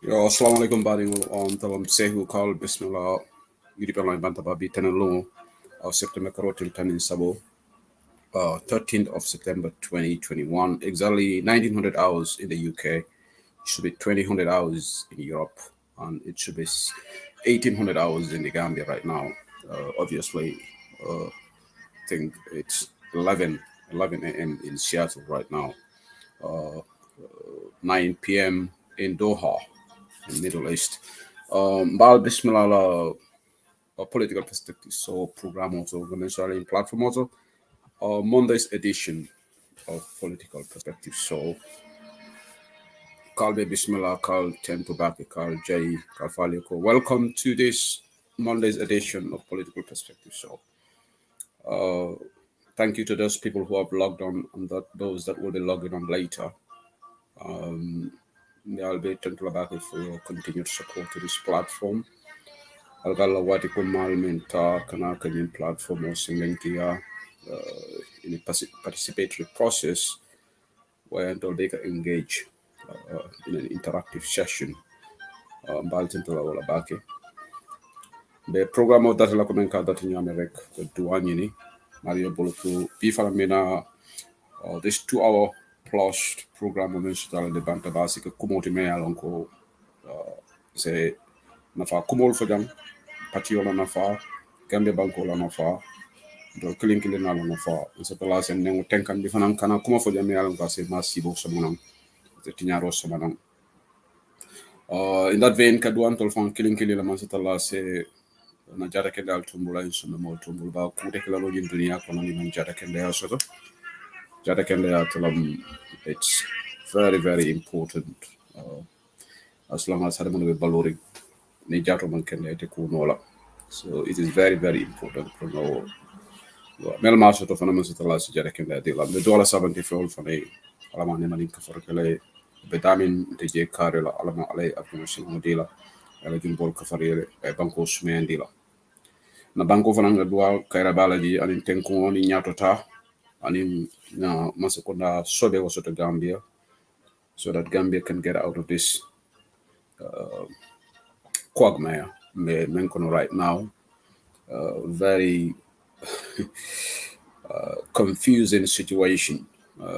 Yo, assalamualaikum baringol on talam sehu kal bismillah yudi perlai banta babi tenelungo September karotil tanin sabo 13th of September 2021 exactly 1900 hours in the UK. It should be 2000 hours in Europe, and it should be 1800 hours in the Gambia right now. Obviously, I think it's 11 a.m. in Seattle right now, 9 p.m. in Doha in Middle East. Bal Bismillah, a political perspective, so program also, organizational platform also, Monday's edition of political perspective. So, Kalbe Bismillah, Kal Tempo Baki, Kal Jay, Kal Faliko. Welcome to this Monday's edition of political perspective. So, thank you to those people who have logged on and those that will be logging on later. I'll be thankful about it for your continued support to this platform. Algala wati ko malmenta kana kanyin platform o singenkia in a participatory process where they can engage in an interactive session. Baltintola wala bake. The program of that la komenka that in America duanyini Mario Bolotu Bifalamena this 2-hour plus program of the Banta Basic Kumoti me alonko c'est nafa kumol fojang pati wala nafa Gambia banko la nafa do kilinkili na la nafa c'est la sen ne tenkan bi fanan kana kuma fojang me yalan ka c'est masibo somonam c'est tinyaro somonam in that vein kaduan tolfan kilinkili la man c'est na jara kende al tumbula insume mo tumbul ba kute kala lo dunia kono ni man jara kende ya soto jara kende ya tulam it's very important as long as hada mo be balori ni jato man kende te ku nola so it is very important to know mel ma soto fana man sitala si jara kende de la me dola 70 fol fana ala man ne man ka for kala betamin te je kare la ala ma alay application modela ala jumbol ka farele e banko sumendi la na banko fana nga dual kaira balaji anin tenko ni nyatota anin na masakonda sobe was to Gambia so that Gambia can get out of this quagmire men kono right now very confusing situation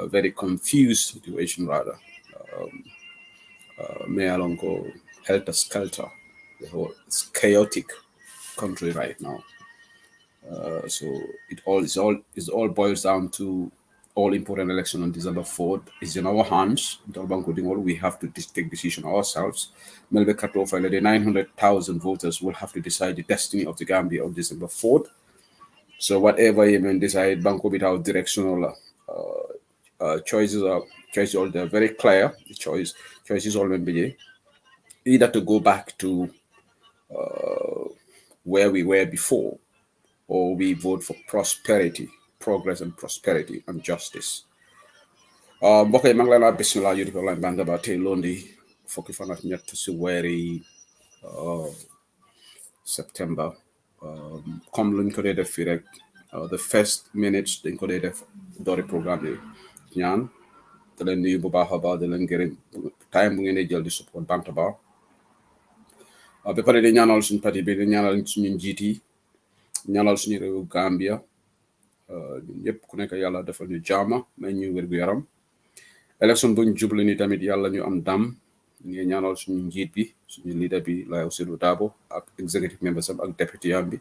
very confused situation rather me alongo helter skelter the whole it's chaotic country right now so it all boils down to all important election on December 4th is in our hands. We have to take decision ourselves. Melbe Katofa, the 900,000 voters will have to decide the destiny of the Gambia on December 4th. So whatever you may decide, Banco without directional choices are all they're very clear. The choices all be either to go back to where we were before, or we vote for prosperity, progress and prosperity and justice. Mbokk yi maa ngi leen a bismillah yu di ko lañ banda ba tey lundi fukki fan ak ñett si weeri September comme luñ ko dee def fii rek the first minutes dañ ko dee def doori programme bi ñaan te leen nuyu bu baax a baax di leen gërëm time bu ngeen di jël di support banta ba ba pare di ñaanal suñu parti bi di ñaanal suñu njiit yi ñaanal suñu réewu Gambia ñun ñëpp ku nekk yàlla defal ñu jaama may ñu wér gu yaram élection buñ jublu ni tamit yàlla ñu am dam ñu ñaanal suñu njiit bi suñu leader bi Laye Ousainou Darboe ak executive members ak deputy am bi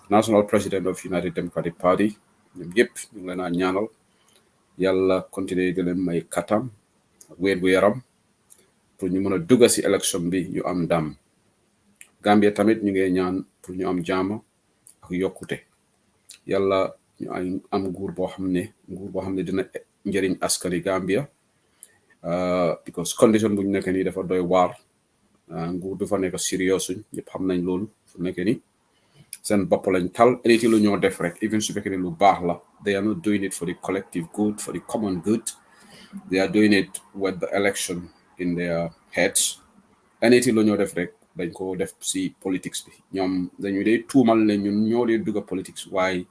national president of United Democratic Party ñoom yëpp ñu ngi leen a ñaanal yàlla continuer di leen may katam wér gu yaram pour ñu mën a dugg si élection bi ñu am dam Gambia tamit ñu ngi ñaan pour ñu am jaama ak yokkute yàlla ñu am nguur boo xam ne dina njëriñ askani Gambia because condition bu ñu nekk nii dafa doy waar nguur bi fa nekk serious ñëpp xam nañ loolu fu nekk nii seen bopp lañ tal anything lu ñoo def rek even su fekkee ne lu baax la they are not doing it for the collective good for the common good they are doing it with the election in their heads anything lu ñoo def rek dañ ko def si politics bi ñoom dañu dee tuumal ne ñun ñoo dee dugga politics waaye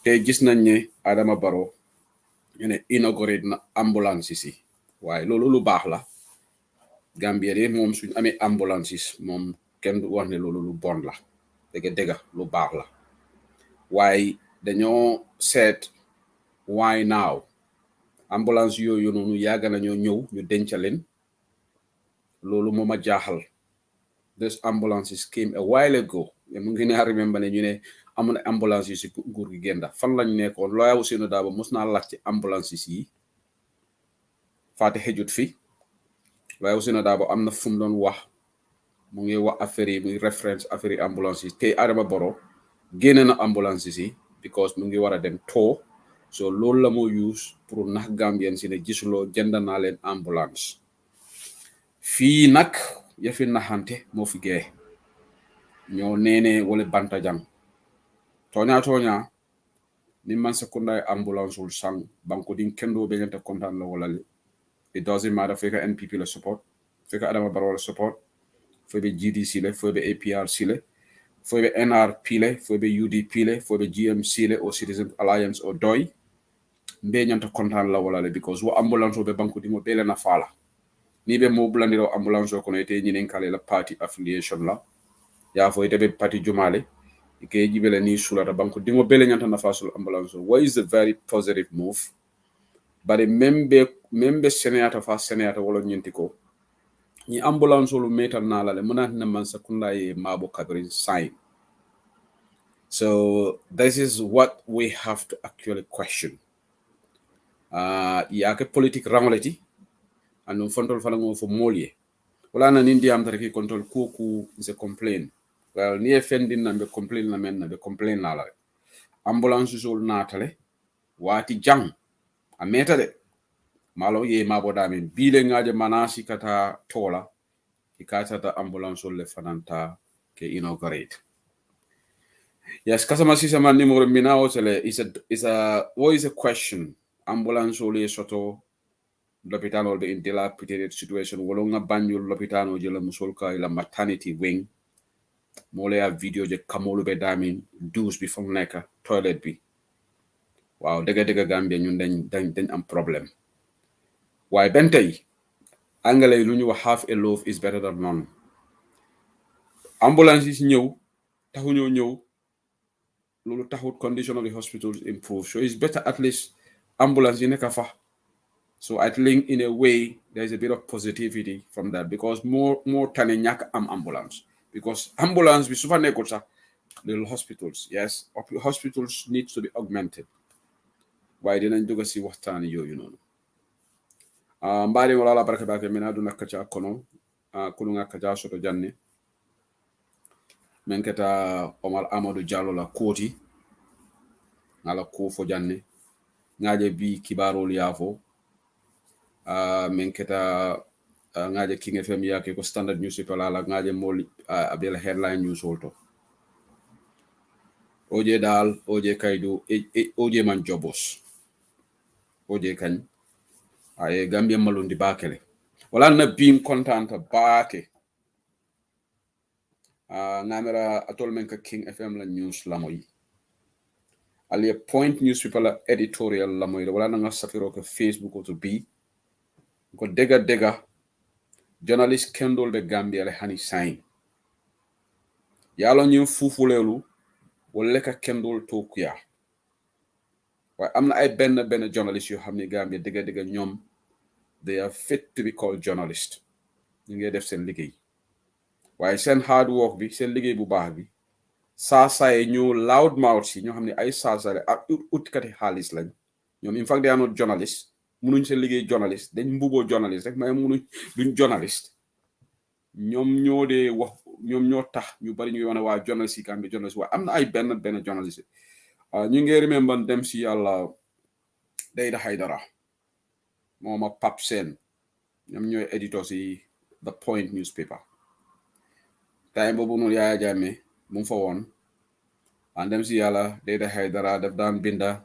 te gis nañ ne Adama Barrow ñu ne inaugurate na ambulance si waaye loolu lu baax la Gambia de moom suñ amee ambulance moom kenn du wax ne loolu lu bon la dëgg lu baax la waaye dañoo seet why now ambulance yooyu noonu yàgg nañoo ñëw ñu denca leen loolu moom a jaaxal those ambulances came a while ago mu ngi ne remember ne ñu ne amuna ambulance yi si nguur gi genda fan lañ nekkoon Laye Ousainou Darboe mos naa laaj ci ambulance yi faate xejut fi Laye Ousainou Darboe am na fu mu doon wax mu ngi wax affaire yi muy référence affaire yi ambulance yi te Adama Barrow génne na ambulance yi because mu ngi war a dem too so loolu la moo use pour nax Gambien si ne gisuloo jënd naa leen ambulance fii nag yafi naxante moo fi gee ñoo neene wala banta jang toña ni man sekunda ambulance ul sang banko din kendo be ngata kontan la wala it doesn't matter feka NPP la support feka Adama Barrow la support febe GDC le febe APRC le febe NRP le febe UDP le febe GMC le or Citizen Alliance or DOI mbe nyanta kontan la wala because wo ambulance be banko di mo bele na fala ni be mo blandiro ambulance ko no ite nyinen kale la party affiliation la ya fo ite be party jumale ike jibele ni sulata banko dimo bele nyanta na fasul ambulance what is a very positive move but membe senator fa senator wala nyenti ko ni ambulance lu metal na la le muna na man sakunda ye mabo kabri sign. So this is what we have to actually question. Ya ke politique rangoleti anu fontol falango fo molie wala na nindi am tariki control kuku se complain well ni effendin na be complain na men na be complain na la ambulance sol natale wati jang a meta de malo ye mabo dami bile ngaje manasi kata tola ikata ta ambulance sol le fananta ke inaugurate. Yes, customer system and numero minao tele is a question. Ambulance ole soto l'hôpital will be in dilapidated situation. Wolonga banjul l'hôpital o jela musolka ila maternity wing. Mole a video je kamolu be damin douche bi fam neka toilet bi. Wow, dega Gambia ñun dañ am problem. Why bentay angale lu ñu wax half a loaf is better than none. Ambulance is ñew taxu ñew lolu taxut condition of the hospitals improve. So it's better at least ambulance in a. So I think in a way there's a bit of positivity from that because more than nyak ambulance because ambulance we super negotiate little hospitals. Yes, hospitals need to be augmented. Why didn't you see what time you know? Mbari wala la baraka baraka mina duna kacha kono kulunga kacha soto janne menketa Omar Amadou Diallo la koti ngala ko fo janne ngaje bi kibarol yafo menketa ngaje King FM yake ko standard newspaper la ngaje moli abel headline news holto oje dal oje kaydu oje man jobos oje kan ay Gambia malundi bakele wala na bin contente baake ngamera atol men ka King FM la news la moy ali point newspaper la editorial la moy wala nga safiro ko Facebook to be ko dega journalist kendol be Gambia le hani sign yalo ñu fufulelu wala ka kendol tokuya wa amna ay ben journalist yo xamni Gambia dega ñom they are fit to be called journalist ñu ngi def sen liggéey waaye sen hard work bi sen liggéey bu baax bi say ñu loud mouth si ñoo xamni ay saasale ak utkati xaalis lañ ñom in fact they are not journalists munuñ sen liggéey journalist dañ mbubo journalist rek may munuñ duñ journalist ñom ñoo de wax ñom ñoo tax ñu bari ñu wone wa journalist yi Gambia journalist wa amna ay ben journalist ñu ngi remember dem si yalla Dayda Haydara moma Pap Sen ñom ñoy editor si The Point newspaper time bobu no Yaya Jammeh mu fa won and dem si yalla Dayda Haydara daf daan binda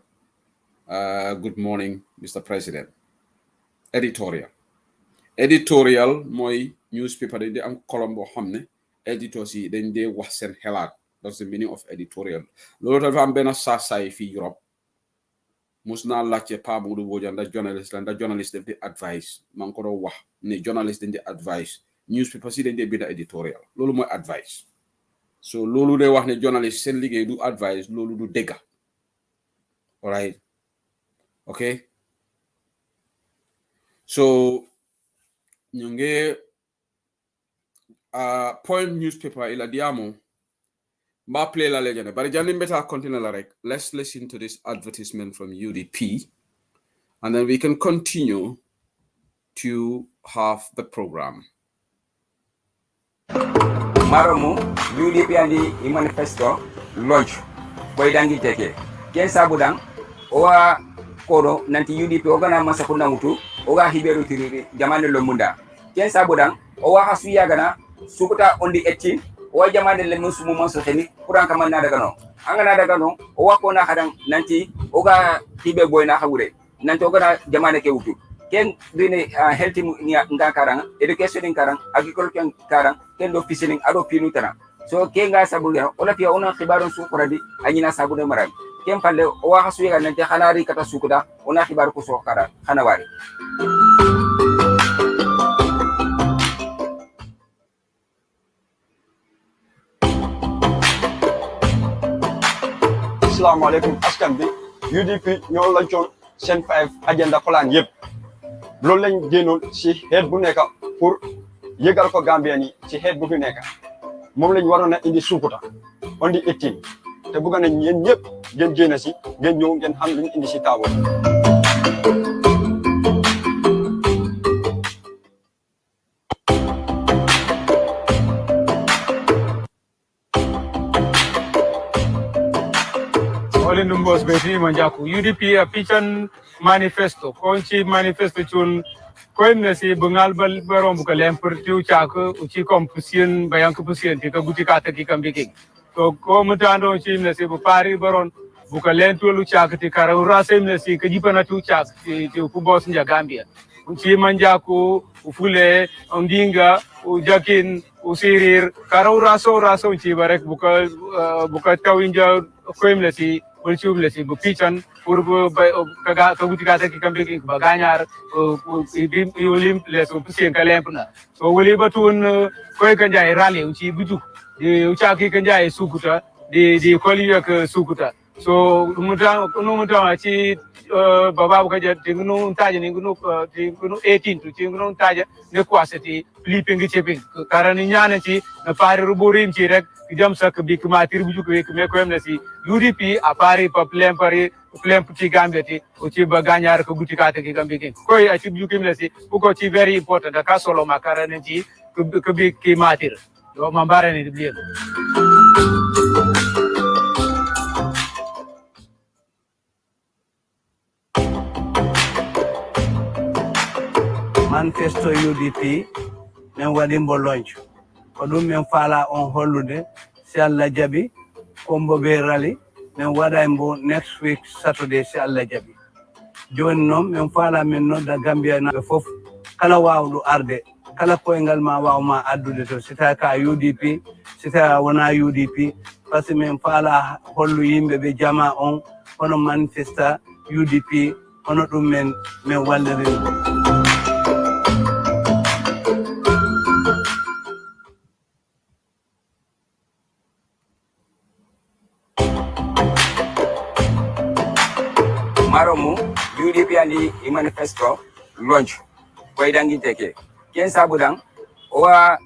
good morning Mr. President editorial moy newspaper dañ di am column bo xamne editors yi dañ dé wax sen xelaat. That's the meaning of editorial. Lolo dafa am ben say fi Europe musna laccé pa budu bojan da journalist def di advice man ko do wax ne journalist dañ di advice newspaper si dañ di bind editorial lolu moy advice. So lolu day wax ne journalist sen liggéey du advice lolu du dégga. All right. Okay. So ñu ngi Point newspaper ila diamo ma play la legend bari jandi mbeta continue la rek. Let's listen to this advertisement from UDP and then we can continue to have the program. Maromu UDP andi i manifesto launch boy dangi teke ken sabudang owa kodo nanti UDP ogana masakuna mutu oga hiberu tiriri jamane lo munda ken sabudang owa hasu yagana sukuta on the 18 owa jamane le musumu monso teni kuran kama na daga no angana daga no owa ko na hadang nanti oga hibe boy na hawure nanti ogana jamane ke wutu ken dine healthy nga karang education karang agriculture karang ken do fishing ado pinu tana so ken nga sabu ya ola pia ona khibaron su koradi anyina sabu de maram ken palle owa hasu ya nanti khanari kata sukuda ona khibar ko so kara khanawari. Assalamualaikum askan bi UDP ñoo lancoon sen 5 agenda plan yépp loolu lañ génnoon si head bu nekk pour yëgal ko Gambia ni ci xeet bu fi nekk moom lañ waroon a indi Sukuta on the 18 te bëgg nañ yéen ñëpp ngeen génn si ngeen ñëw ngeen xam lu ñu indi si taabal. Olin numbers beti manjaku UDP a pichan manifesto konchi manifesto chun koin nasi bengal barom buka lempur tiu chak uchi kompusian bayang kepusian tika guti kata ki kambiking to ko mutando chi nasi bu pari baron buka lentu lu chak ti kara urase nasi kejipana tiu chak ti kubos nja Gambia uchi manjaku ufule ondinga ujakin usirir kara raso chi barek buka tawinja koim nasi Ulcium lesi bu pican urbu kaga kaguti kata ki kambe baganyar ulim lesu pusien kalempna so wuli batun koy kanjay rally uci buju di ucaki kanjay Sukuta di koliya ke Sukuta so umuta ci baba ko je tingunu taje ni ngunu 18 to tingunu taje ne kwaseti flipping cheping karani nyana ci na pare ruburin ci rek jam sak bi kmatir buju ko me ko emnasi UDP a pari plem ci Gambia ti uci baganyar ko guti kata ki Gambia ken koy a ci buju kemnasi ko ci very important ka solo makarani ci ko bi kmatir do mambare ni di manifesto UDP men waɗimbo launch ko ɗum men faala on hollude si Allah jaɓi kombo be rally men waɗaymo next week Saturday si Allah jaɓi joni noon men faala men nodda Gambia naɓe fof kala wawɗo arde kala koyngal ma wawma addude to si tawi ka UDP si tawi wona UDP par ce que men faala hollu yimɓeɓe jama on hono manifesta UDP hono ɗum men walliringo maromu UDP andi i manifesto launch koy dangi teke ken sabudang owa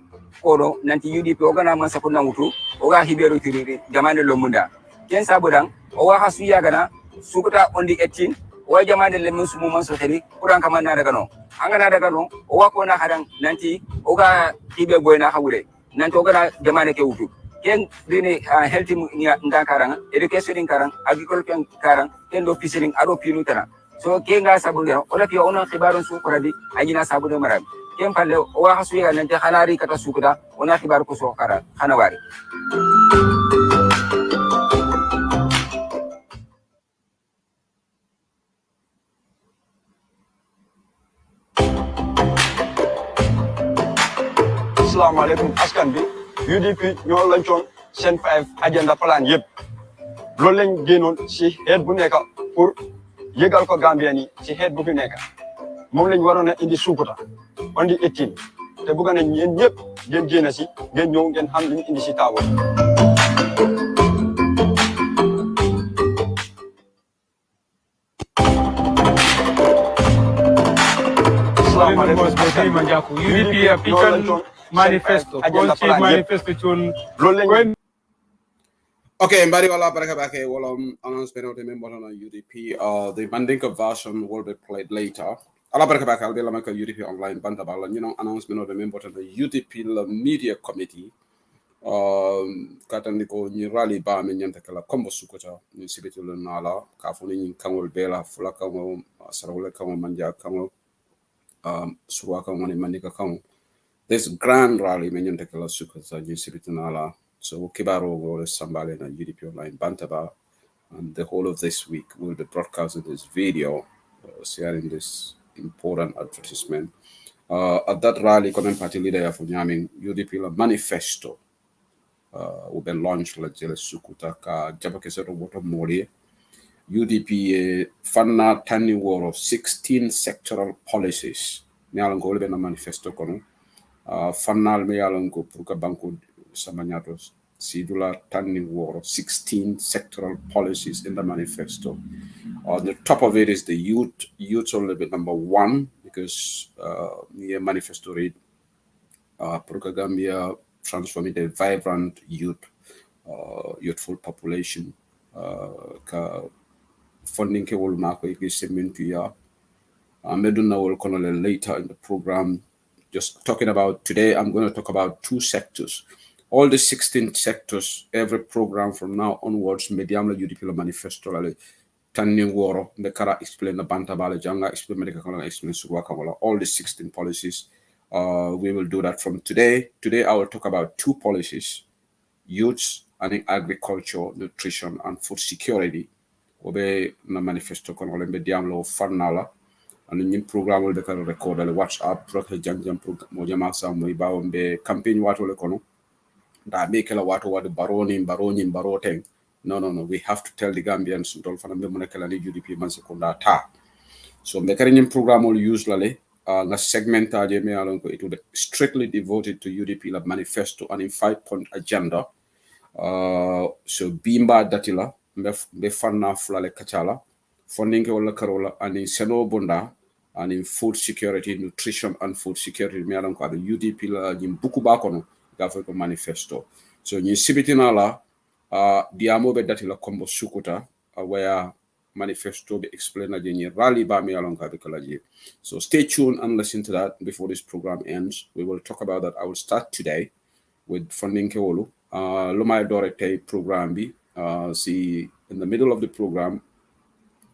kodo nanti UDP ogana masa kuna mutu oga hiberu tiriri jamane lomunda ken sabudang owa hasu yagana Sukuta on the 18 owa jamane le musumu manso teri kuran kamana daga no angana daga no owa ko na hadang nanti oga hibe boyna hawure nanti ogana jamane ke wutu ken dini healthy nga karang education karang agriculture karang ken do fishing ado pinu tara so ken ga sabu ngero ola fi ona khibarun su koradi ajina sabu de maram ken palle o wa hasu ya nante khanari kata Sukuta ona khibar ko so kara khanawari asalaamaaleykum askan bi UDP ñoo lancoon seen 5 agenda plan yëpp loolu lañ génnoon si xeet bu nekk pour yëgal ko Gambia ni si xeet bu fi nekk moom lañ waroon a indi Sukuta on the 18 te bëgg nañ yéen ñëpp ngeen génn si ngeen ñëw ngeen xam lu ñu indi si taabal. asalaamaaleykum askan bi UDP a piccan manifesto konchi manifesto chun Okay, Mbari wala baraka bake wala announcement of the member on UDP. The Mandinka version will be played later. Ala baraka bake I'll be like a UDP online bantabala. You know, announcement of the member on the UDP media committee. Katandiko ni rally ba men yanta kala kombo Sukuta ni sibitu nala kafuni ni kamol bela fula kamo sarawle kamo manja kamo surwa kamo ni Mandinka kamo. This grand rally men yanta kala Sukuta ni sibitu nala. So Kibaro will Sambale and UDP Online Bantaba, and the whole of this week will be broadcasting this video, sharing this important advertisement. At that rally, Common Party leader of Nyaming, UDP manifesto will be launched like Jele Sukuta ka Jabakesero Water Mori. UDP Fanna Tani War of 16 sectoral policies. Nyalango will be a manifesto kono. Fanal Meyalango Pruka Banco Samanyatos. Sidula Tanning War of 16 sectoral policies in the manifesto. On the top of it is the youth only bit number 1 because the manifesto read pour Gambia transform into a vibrant youthful population. Ka funding ke wol mako e segment ya. Meduna will call later in the program. Just talking about today, I'm going to talk about 2 sectors. All the 16 sectors, every program from now onwards, mediamla UDP manifesto Tanning Woro, the Kara explain the Bantabala Janga, explain medical explain Suwakamala, all the 16 policies. We will do that from today. Today I will talk about 2 policies: youths and agriculture, nutrition, and food security. Obe na manifesto kono le mediamlo farnala. And the program will be recorded WhatsApp proke jangjam program mo jama sa mo bawon be campaign wato le kono da be kala wato wadu baroteng. No, we have to tell the Gambians dol fana be mo kala ni UDP man sekunda ta. So be kare nyim program will use lale na segmenta je me alon ko it would strictly devoted to UDP la manifesto and in 5-point agenda. So bimba datila be fanna fulale kachala funding wala karola and in seno bonda and in food security, nutrition and food security me alam ko UDP la jim buku ba kono ga ko manifesto. So ni sibitina la diamo be datila kombo sukuta where manifesto be explain na jeni rally ba me alam ko kala ji. So stay tuned and listen to that before this program ends. We will talk about that. I will start today with funding kewolu. Lumay Dorete program bi see in the middle of the program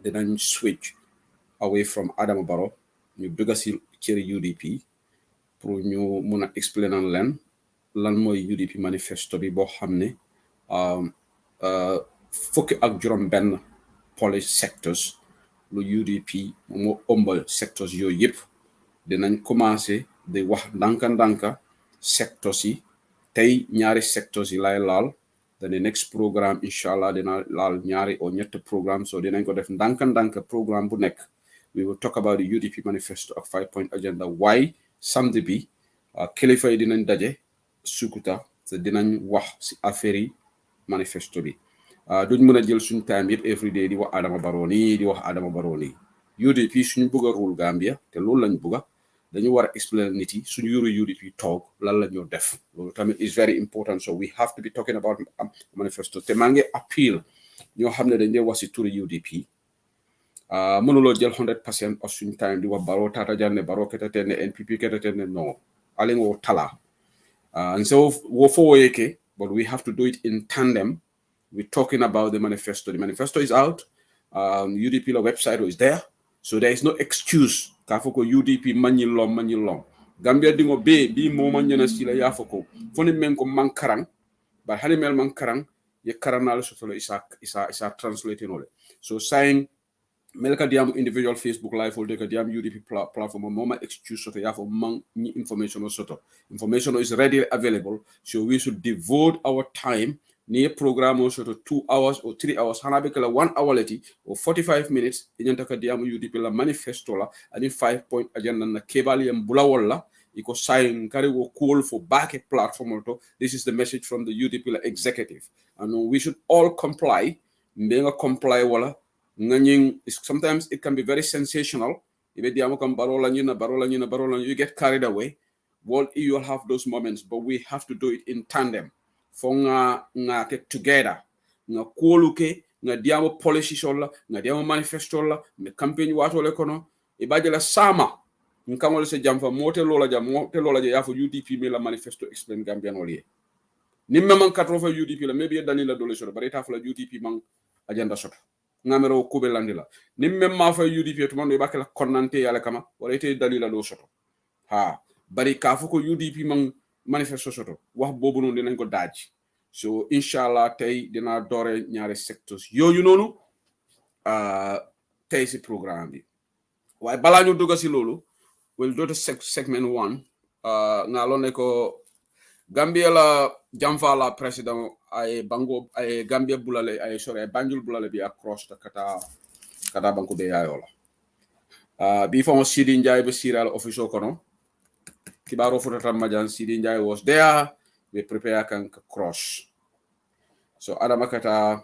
then switch away from Adam Barrow ñu dugga ci cëri UDP pour ñu mëna explain lan moy UDP manifesto bi bo xamné fukki ak juroom ben policy sectors lu UDP mo ombal sectors yoy yep dinañ commencer di wax ndanka sectors yi tay ñaari sectors yi lay laal the next program inshallah dina laal ñaari o ñett programme so dinañ ko def ndanka programme bu nek we will talk about the UDP manifesto of 5-point agenda why samedi bi kilifa yi dinañ daje sukuta te dinañ wax ci affaire yi manifesto bi duñ mëna jël suñu time yépp every day di wax Adama Baroni UDP suñu bëgg rule Gambia te loolu lañ bëgg dañu war explain nit yi suñu yuru UDP talk lan la ñoo def loolu tamit is very important so we have to be talking about manifesto te maa ngi appeal ñoo xam ne dañ dee wax ci turi UDP mënuloo jël 100% of suñu time di wax Barrow Tata Janne Barrow ketatene NPP ketatene no alen wo tala and so wo fo yeke but we have to do it in tandem. We're talking about the manifesto is out. UDP la website is there. So there is no excuse. Kafoko UDP manilom. Gambia dingo bi mo manjana sila yafoko. Foni menko mankarang. But hanimel mankarang ye karanal sotolo isa translating ole. So saying melka diam individual Facebook live or deka diam UDP platform moma excuse soto yafo man ni information soto. Information is readily available. So we should devote our time near program also to 2 hours or 3 hours hanabekala 1 hour leti or 45 minutes inyantaka diamu UDP la manifesto la and 5-point agenda na kebali mbulawalla iko sign kari wo call for back platform to this is the message from the UDP la executive and we should all comply mbenga comply wala nganying sometimes it can be very sensational ibe diamu kam barola nyina you get carried away well you'll have those moments but we have to do it in tandem for nga ke together nga koluke nga diamo policy sola nga diamo manifesto la me campaign wato le kono e badela sama nkamol se jamfa mote lola ya fo UDP me la manifesto explain Gambian olie nimme man katro fa UDP la maybe dalila dole so bare ta fa UDP man agenda soto ngamero ko be landila nimme ma fa UDP to man be bakela konnante yala kama wala te dalila do soto ha bari ka fo ko UDP man manifesto soto wax bobu non dinañ ko daj so inshallah tay dina doore ñaari sectors yoyu nonu tay ci programme bi way bala ñu dugg ci lolu we'll do the segment 1 nga lo ne ko Gambia la jamfa la president ay bango ay Gambia bulale ay sore Banjul bulale bi across the kata banko be yayola bi fo Sidi Njay be siral official kono Kibaro Futata Majan Sidi Njai was there. We prepare can cross. So Adamakata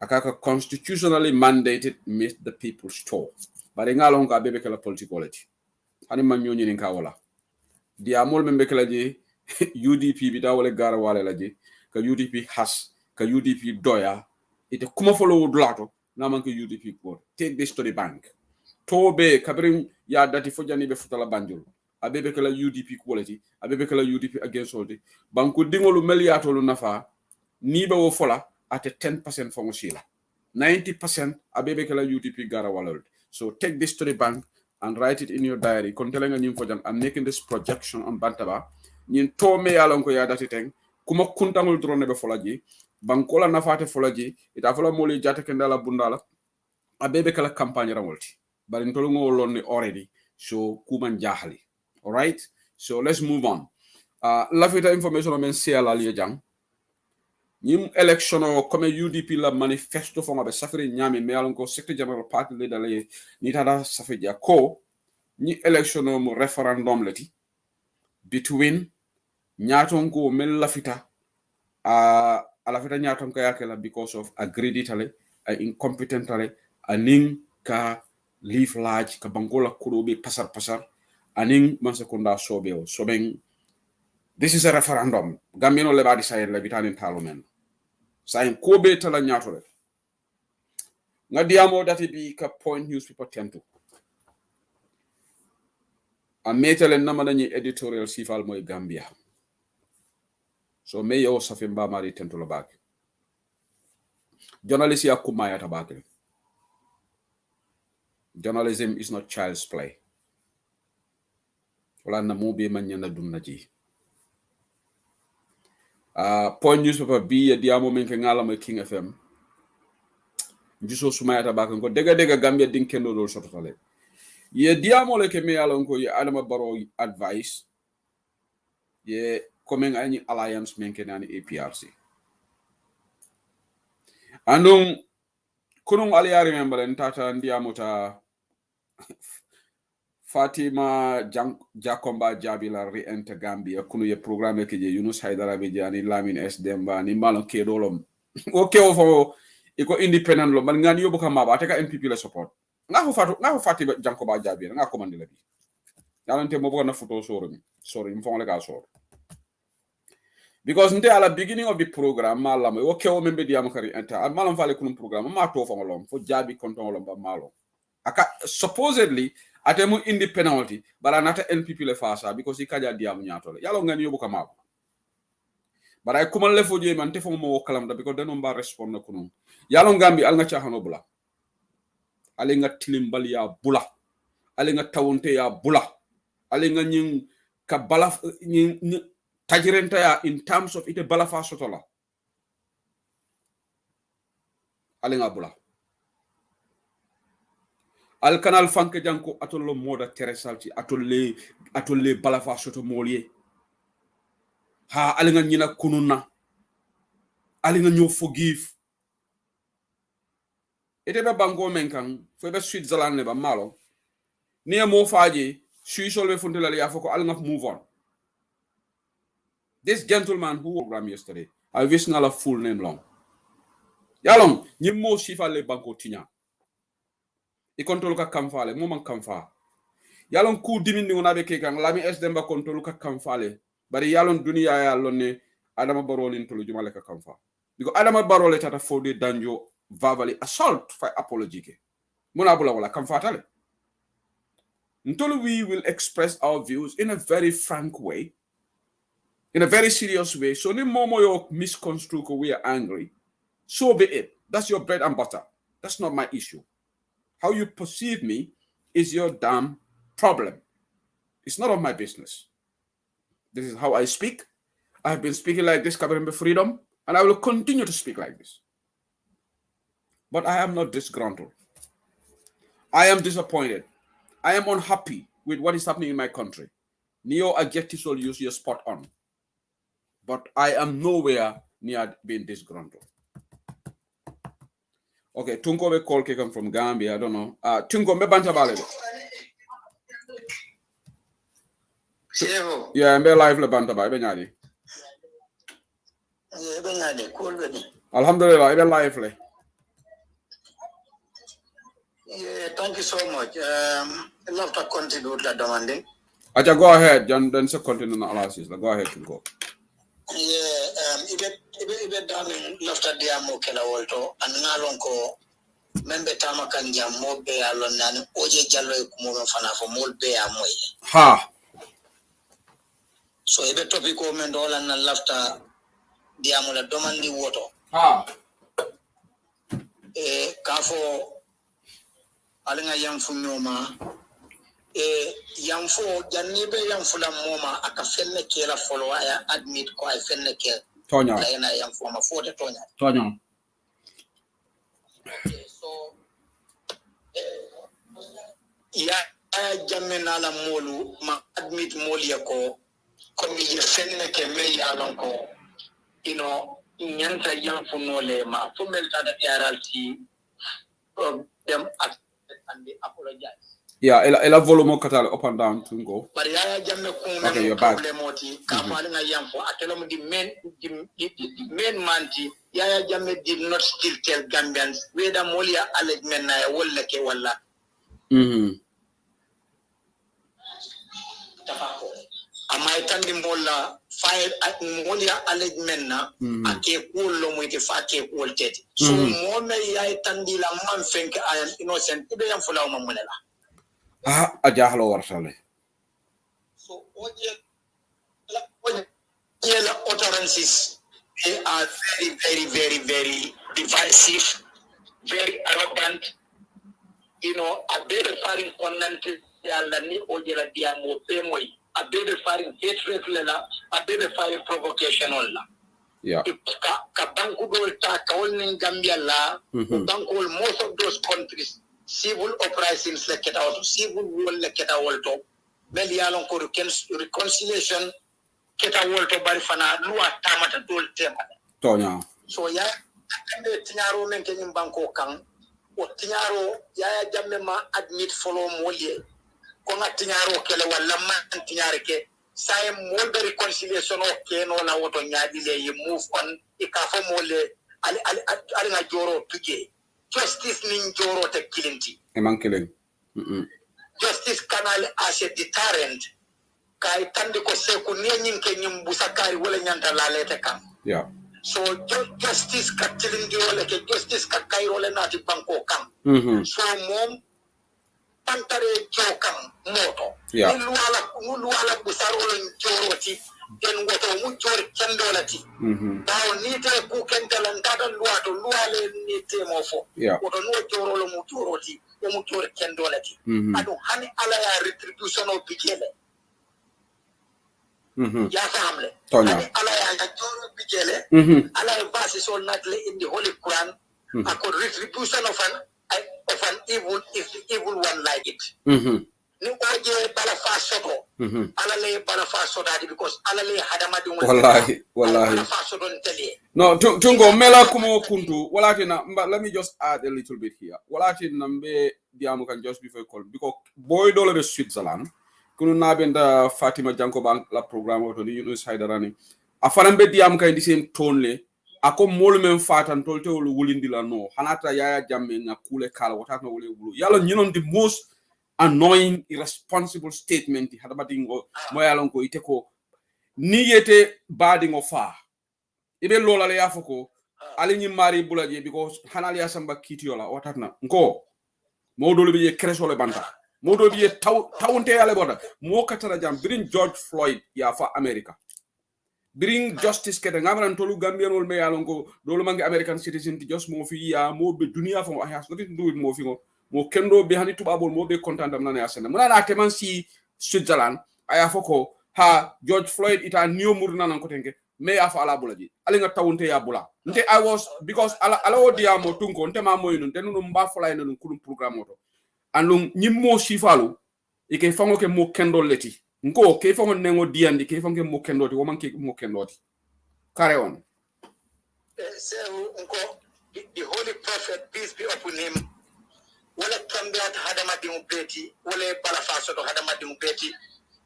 Akaka constitutionally mandated meet the people's store. But in Alonga Bebekala political. Haniman Union in Kawala. dia mol membe kala je UDP bi da wala gara wala la je ka UDP has ka UDP doya ite kuma follow dulato na man ka UDP ko take this to the bank tobe kabrin ya dati fo jani be futala banjul abebe kala UDP quality abebe kala UDP against soldi banku dingolu meliato lu nafa ni be wo fola ate 10% fongo sila 90% abebe kala UDP gara walol. So take this to the bank and write it in your diary. Kontelenga nyim fojang, I'm making this projection on Bantaba. Nyin to me yalon ko ya dati teng kuma kuntangul drone be folaji bankola nafate folaji ita fola moli jata kendala bundala abebe kala campagne ramolti bari ntolu ngolon already so kuman jahali. All right, so let's move on. Lafita information on men CLA jang ñim election o comme UDP la manifesto fo ngabe safari ñami me alon ko secretary general party leader le ni tada safari ja ko ñi election o mo referendum leti between ñaton ko mel lafita ala fita ñaton ko yakela because of agreeditale a incompetentale aning ka leave large ka bangola kurobe pasar aning man sekunda sobe o soben. This is a referendum. Gambino leba decide le bitanin parliament. Sain kobe tala nyatore. Nga diamo dati bi ka point newspaper tento. A metele namana ni editorial sifal moy Gambia. So me yo safimba mari tento lo bak. Journalist ya kumaya tabake. Journalism is not child's play. Wala na mobe man nyana dumna ji. Point newspaper bi ya diamo menke ngala moy King FM. Jiso sumaya tabake ko dega Gambia din kendo do sototale. Ye diamo le ke me alon ko ye Adama Barrow advice ye coming any alliance menke nani APRC. Andung kunung aliari membalen tata ndiamo ta Fatima Jakomba Jabila re-enter Gambia kunu ye programme ke je Yunus Haidara be jani Lamin S Demba ni malon ke dolom okay ofo iko independent lo man ngani yobu kama ba teka NPP le support nga ho Fatima Jakomba Jabila nga commande la bi yalante mo na photo sorry mfon le ka sor because nte at the beginning of the program malam okay o membe diam kari enter malam fale kunum program ma to fo ngolom fo jabi konton lo ba malo aka supposedly atemu independently but anata NPP le fasa because ikaja diam nyato le yalo ngani yobu kama but ay kumal le fo je man te fo mo kalam da because danon ba respond na kunum yalo ngambi al nga chahano bula ale nga tilimbal ya bula ale nga tawonte ya bula ale nga nyin ka bala nyin tajirenta ya in terms of ite balafa sotola ale nga bula al kanal fanke janko atollo moda teresalti atolle balafa soto molie ha ale nga nyina kununa ale nga nyo forgive ite be bango menkan fo be Switzerland ne ba malo ni mo faaji suisolbe funtela ya foko al nga move on. This gentleman who program yesterday, I wish not a full name long. Yalong, ni mo sifa le banko tinya. I control ka kamfale, mo man kamfa. Yalong ku dimindi ngona be kekang lami SDM ba control ka kamfale. Bari yalong dunia yalong ne Adama Barrow lin tolu jumale ka kamfa. Because Adama Barrow le tata fode danjo verbally assault for apology ke. Mona bula wala kamfa tale. Ntolu we will express our views in a very frank way. In a very serious way. So ni momo yo misconstrue ko we are angry. So be it. That's your bread and butter. That's not my issue. How you perceive me is your damn problem. It's not of my business. This is how I speak. I have been speaking like this, Kabembe Freedom, and I will continue to speak like this. But I am not disgruntled. I am disappointed. I am unhappy with what is happening in my country. Neo adjectives will use your spot on. But I am nowhere near being disgruntled. Okay, Tunko be call came from Gambia, I don't know. Tunko me banta balede. Yeah, I'm live le banta ba be nyadi. Yeah, be nyadi cool be. Alhamdulillah, be live le. Yeah, thank you so much. I love to contribute that demanding. Acha, go ahead, John. Then so continue the analysis. Go ahead, you go. Yeah, ibe dami lofta diamo kela wolto an ngalon ko membe tama kan jam mo be alon nan oje jallo e kumo fana fo mol be amoy Ha. so ibe topic ko men do lan lafta diamo la domandi woto Ha. Kafo alinga yamfu nyoma yamfu jannibe yamfu la moma aka fenne kela follow aya admit ko ay fenne ke Tonya. la ina yamfu ma fote tonya so ya jamme na la molu ma admit moli ko comme ye fenne ke me ya lon ko nyanta yamfu nole ma fo mel tada yaralti them and they apologize. Yeah, ela volume katale up and down to go. But Yaya Jamme Okay, you're back. The main man, Yaya Jamme did not still tell Gambians whether Molia alleged na wala ke wala. Amay tandi mola file Molia alleged na ake kulo mo ite fa ke kultet. So mo me Yaya tandi la man fenk I am innocent. Ibe yam fula mamulela. Ajahlo warsale. So the utterances, they are very, very, very, very divisive, very arrogant. A better firing content, a better firing hatred, a better firing provocation. Yeah. Gambia most of those countries, civil uprisings like it out, civil war like it out, Melialon reconciliation, Ketawolto Barifana, Lua Tamata Dul Tema. Tonya. So, ya, Tinyaro Menkenim Banko Kang, or Tinyaro, Yaya Jamema admit follow Molie, Konga Tinyaro Kelewa Lama and Tinyareke, Sai Molde reconciliation of Ken on Auto Yadile, you move on, Ikafo Mole, Alina Joro Pige, Justice Ning Joro te Kilinti. Among killing. Justice Canal as a deterrent. Kai tandi ko seku nyenying ke nyumbusakari wala nyanta lalete kam. Yeah. So justice ka tilingi wala ke justice ka kairo le nati banko kam. So mom pantare jokam moto. Yeah. Nuluala busaro le njoroti den woto mu jor kendolati. Dawo nite ku kendala ndada luale nite mofo. Yeah. Woto no joro lo mu joroti o mu jor kendolati. Adu hani ala ya retribution o bigele. Ya family. Allah ya joro bigele. Allah ya verses all natly in the Holy Quran. A could retribution of an evil if the evil one like it. Ni oje balafa soto. Allah le balafa soto because Allah le hadamadi. Wallahi. Balafa soto nteli. No, tungo mela kumo kuntu. Walati na, but let me just add a little bit here. Walati nambe diamu can just before call because boy dollar is Switzerland. Kunu nabenda Fatima Janko Bank la programme auto ni Yunus Haidarani afaran be diam kay di same tone le ako mol men fatan tolte wol wulindi la no hanata Yaya Jammeh na kule kala wata no wole wulu yalla ñinon the most annoying irresponsible statement hadabati ngo mo yalla ko ite ko ni yete badingo fa ibe lola le yafoko ali ñi mari bulaje because hanali asamba kitiola watatna ngo modolo be kresole banta modo biye tawunte yale boda mo katara jam bring George Floyd ya fa America bring justice kete ngamaran tolu Gambian wol me yalon ko dolu mangi American citizen ti just mo fi ya mo be dunia fa has nothing to do with mo fi mo kendo be hani tubabol mo be content am nana yasena mona na teman si Switzerland aya foko ha George Floyd ita new murna nan ko tenke me ya fa ala bulaji ali nga tawunte ya bula nte I was because ala odia mo tunko nte ma moy nun tenu mba folay nun kulum programme oto andum nyimmo sifalu ike fango ke mo kendo leti nko ke fango nengo diandi ke fango ke mo kendo ti woman ke mo kendo ti carry on So nko the holy prophet peace be upon him wala kambiat hadama di ubeti wala balafaso do hadama di ubeti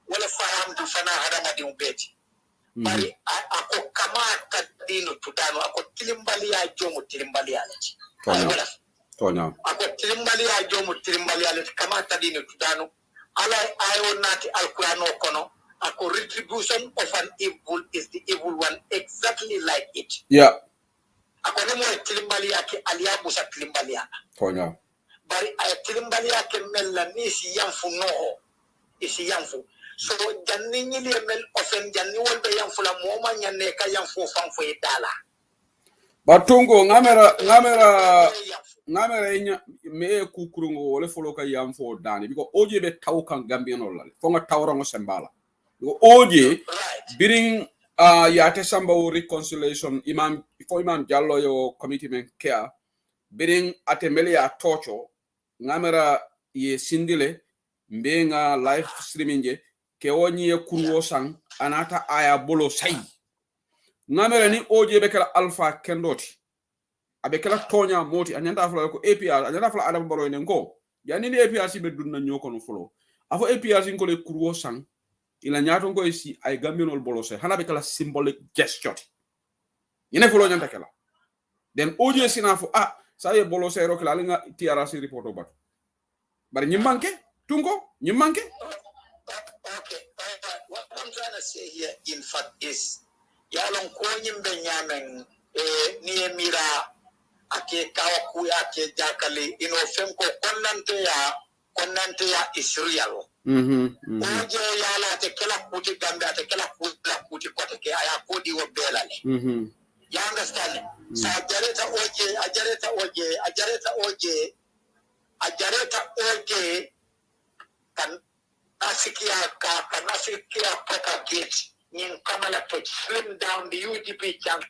wala faham du fana hadama di ubeti bari ako kamata dino tudano ako tilimbali ya jomo tilimbali alati Tonya ako tilimbali ya jomo tilimbali alati kamata dino tudano alay ayo nati alkurano kono ako retribution of an evil is the evil one, exactly like it. Yeah. Ako ne mo tilimbali yake aliya busa tilimbali yana. Konya. Bari ay tilimbali yake mella ni si yanfu noho. Isi yanfu. So janni nyili mel ofen janni wonbe yanfu la moma nyane ka yanfu fanfu idala. Batungo ngamera inya me kukurungo wole folo ka yanfo dani because oje be tawkan Gambian olale fonga tawrango sembala because oje biring yate samba o reconciliation imam Jallo yo committee men care biring atemele ya tocho ngamera ye sindile mbenga live streaming je ke wonyi ye kurwo sang anata aya bolo sai ngamera ni oje be kala alpha kendoti abe kala tonya moti anyanda fala ko APR anyanda fala adam baro ne ngo yani ni APR si be dunna nyoko no folo afo APR sin ko le kurwo sang ila nyato ngo isi ay Gambianol bolose hana be kala symbolic gesture yene folo nyanta kala den oje sinafo sa ye bolose ro kala nga TRC report o bat bari nyimmanke tungo nyimmanke. Okay, what I'm trying to say here, in fact, is yalong konyim benyamen ni mira ake kawakuya ake jakali inofemko konante ya Israel. Oje yala te kela kuti Gambia te kela kuti kote ke aya kodi wo belale. You understand? So ajareta oje kan asikia propagate in Kamala to slim down the UDP jump.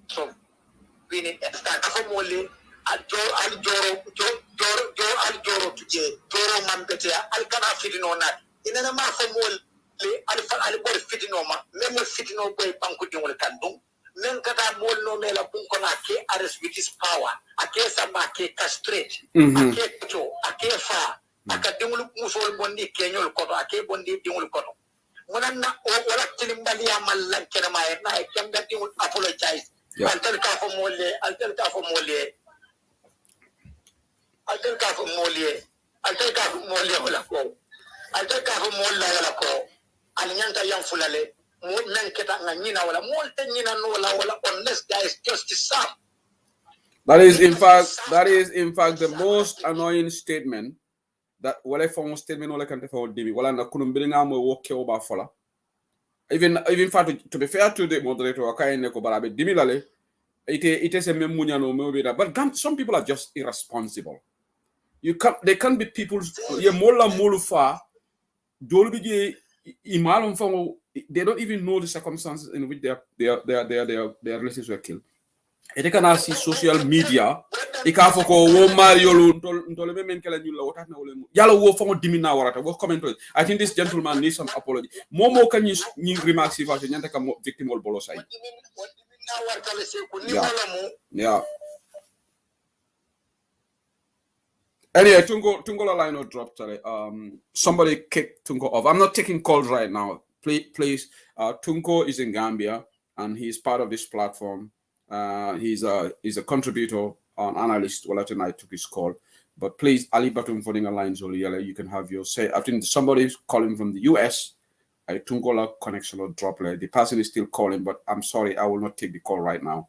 So we need to start from only Aljoro tuje Joro Mambetea Alcana Fidinona in a math from only Alpha Fidinoma, memo Fidino boy Bankutin will can Menkata mol no mela bunkona ke arrest with his power. Ake sama ke castrate. Ake cho. Ake fa. Aka dingulu musol bondi kenyol koto. Ake bondi dingulu koto. Muna na wala tilimbali ya malang kena maer na ekemda dingul apologize. Altel ka fo mole wala ko. Altel ka fo mole wala ko. Alinyanta yang fulale. Unless there is justice. That is in fact the most annoying statement that wala form statement wala kante for dibi wala na kunum biringa mo wokke oba fola even to be fair to the moderator akaine ko barabe dimi lale it is a memunyano mo but some people are just irresponsible. They can't be people ye mola molufa dolbi imalum fongo. They don't even know the circumstances in which their relatives were killed. They can see social media. Ikafoko wo Mario ntole men kala nyula wota na wole yalla wo fongo dimina warata wo comment. I think this gentleman needs some apology. Momo can you remarks if I nyanta ka victim ol bolo sai. Yeah. Anyway, Tungo la line or drop today. Somebody kicked Tungo off. I'm not taking calls right now. Please, Tunko is in Gambia and he's part of this platform. He's a contributor, an analyst. Well, tonight took his call, but please, Ali Batum phoning a line, you can have your say. I think somebody's calling from the US. I Tunko la connection or drop. The person is still calling, but I'm sorry, I will not take the call right now.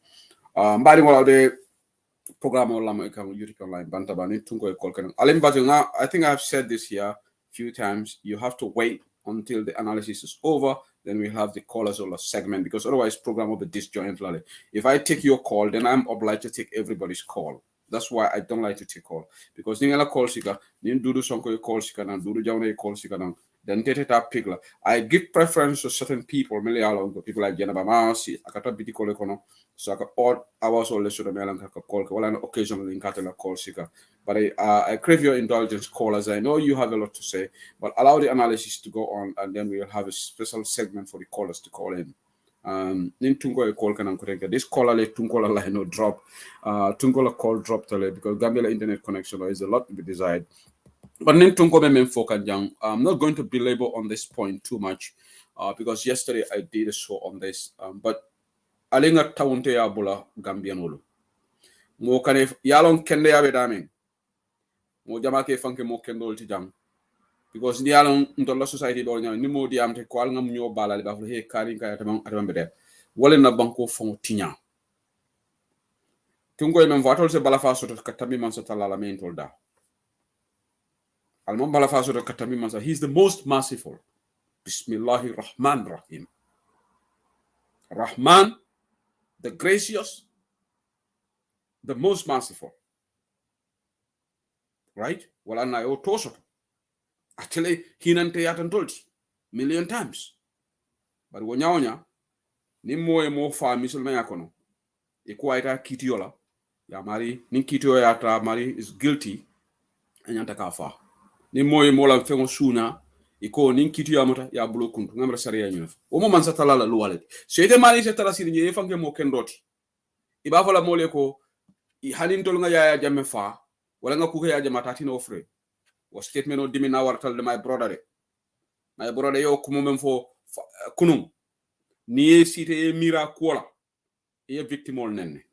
Program online Tunko call. I think I've said this here a few times. You have to wait until the analysis is over, then we have the callers or segment, because otherwise program will be disjoint. If I take your call, then I'm obliged to take everybody's call. That's why I don't like to take call, because ningala call sika nin dudu sonko call sika nan dudu jawne call sika nan then tete pigla. I give preference to certain people, people like Jenaba Masi, akata biti call kono, so aka odd hours or less to the melan call, well, an occasionally in Katana call sika. But I crave your indulgence, callers. I know you have a lot to say, but allow the analysis to go on, and then we'll have a special segment for the callers to call in. This caller let Tungola line or drop. Tungola call dropped because Gambia internet connection is a lot to be desired. But I'm not going to belabor on this point too much, because yesterday I did a show on this. But Alinga Taunte Abula Gambianolo. Mo kanef yalon kende yabe daming. mo jama ke fanke mo kendol ti jang because ndi ala ntolla society do nyama ni mo di amte ko al ngam nyo balale ba he kari ka atam be wala na banko fon tinya tungo men vatol se bala fa soto katami man sa talala men tolda al mon bala fa soto katami man sa he's the most merciful bismillahir rahmanir rahim rahman the gracious the most merciful right wala na yo tosoto actually hinante yatan tolti million times but wo nyawonya ni moye mo fa misul ma yakono e ko ayta kitiola ya mari ni kitio yata mari is guilty anyanta ka fa ni moye mo la fengo suna e ko ni kitio amata ya bulo kuntu ngamra sharia nyuna o mo man satala la luwale so ite mari se tala siri nye fange mo kendoti iba fala mole ko i hanin tol nga ya jamme fa wala nga kuke ya jamata tino free o statement o dimi na wartal de my brother yo kumo mem fo kunum ni cité mira kola e victime ol nenne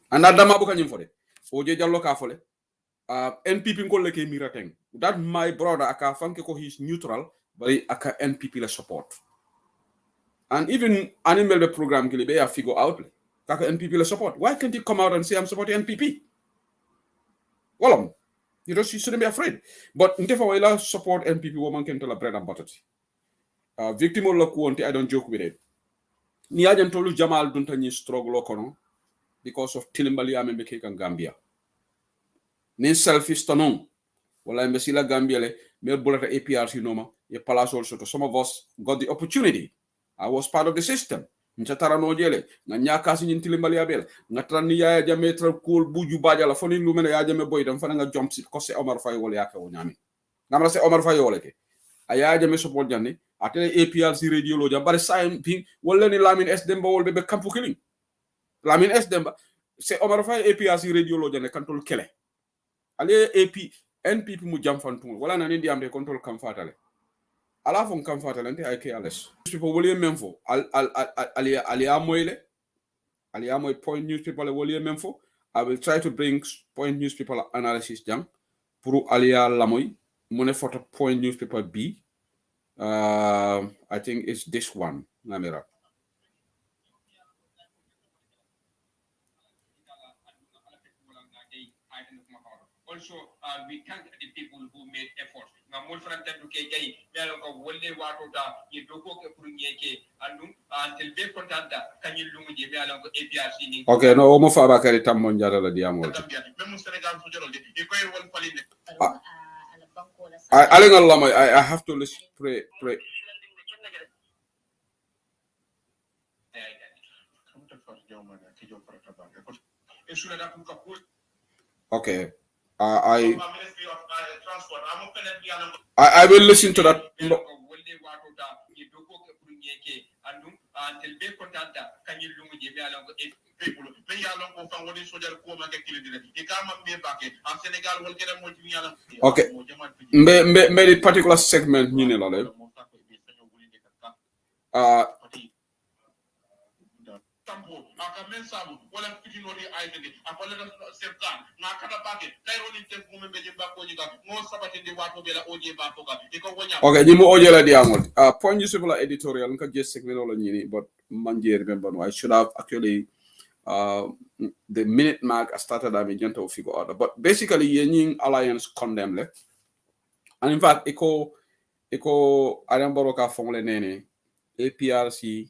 anda dama bu kanyum fode o je jallo ka fole NPP ngol le ke mira teng that my brother aka fanke ko he's neutral bari aka NPP la support and even animal the program kile be ya figure out kaka NPP la support why can't he come out and say I'm supporting NPP well you shouldn't be afraid but ntefa wala support NPP woman can tell a bread and butter victim ol la ko wonte I don't joke with it ni ajan tolu jamal dunta ni struggle kono because of tilimbali amembe ke kan Gambia ni selfish tanon wala mbesila Gambia le me bulata APRC noma e palace also to some of us got the opportunity I was part of the system nchatara no jele na nyaka si tilimbali abel ngatra ni ya jame tra cool buju baja la foni lumene ya jame boy dam fana nga jump si ko se Omar Faye wala yake o nyami namra se Omar Faye wala ke aya jame support janne atele APRC radio lo jam bare saim ping wala ni Lamin S Demba wol be kampu killing Lamin S Demba c'est Omar Faye APRC radio lo jane kantol kele ale AP NPP mu jam fantung wala na ndi amde control kam fatale ala fon kam fatale nte ay ke ales people wole memfo ali amoyle ali amoy point newspaper le wole memfo I will try to bring point newspaper analysis jam pour alia lamoy mone photo point newspaper B I think it's this one namira also we thank the people who made effort na mol franta du ke gay melo ko wolle wato da ye doko ke pour nyeke andum tel be contenta kanyil lungu je melo ko APRC ni okay no mo fa bakari tam mon jara la diamol même Sénégal fu jorol de e koy won falinde I Allah I have to listen pray okay I will listen to that. Okay. Mbe particular segment ni la le. Okay, ni mo oje la diamol. Point you sibula editorial nka just segment wala ñini but manje remember no I should have actually the minute mark I started I to figure out but basically yening alliance condemn le and in fact iko Adam Baroka fongle nene APRC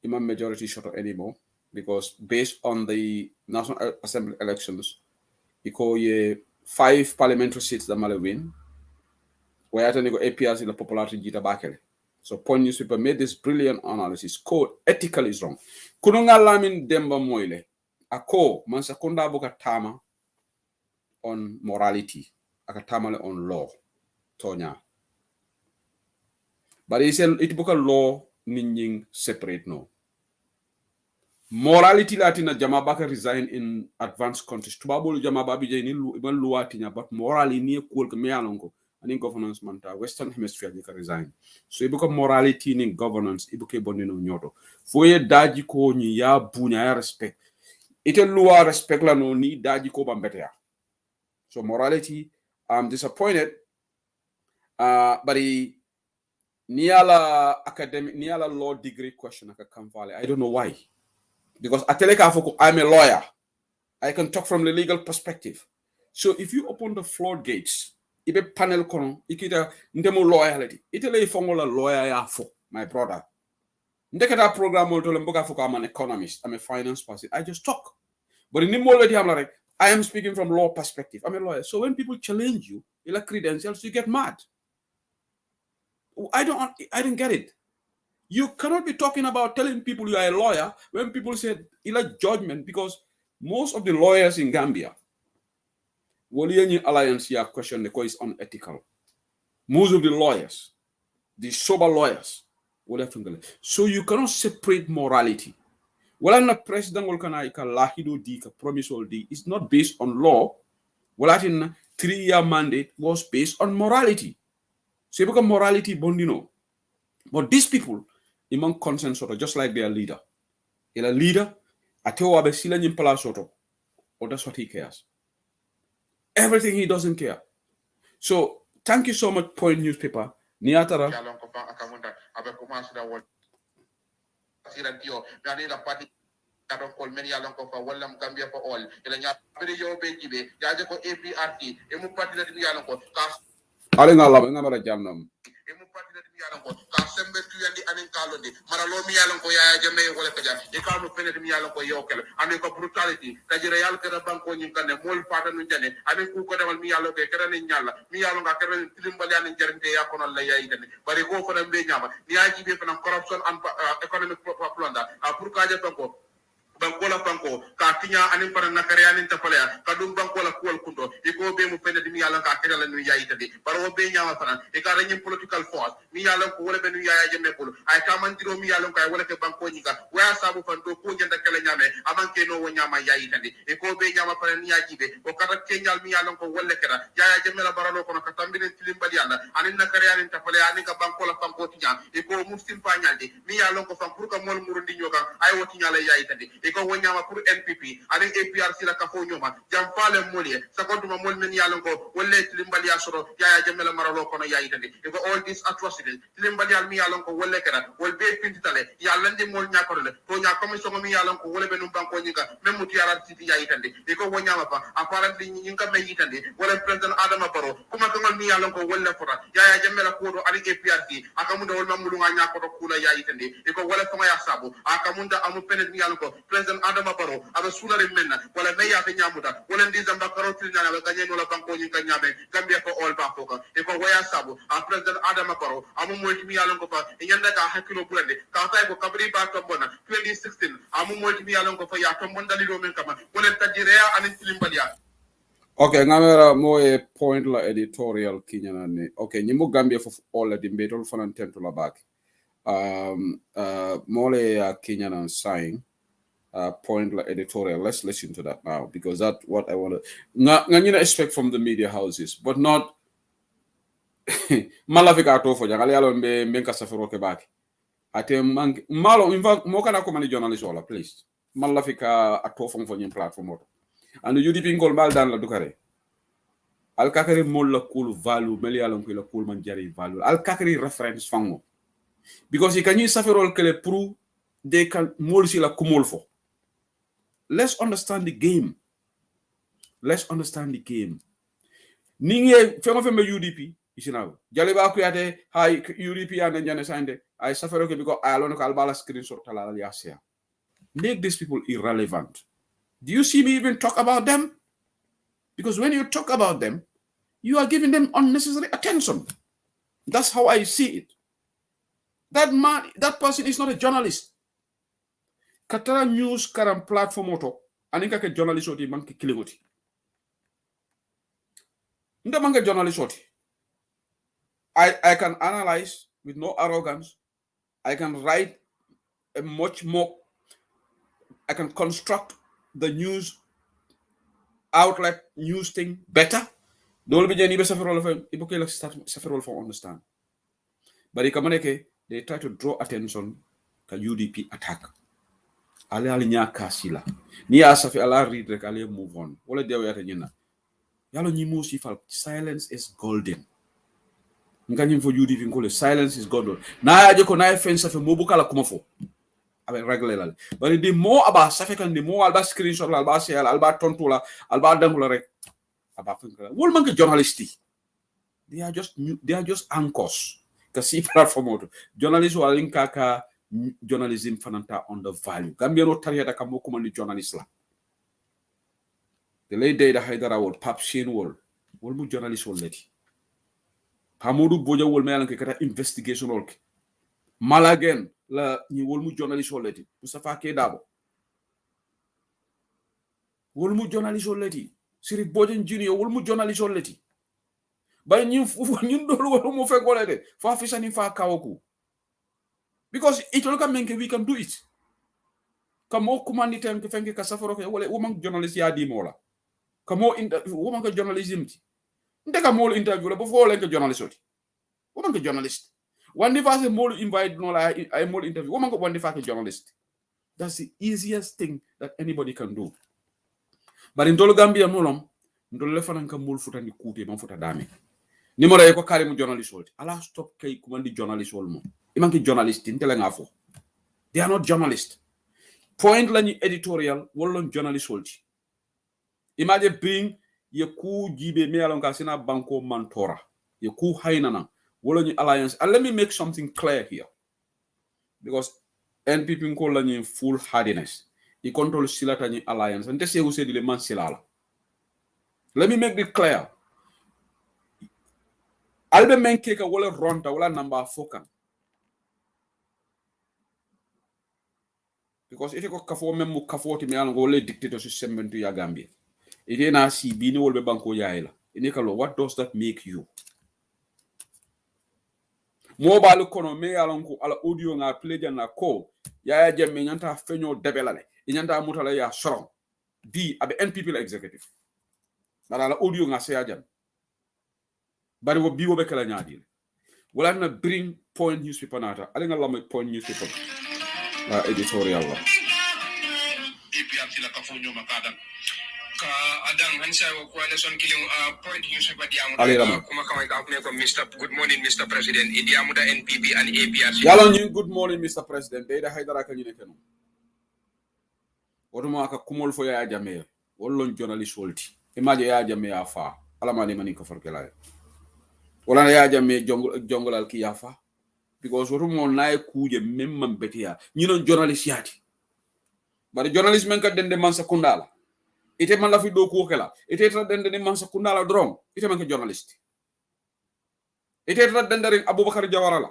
imam majority shot anymore because based on the National Assembly elections iko ye 5 parliamentary seats that male win where I go APRC the popularity jita bakele. So Point Newspaper made this brilliant analysis. Code ethically is wrong. Kununga Lamin Demba Moile. Ako mansakunda boka tama on morality. Akatama on law. Tonya. But he said it boka law meaning separate no. Morality latina jamabaka resign in advanced countries. Tubabulu jamababi jay ni luwatinya but morally ni cool ke mealongo. In governance manta Western Hemisphere you can resign. So it become morality in governance, it became bonino nyoto. Foye daji ko ni ya bunya ya respect. Ite luwa respect la no ni daji ko bambete ya. So morality, I'm disappointed. But niala academic, niala law degree question I come valley. I don't know why. Because I'm a lawyer. I can talk from the legal perspective. So if you open the floodgates, ibe panel kono, ikita ndemo loyalty. Itele fongola lawyer ya for my brother. Ndekata program I'm an economist. I'm a finance person. I just talk. But in the already I'm like, I am speaking from law perspective. I'm a lawyer. So when people challenge you, you like credentials, you get mad. I don't get it. You cannot be talking about telling people you are a lawyer when people say you like judgment, because most of the lawyers in Gambia, Woliani Alliance here question the is unethical. Most of the lawyers, the sober lawyers, so you cannot separate morality. Well, I'm not president lahido di promise all di. It's not based on law. Well, I think 3-year mandate was based on morality. So you become morality bondino. But these people, among consensus, just like their leader. A leader, Ateo Abesila Nimpala Soto, or that's what he cares. Everything he doesn't care. So thank you so much, Point Newspaper. Niatara. Kado kol men yalon ko fa wallam Gambia for all ila nya bere yo be jibe yaaje ko APRT e mu parti la dum yalon ko ka ale ngala ba ngara jamnam e mu parti la dum yalon ko ka sembe tuyandi anin kalonde mara lo mi yalon ko yaaya jame wala kaja e ka mo pene dum yalon ko yokel anin ko brutality tajira yal ka banko nyin kanne mol fata nu jane anin ku ko demal mi yalon ko kera ni nyalla mi yalon ga kera ni tilimbal yanin jarinte yakono la yayi dane bari ko fa be nyama ni aji be fa corruption and economic propaganda pour ka je banko bankola banko ka tinya anin para nakare anin tapalaya kadum bankola kuwal kundo iko be mu pende mi yalla ka kera la nu yayi tade baro be nyama fana e ka rañim political force mi yalla ko wala be nu yaya jemme ko ay ka man diro mi yalla ko ay wala ke banko nyika waya sabu fan do ko nyanda kala nyame amanke no wo nyama yayi tade iko be nyama fana ni yajibe ko kata kenyal mi yalla ko wala kera yaya jemme la baralo ko ka tambine tilimbal yalla anin nakare anin tapalaya anin ka bankola banko tinya iko muslim pa nyalde mi yalla ko fan pour ka mol murundi nyoka ay woti nyala yayi tade iko wonyama pour NPP avec APRC la kafo nyoma jam fale molie sakontu ma mol men yalon ko wolle tilimbali asoro yaya jamela maralo kono yayi tande iko all this atrocities tilimbali al mi yalon ko wolle kera wol be pintitale yalla ndi mol nyakoro le to nya commission mi yalon ko wolle be num banko nyika même muti yara titi yayi tande iko wonyama pa apparently nyinga me yitande wolle president Adama Barrow kuma ko mi yalon ko wolle fora yaya jamela ko do avec APRC akamunda wol mamulu nga nyakoro kula yayi tande iko wolle fama ya sabu akamunda amu penet mi yalon ko president Adama Barrow aba sulare menna wala meya be nyamuta wala ndizamba karoti nyana be ganyeno la banko nyi kanyame Gambia ko all ba foka e ko waya sabu a president Adama Barrow amu moyti mi yalon ko fa nyanda ka hakilo bulande ka tay ko kabri ba tombona 2016 amu moyti mi yalon ko fa ya tombon dalilo men kama wala tajirea anin tilimbalia. Okay, ngamera mo e point la editorial kinyana ne. Okay, nyimbo Gambia for all the debate fanan tento la back. Mole kinyana sign. Point like editorial. Let's listen to that now, because that's what I want to expect from the media houses, but not malafika to for jangali alo mbenka safiro ke baki ate malo in fact mo kana ko mani journalist wala please malafika ato fon fon platform auto and UDP ngol bal dan la dukare al kakari mol la cool value meli alon ko la cool man jari value al kakari reference fango, because he can use safiro ke le pro they can mol si la kumol fo. Let's understand the game. Let's understand the game. Ninge fema fema UDP isinaw. Jaleba ko yate hay UDP and njane sande I suffer because I alone ko albala screenshot talala yasia. Make these people irrelevant. Do you see me even talk about them? Because when you talk about them, you are giving them unnecessary attention. That's how I see it. That man, that person is not a journalist. Katara news karam platform auto aninka ke journalist oti manki kilingoti. Nda manga journalist oti. I can analyze with no arrogance. I can write a much more. I can construct the news outlet news thing better. Don't be jeni be several of them. Ibuke like several for understand. But they try to draw attention to UDP attack. Ale alinya kasila. Ni asafi ala read rek ale move on. Wala dewe yata nyina. yalo nyimo sifal silence is golden ngani fo UDP ngole silence is golden na aje ko na fen safe mo bukala kuma fo avec règle la bari di mo aba safe kan di mo alba screenshot la alba share alba tontu la alba dangula rek aba fen kala wol man journalisti they are just anchors kasi platform auto journalist walin kaka journalism fananta on the value gambia no tariya da kamo kuma ni journalist la the late day da haidara wol pap shin wol mu journalist wol leti pamodu boja wol melan ke kata investigation wol malagen la ni wol mu journalist wol leti mustafa ke dabo wol mu journalist wol leti siri boja junior wol mu journalist wol leti bay ñun dol wol mu fek wala de fa fi sani fa kawoku because it will come we can do it kamo kumandi tem ke fenke ka safaro ke wala woman journalist ya di mola kamo woman ka journalism ti ndeka mol interview la bo fo len ka journalist oti woman ka journalist wandi fa se mol invite no la ay mol interview woman ko wandi fa ka journalist that's the easiest thing that anybody can do bari ndol gambia molom ndol le fanan ka mol futandi kuute man futa dame numéro e ko kare mu journalist oti ala stop kay kumandi journalist wol mo imanki journalist intele nga fo they are not journalists point lañu editorial wala journalist wolti imagine being ye ku jibe me alon ka sina banko mantora ye ku haynana wala ñu alliance and let me make something clear here because NPP ko lañu full hardiness I control silata ñu alliance and se wuse dile man silala let me make it clear albe menke ka wala ronta wala namba fokan because ite ko kafo memmu kafoti me alon go le dictator system bentu ya Gambia ite na si bini wolbe banko yaayla ine kalo what does that make you mobile kono me alon ko ala audio nga pleja na ko ya jemme nyanta feño debelale nyanta mutala ya soron di abe NPP la executive ala audio nga se jam bari wo biwo be kala nyaadi wala na bring point newspaper nata ala nga lamay point newspaper editorial la APRC la kafo nyoma kada ka adang hansa ko coalition killing point newspaper diamu kuma kama ka ko Mr. Good morning Mr. President idiamu da NPP and APRC yalo ñu good morning Mr. President day da haydara ka ñu ne kenu wodo ma ka kumol fo ya jame wollon journalist wolti image ya jame ya fa ala ma ne mani ko farkela wala ya jame jongolal ki ya fa because woto mo nay kuje memman betia ñi non journalist yaati bari journalist men ka dende man sakundala ite man la fi do ko kala ite tra dende ni man sakundala drong ite man ka journalist ite tra dende ring Abubakar Jawara la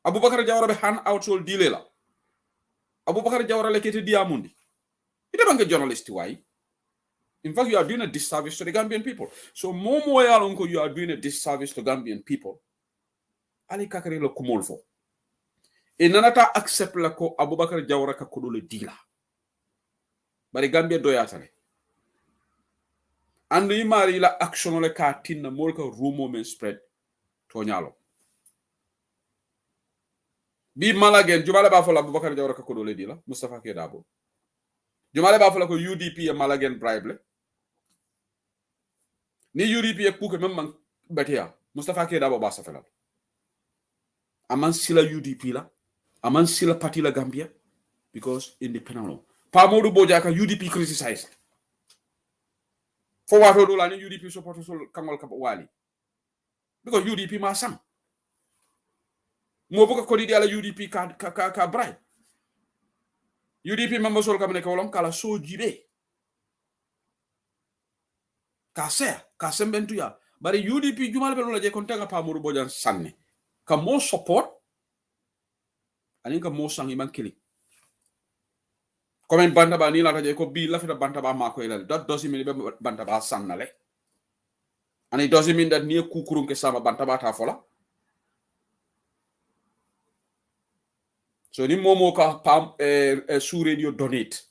Abubakar Jawara be han outsol dile la Abubakar Jawara le kete diamundi ite man ka journalist why in fact you are doing a disservice to the Gambian people so momo ya lonko you are doing a disservice to Gambian people ali kakari lo kumol fo e nanata accept la ko Abubakar Jawara ka ko le dila bari Gambia do yatale and yi mari la action le ka tinna mol ka rumo men spread to nyalo bi malagen jumale ba fo la Abubakar Jawara ka ko le dila Mustafa ke dabo jumale ba fo la ko UDP e malagen bribe ni UDP e ku ke memman batia Mustafa ke dabo ba sa felal aman sila UDP la aman sila parti la Gambia because independent pa Modou Boja ka UDP criticize fo wato do la ni UDP support sol kangol ka wali because UDP ma sam mo buka ko di ala UDP ka bribe UDP member sol kam ne ko lon kala so jibe ka sembentu ya bari UDP jumal be la je kon tanga pa Modou Boja sanne ka mo support ani ka mo sang iman kili comme bantaba ni la taje ko bi la fita bantaba ma ko ilal that doesn't mean be bantaba sannale and it doesn't mean that ni kukurun ke sama bantaba ta fola so ni momo ka pam sous radio donate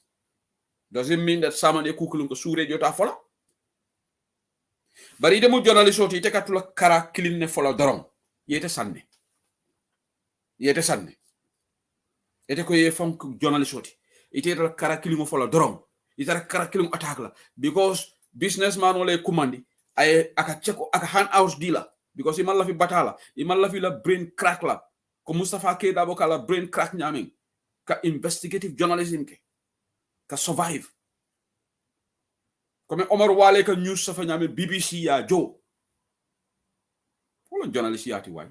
doesn't mean that sama ni kukurun ko sous radio ta fola bari de mo journalist oti te katula kara kilin ne fola doron yete sanne ete ko ye fonk journalist oti ite ra kara kilimo fola doron ite ra kara kilimo attack la because businessman wala kumandi ay aka cheko aka hand out dealer because imal la fi batala imal la fi la brain crack la ko Mustafa K Dabo kala brain crack nyamin ka investigative journalism ke ka survive comme Omar Wale ka news safa nyamin BBC ya jo wala journalist yati way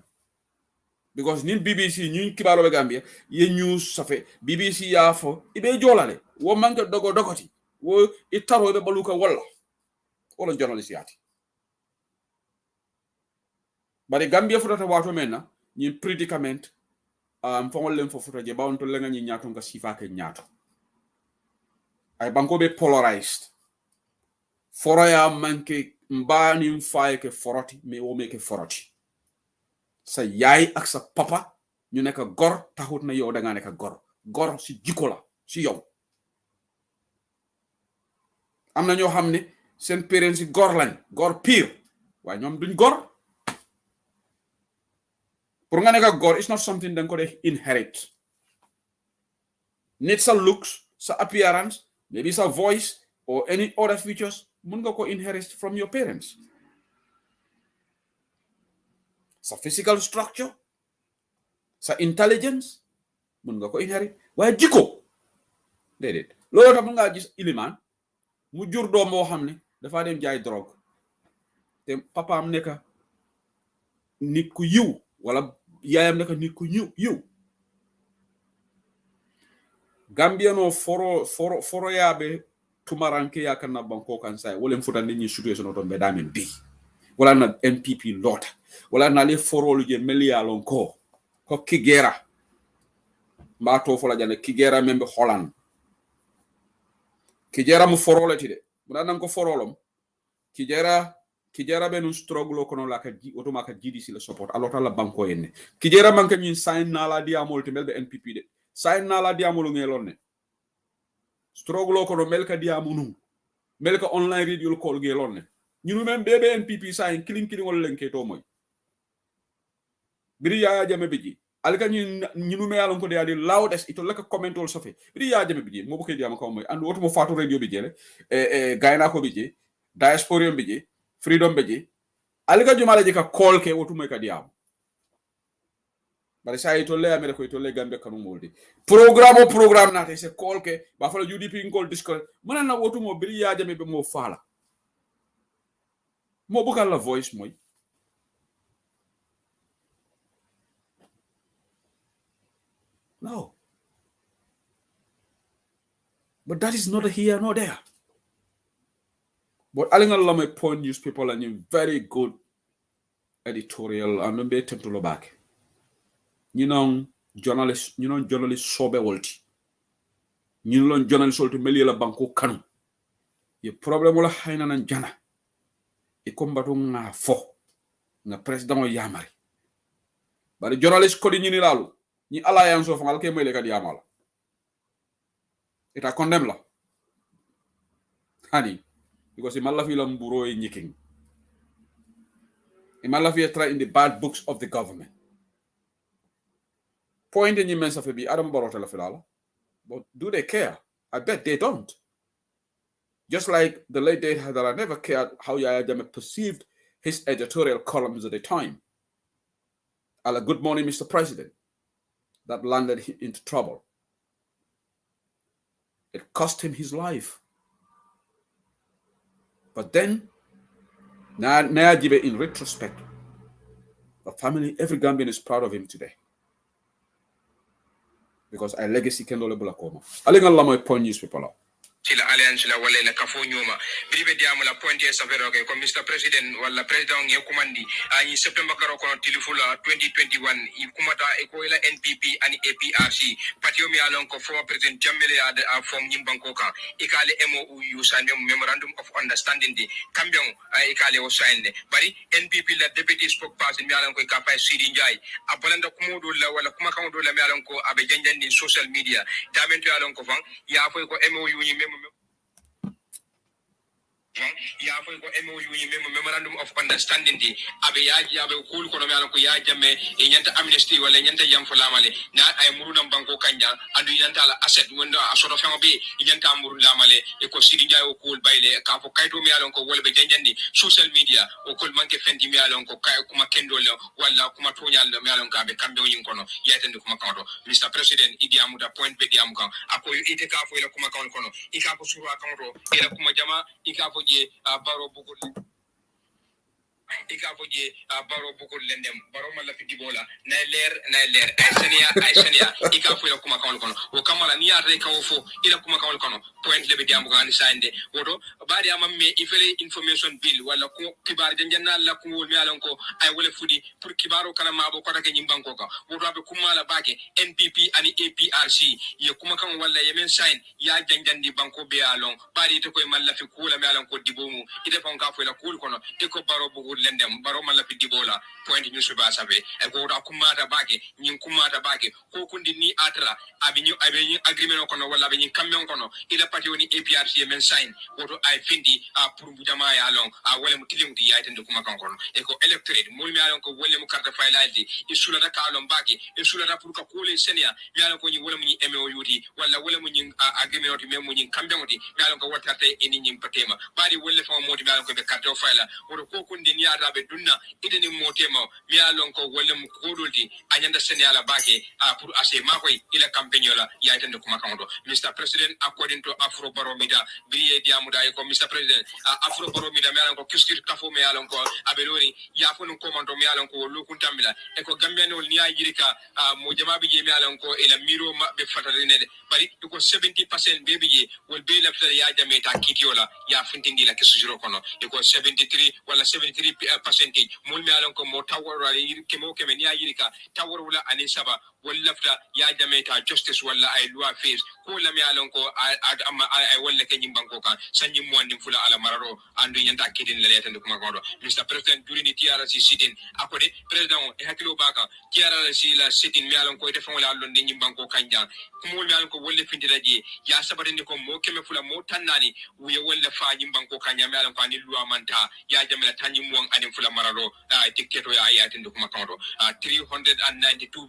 because nin BBC ñun kibaro be Gambia ye news safe BBC ya fo ibe jolale wo manke dogoti wo itaro be baluka wala journalist yati bari Gambia futata wato menna ñin predicament fongol len fo futa je bawon to lenga ñi ñaato nga sifa ke ñaato ay banko be polarized foroya manke mbani mfaye ke foroti me wo meke foroti sa yaay ak sa papa ñu nekk gor taxut na yow da nga nekk gor si jikko la si yow am na ñoo xam ne seen parents yi gor lañ gor pire waaye ñoom duñ gor pour nga nekk gor it's not something da nga ko dee inherit nit sa looks sa appearance maybe sa voice or any other features mun nga ko inherit from your parents sa physical structure sa intelligence mun nga ko inherit waaye jikko déedéet loolu tax mun ngaa gis ilimaan mu jur doom boo xam ne dafa dem jaay drogue te papaam nekk nit ku yiw wala yaayam nekk nit ku yiw Gambiano foro yaabe tumaranke yakanna banko kan say wolem futande ni situation to be damen bi wala na NPP lota wala na le foro lu je melialon ko kigera mba to fola jane kigera membe Holland kigera mu foro lati de muna nan ko forolom kigera be no struggle kono la ka di automa ka jidi si le support alota la banko yenne kigera man ka ñin sign na la diamol te melbe NPP de sign na la diamol ngelon ne struggle kono mel ka diamunu mel ka online radio call ngelon ne ñunu même bebe NPP sign killing wala lenke to moy biri ya jame biji alka ñunu me yalon ko de adi loudest ito laka commentol sofe biri ya jame biji mo bokay diam ko moy and woto mo fatu radio biji le gayna ko biji diaspora biji freedom biji alka jumala je ka call ke woto moy ka diam bari sa ito le amere ko ito le Gambia kanu moldi programme na te se call ke ba fa UDP ngol discord mana na woto mo biri ya jame be mo fala mo bokal la voice moy no. But that is not here nor there. But Alinga Lame Point newspaper and a very good editorial and maybe attempt to look back. Journalist sobe wolti. Journalist wolti meliela banko kanu. Ye problem wala haina nan jana. E kombatu nga fo. Nga president o yamari. Bari journalist kodi ñini lalu. Ni alliance of ngal ke mele ka diamala. Ita condemn la. Hani. Because imalla fi la mburo e nyiking. Imalla fi try in the bad books of the government. Point in mensa fe bi Adam Barota la filala. But do they care? I bet they don't. Just like the late date Hadara never cared how Yaya Jammeh perceived his editorial columns at the time. Ala Good Morning, Mr. President. That landed him into trouble. It cost him his life. But then, Nayajibe, in retrospect, the family, every Gambian is proud of him today. Because our legacy can no label akoma. Alinga lama point newspaper la. Sila alliance la wala la kafo nyoma bibe diamu la pointe savero ke ko Mr. President wala president nge kumandi ani September karo kono tilifula 2021 ikumata eko ila NPP ani APRC patio mi alon ko former president Jammele ad form nyimbanko kan ikale MOU sign memorandum of understanding di kambion ikale o sign bari NPP la deputy spokesperson mi alon ko kapay Sidi Njai abalanda kumodo la wala kuma kamodo la mi alon ko abe janjandi social media damento alon ko fan ya fo ko MOU ni ya fo ko MOU ni memorandum of understanding di abe yaji abe kul ko no ko ya jamme e nyanta amnesty wala nyanta yam fo lamale na ay muru nam banko kanja andu nyanta la asset wonda asoro fengo be nyanta muru lamale e ko sidi jaay o kul bayle ka fo kayto mi alon ko wala be janjandi social media o kul manke fendi mi alon ko kay kuma kendol wala kuma tonyal mi alon ka be kambe woni kono yatande kuma kanto Mr President idi amuda point be di am kan ako ite ka fo ila kuma kan kono ika ko suru akanto ila kuma jama ika fo je baro bugul ika fo je baro bugul lendem baro mala fi dibola na leer ay senia ika fo ila kuma kan kono o kamala ni ate ka fo ila kuma kan kono point lebe di am kan sande wodo bari amamme ifele information bill wala ko kibar janna la ko mi alon ko ay wala fudi pour kibaro kala mabo ko take nyimbanko ka wodo be kuma la bake NPP ani APRC ye kuma kan wala yemen sign ya janjandi banko be alon bari to koy malla fi kula mi alon ko dibomu ite fon ka fo la kul kono e ko baro bugul lendem baro malla fi dibola point ñu suba sabe e ko da kuma ta bake nyin kuma ta bake ko kundi ni atra abi ñu agreement kono wala be nyin camion kono ila pati woni APRC yemen sign woto ay findi pour bu jama ya lon wala mu tilim di ya tande kuma kan kono e ko electorate mul mi alon ko wala mu carte failati e sula da ka lon bake e sula da pour ka kole senia mi alon ko ni wala mu ni MOU di wala mu ni agreement di mu ni camion di mi alon ko watarte e ni nyim patema bari wala fa moti mi alon ko be carte faila woto ko kundi ni ata be dunna ite ni motema mi alon ko wala mu kodolti anyanda senia la bake pour ase makoy ila campagne la ya tande kuma kan do Mr President according to Afro Barometer biye diamuda ko Mr President Afro Barometer mi alon ko kiskir kafo mi alon ko abelori ya fo no komando mi alon ko lokun tambila e ko Gambia no ni ajirika mo jama bi je mi alon ko ila miro be fatare ne bari ko 70% be bi wol be la fere ya jameta kitiola ya fintindi la kisujiro kono e ko 73 wala 73% mul mi alon ko mo taworo kemo keme ni ajirika taworo wala ani saba wala fta ya jameta justice wala ay loi face ko la mi alon ko ay wala ke nyimbanko kan sanyi mo andi fula ala mararo andu nyanta kidin la letande kuma godo Mr President durini TRC sitin akode president e hakilo baka TRC la sitin mi alon ko defon la lon nyimbanko kanja kumul mi alon ko wolle findiraji ya sabatende ko mo keme fula mo tannani wiye wolle fa nyimbanko kanja mi alon ko ani loi manta ya jamela tanyi mo ani fula mararo dictator ya ayatende kuma godo 392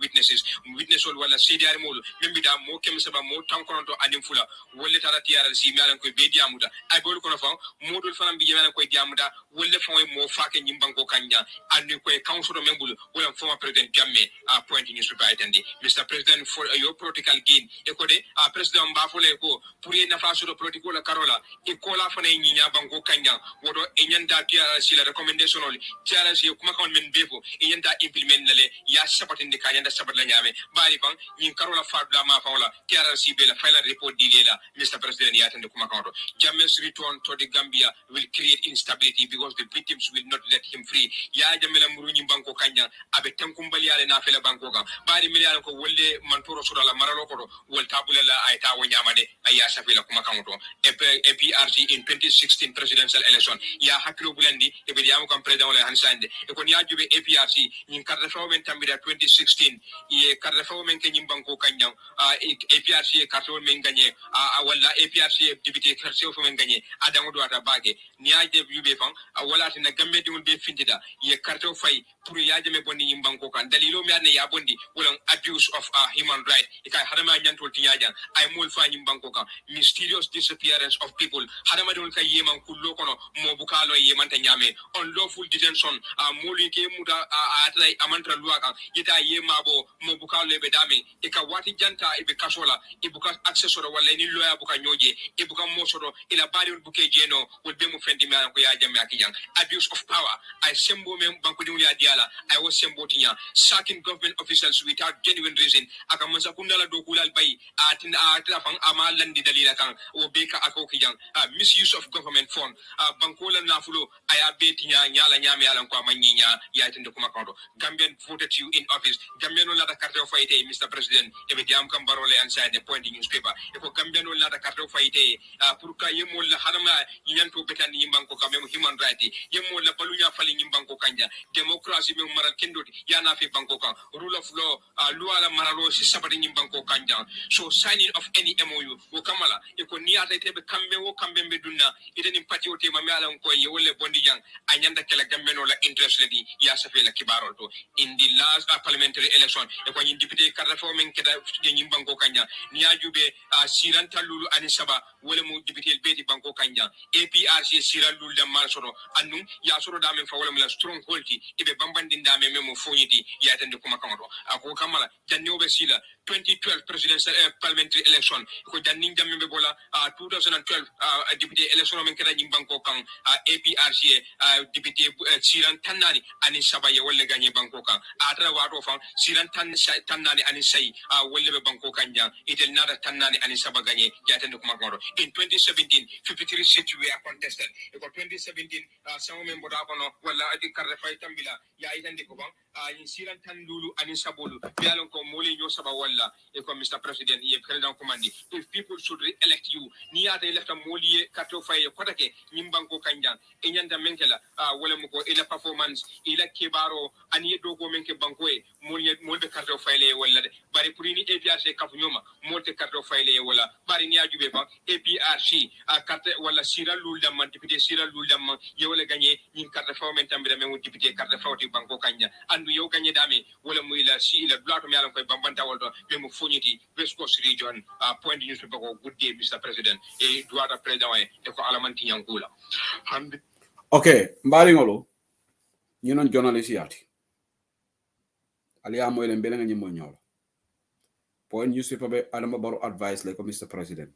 witness wala CDR mol membida mo kem saba mo tankoronto anim fula wolle tara TRC mi alan ko be diamuda ay bol kono fa modul fanam bi jema ko diamuda wolle fa mo faake nyimbanko kanja andi ko council membul wala former president Jammeh point ni super attendé Mr President for your political gain e ko de president mbafole ko pour na fa sur political la carola e ko la fa ni nya banko kanja wodo e nyanda TRC la recommendation oli TRC kuma kon men befo e nyanda implement lale ya sabatinde kanya sabat la nyame bari fan nyin karola fadla ma fawla TRC be la final report di lela Mr President yatande kuma kanto Jammeh's return to the Gambia will create instability because the victims will not let him free ya jamela muru nyin banko kanya abe tankumbali ale na fela banko kan bari miliyan ko wolle mantoro sura la maralo ko wol tabula la ay tawo nyamade aya safela kuma kanto APRC in 2016 presidential election ya hakilo bulandi e be yamu kan president wala hansande e ko ya jube APRC nyin karda fawo men tambira 2016 ye karda fawo men ke nyimbanko kanyang APRC karta men gagné wala APRC député karta fo men gagné adango do ata bage ni aje yube fan wala tin gambe dum be findida ye karta fay pour yaje me bonni nyimbanko kan dalilo mi adne ya bondi wala abuse of human right e kay hadama nyantol tinyajan ay mol fa nyimbanko kan mysterious disappearance of people hadama dum kay yeman kullo kono mo bukalo yeman ta nyame unlawful detention moli ke muda atay amantra luaka yita yemabo mo bukalo be dami e ka wati janta e be kasola e buka accessor wala ni loya buka nyoje e buka mosoro ila bari buke jeno wol be mu fendi mi an ko ya jamme akiyang abuse of power I sembo men banko dum ya diala I was sembo tinya sacking government officials without genuine reason aka mansa kundala do kulal bay atina atrafan amalandi dalila kan o be ka akokiyang misuse of government fund banko la nafulo aya be tinya nyala nyame ala ko manyinya ya tende kuma kawdo Gambian voted you in office Gambian la da carte of fight Mr President e be diam kam barole inside the point newspaper e ko Gambian la da carte of fight pour ka yemol la harama nyanto betan yimbanko kam human right yemol la balunya fali yimbanko kanja democracy be maral kendoti yana fi banko kan rule of law loi la maralo si sabati yimbanko kanja so signing of any MOU wo kamala e ko niata tebe kambe wo kambe be dunna ideni pati o tema me ala ko ye wolle bondi jang anyanda kala Gambian la interest ledi ya safe la kibarol to in the last parliamentary election e ko nyin député carte forming keda yimbanko kanja niajube siranta lulu anisaba wala mu député beti banko kanja APRC siran lulu da malsoro annum ya soro da men fa wala mu la stronghold ibe bambandi ndame memo foniti ya tande kuma kamado ako kamala jannobe sila 2012 presidential parliamentary election ko janning jamme be bola 2012 député election men keda banko kan APRC député siran tanani ani sabaye wala gagné banko kan atra wato fan siran tanani ani say wala be banko kanja itel nada tanani ani saba gagné ya tande kuma kamado in 2017 53 seats were contested ko 2017 sama member da kono wala adi karre fay tambila ya itande ko ban in siran tan lulu ani sabolu bialon ko moli nyo saba wala e ko Mr President ye president commandi if people should elect you ni ya de lefta moli kato fay ko take nyimbanko kanjan e nyanda menkela wala mu ko ila performance ila kebaro ani dogo menke banko e molbe kato fay le wala de bari purini APRC kafu nyoma molte kato fay le wala bari ni ajube ba APRC carte wala sira lulda man député sira lulda man ye wala gagné nyin carte fawmen tambira men député carte fawti banko kanja andu yow gagné dame wala mu ila si ila blato mi alan koy bambanta woldo be mu foniti West Coast region point news be ko good day Mr President e duata president e ko alamanti yankula hande okay mbari ngolo ñinon journalist yati aliya moy len belenga ñi mo ñolo point news be adama baro advice like Mr President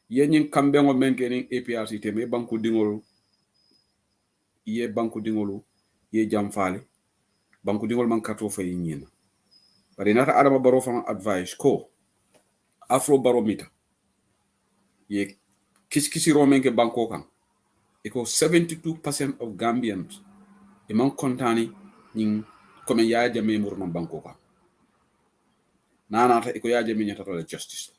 yen kambe ngo menke ni APRC teme banku dingolo ye jamfale banku dingol man kato fay ñina bari nata adama baro fan advice ko afro barometer ye kiskisi romenke banko kan iko 72% of Gambians e man kontani ñing comme ya jame mur non banko kan nanata iko ya jame ñata la justice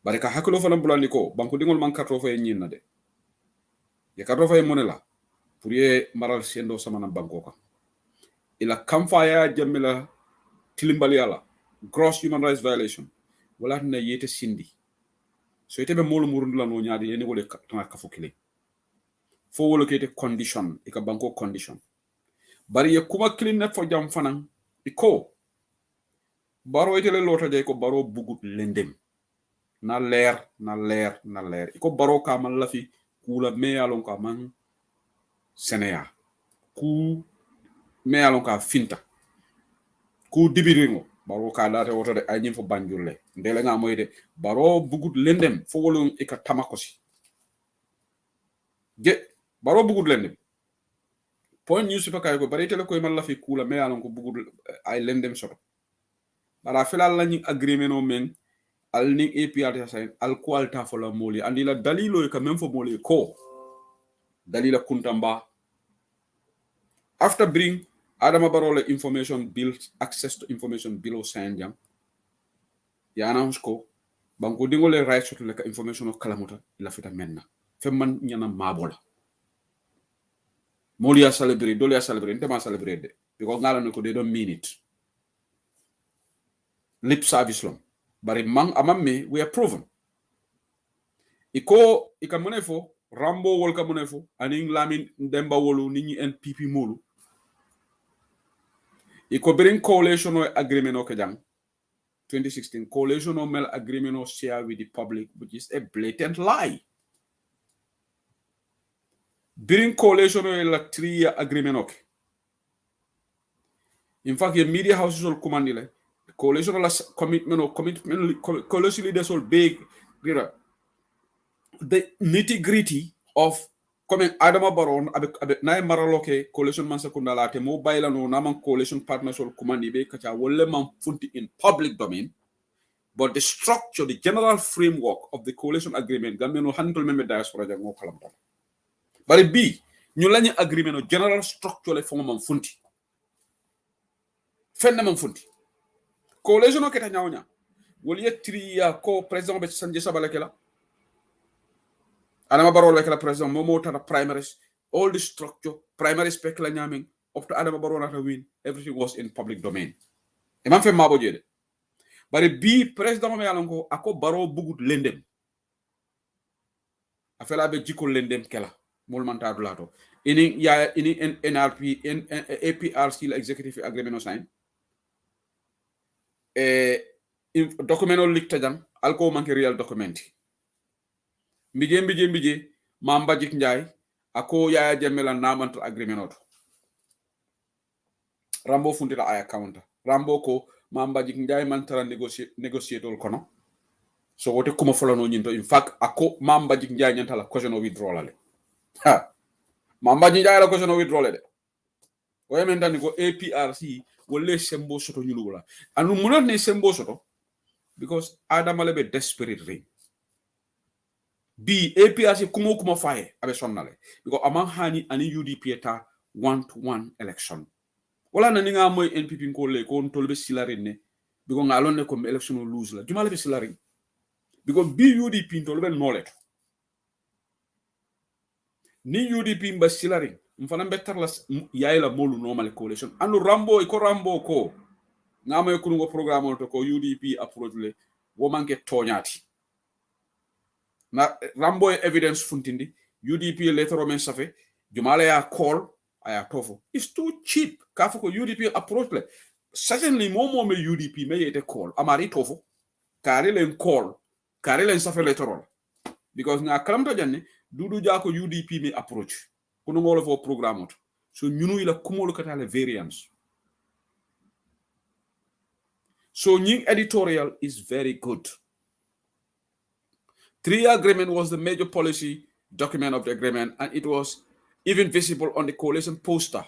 bari ka haklo fana bulandi ko banku dingol man kato fay ñina de ye kato fay monela pour ye maral sendo sama na banko kan ila kamfa ya jamila tilimbali ala gross human rights violation wala na yete sindi so ite be molu murundula no nyaade yene wole tana kafukile fo wolo kete condition e ka banko condition bari ye kuma clean net fo jam fanan iko baro ite le lota jay ko baro bugut lendem na leer iko baro ka man lafi kula me alon ka man Sénéa ku me alon ka finta ku dibiringo baro ka date woto de ay ñim fo banjulle ndele nga moy de baro bugut lendem fo wolon e ka tamakosi ge baro bugut lendem point news pa kay ko bari tele koy man la fi kula me alon ko bugut ay lendem soto bara felal la ñi agreement no men al ni APRC sa al ko alta fo la moli andi la dalilo e ka même fo moli ko dalila kuntamba after bring Adama Barole information bill access to information bill sign jam ya announce ko banko dingole right to like information of kalamuta ila fita menna femman nyana mabola molia celebrate dolia celebrate ntema celebrate de because ngala no ko they don't mean it lip service long bari mang amamme we are proven iko ikamunefo rambo wol kamunefo aning lamin demba wolu nini NPP molu iko bring coalition agreement o kajang 2016 coalition mel agreement o share with the public which is a blatant lie bring coalition la 3-year agreement okay in fact the media houses will command le coalition la commitment coalition leaders will big the nitty-gritty of comme Adama Baron avec nay maraloke coalition man sekunda la te mo bayla no naman coalition partners or commandi be kacha wolle man funti in public domain but the structure the general framework of the coalition agreement gamen no handle meme diaspora jango kalamta bari bi ñu lañu agreement no general structure le fongo man funti fenne man funti coalition o keta nyawnya wol yettiri ya ko president be sanje sabala kala adama barol be kala president momo tata primaries all the structure primary spec la nyamen up to adama barol nata win everything was in public domain e man fe mabo jede bari bi president me yalanko ako baro bugut lendem afela be jiko lendem kala mol man ta dulato ini ya ini NRP APRC la executive agreement no sign document o likta jang alko manke real document mbije mamba jik njay ako Yaya Jammeh la namantal agreement oto rambo funtita aya counter rambo ko mamba jik njay man tara negotiator kono so wote kuma folano nyinto in fact ako mamba jik njay nyantala question of withdrawal ale ha mamba jik njay la question of withdrawal de o yemen tan ko APRC wolle sembo soto nyulula anu munat ne sembo soto because Adam ale be desperate ring B APRC kuma faye abe sonnale because among hani ani UDP ta 1-to-1 election wala na ninga moy NPP ko le ko tolbe silari ne because ngalon ne ko election lose la jumala be silari because B UDP tolbe knowledge ni UDP mba silari mfana better la yaila molu normal coalition anu rambo ko ngama ko ngo programme to ko UDP approach le wo manke toñati na rambo evidence funtindi UDP letter men safe jumala ya call aya tofo it's too cheap kafo ko UDP approach le certainly momo me UDP me yete call amari tofo kare len call kare len safe letter because nga kalamta janne dudu jako UDP me approach kono ngolo fo programme to so ñunu ila kumolo katale variance so nying editorial is very good. 3-year agreement was the major policy document of the agreement, and it was even visible on the coalition poster.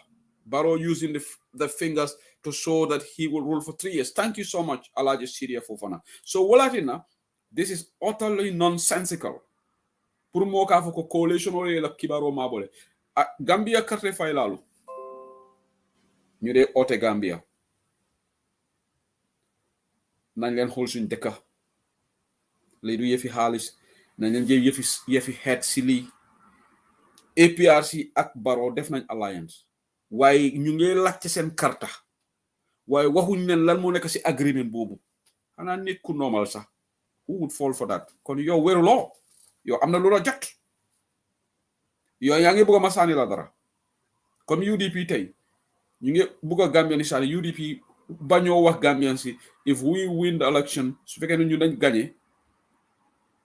Barrow using the fingers to show that he will rule for 3 years. Thank you so much, Alaji Syria Fofana. So, Walatina, this is utterly nonsensical. Pour mo ka foko coalition o la kibaro mabole. Gambia karte faylalu. Ñu dé oté Gambia. Nañ leen xol suñ dëkka. Lay du yefi xaalis. Nañ leen jël yefi head si lii APRC ak Barrow def nañ alliance waaye ñu ngi lacc seen karta waaye waxuñ leen lan moo nekk si agreement boobu xanaa nit ku normal sax who would fall for that kon yow wéruloo yow am na lu la jot yow yaa ngi bëgg a ma sànni la dara comme UDP tey ñu ngi bëgg a Gambian ni sànni UDP bañoo wax Gambian si if we win the election su fekkee ne ñu dañ gagné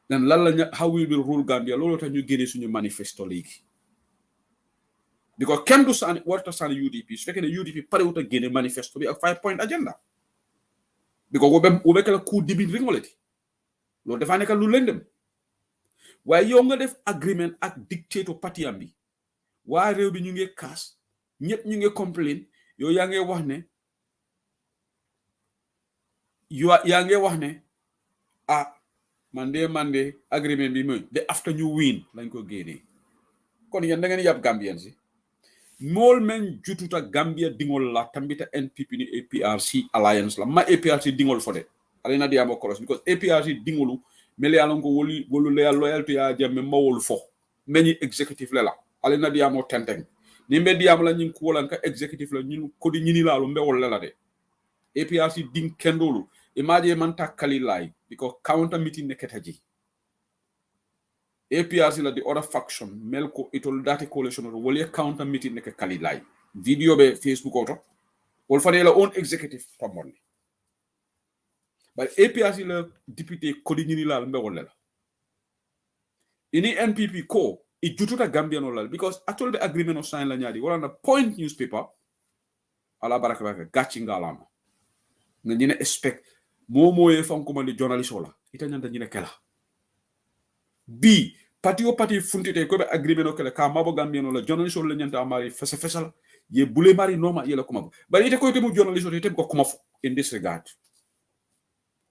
then how we will rule Gambia loolu tax ñu génne suñu manifesto léegi because kenn du sànni warta sànni UDP su fekkee ne UDP parewut a génne manifesto bi ak 5-point agenda because wobe kala ku dibin ringoleti loolu dafa nekk lu lëndëm waaye yow nga def agreement ak dictator parti bi waa réew bi ñu ngi kaas ñëpp ñu ngi complain yow yaa ngi wax ne man de agreement bi mooy de after ñu win lañ ko génnee kon yéen da ngeen yàpp Gambien si mool men jututa Gambia dingol la tambita NPP ni APRC alliance la ma APRC dingol fode alena diamo kolos because APRC dingolu mele alon ko wolu loyalty ya Jammeh mawol fo meni executive la alena diamo tenteng ni mbe diamo la ñing ko wolan ka executive la ñun ko di ñini la lo mbewol la de APRC ding kendolu imagine man takali lay because counter meeting neketaji APRC la the other faction melko itol data coalition or wole counter meeting nek kali lay video be Facebook auto wol fane la own executive tomoni but APRC la député ko di ñini la mbe wol la ini NPP ko i jututa Gambia no la because atol be agreement of sign la ñaadi wala na point newspaper ala baraka baraka gatchi ngalama nga ñine expect moye fankuma ni journalist wala ita ñanda ñine kala bi parti funtite ko be agreement o kala ka mabo Gambien la journalist wala ñanta amari fesal ye bule mari noma ye la kuma ba ite ko ite mu journalist ite ko kuma in this regard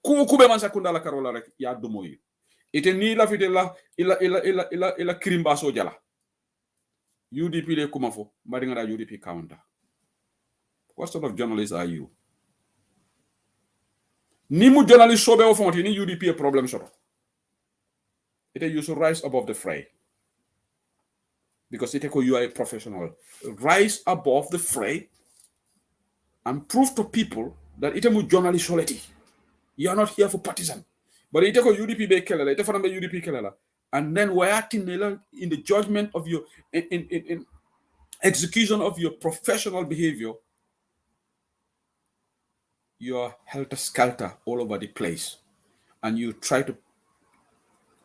ku be man sakunda la karola rek ya do moy ite ni la fite la ila kirimba so jala UDP le kumafo, madinga UDP counter. What sort of journalist are you? Ni mu journalist sobe o fonti ni UDP a problem sort. You should rise above the fray. Because you are a professional. Rise above the fray and prove to people that mu journalist soleti. You are not here for partisan. But UDP be kelela, UDP kelela. And then we're acting in the judgment of your in execution of your professional behavior. You are helter-skelter all over the place. And you try to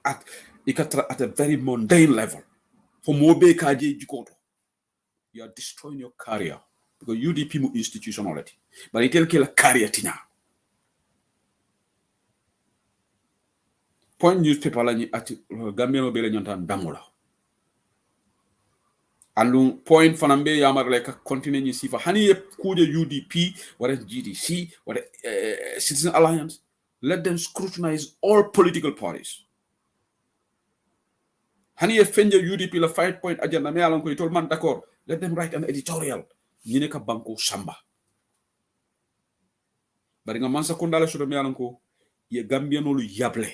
act at a very mundane level. For Mobe Kaji Jikoto. You are destroying your career. Because UDP mu institution already. But it will career tina. Point newspaper la ati Gambia no bele nyontan damola. Alung point fanambe yamar like continue ni sifa hani ye kuje UDP what is GDC what Citizen Alliance. Let them scrutinize all political parties. Hani ye fenje UDP la 5-point agenda me alon ko itol man d'accord. Let them write an editorial. Ñine ka banko samba. Bari nga mansa kondala shodo me alon ko ye Gambia no lu yable.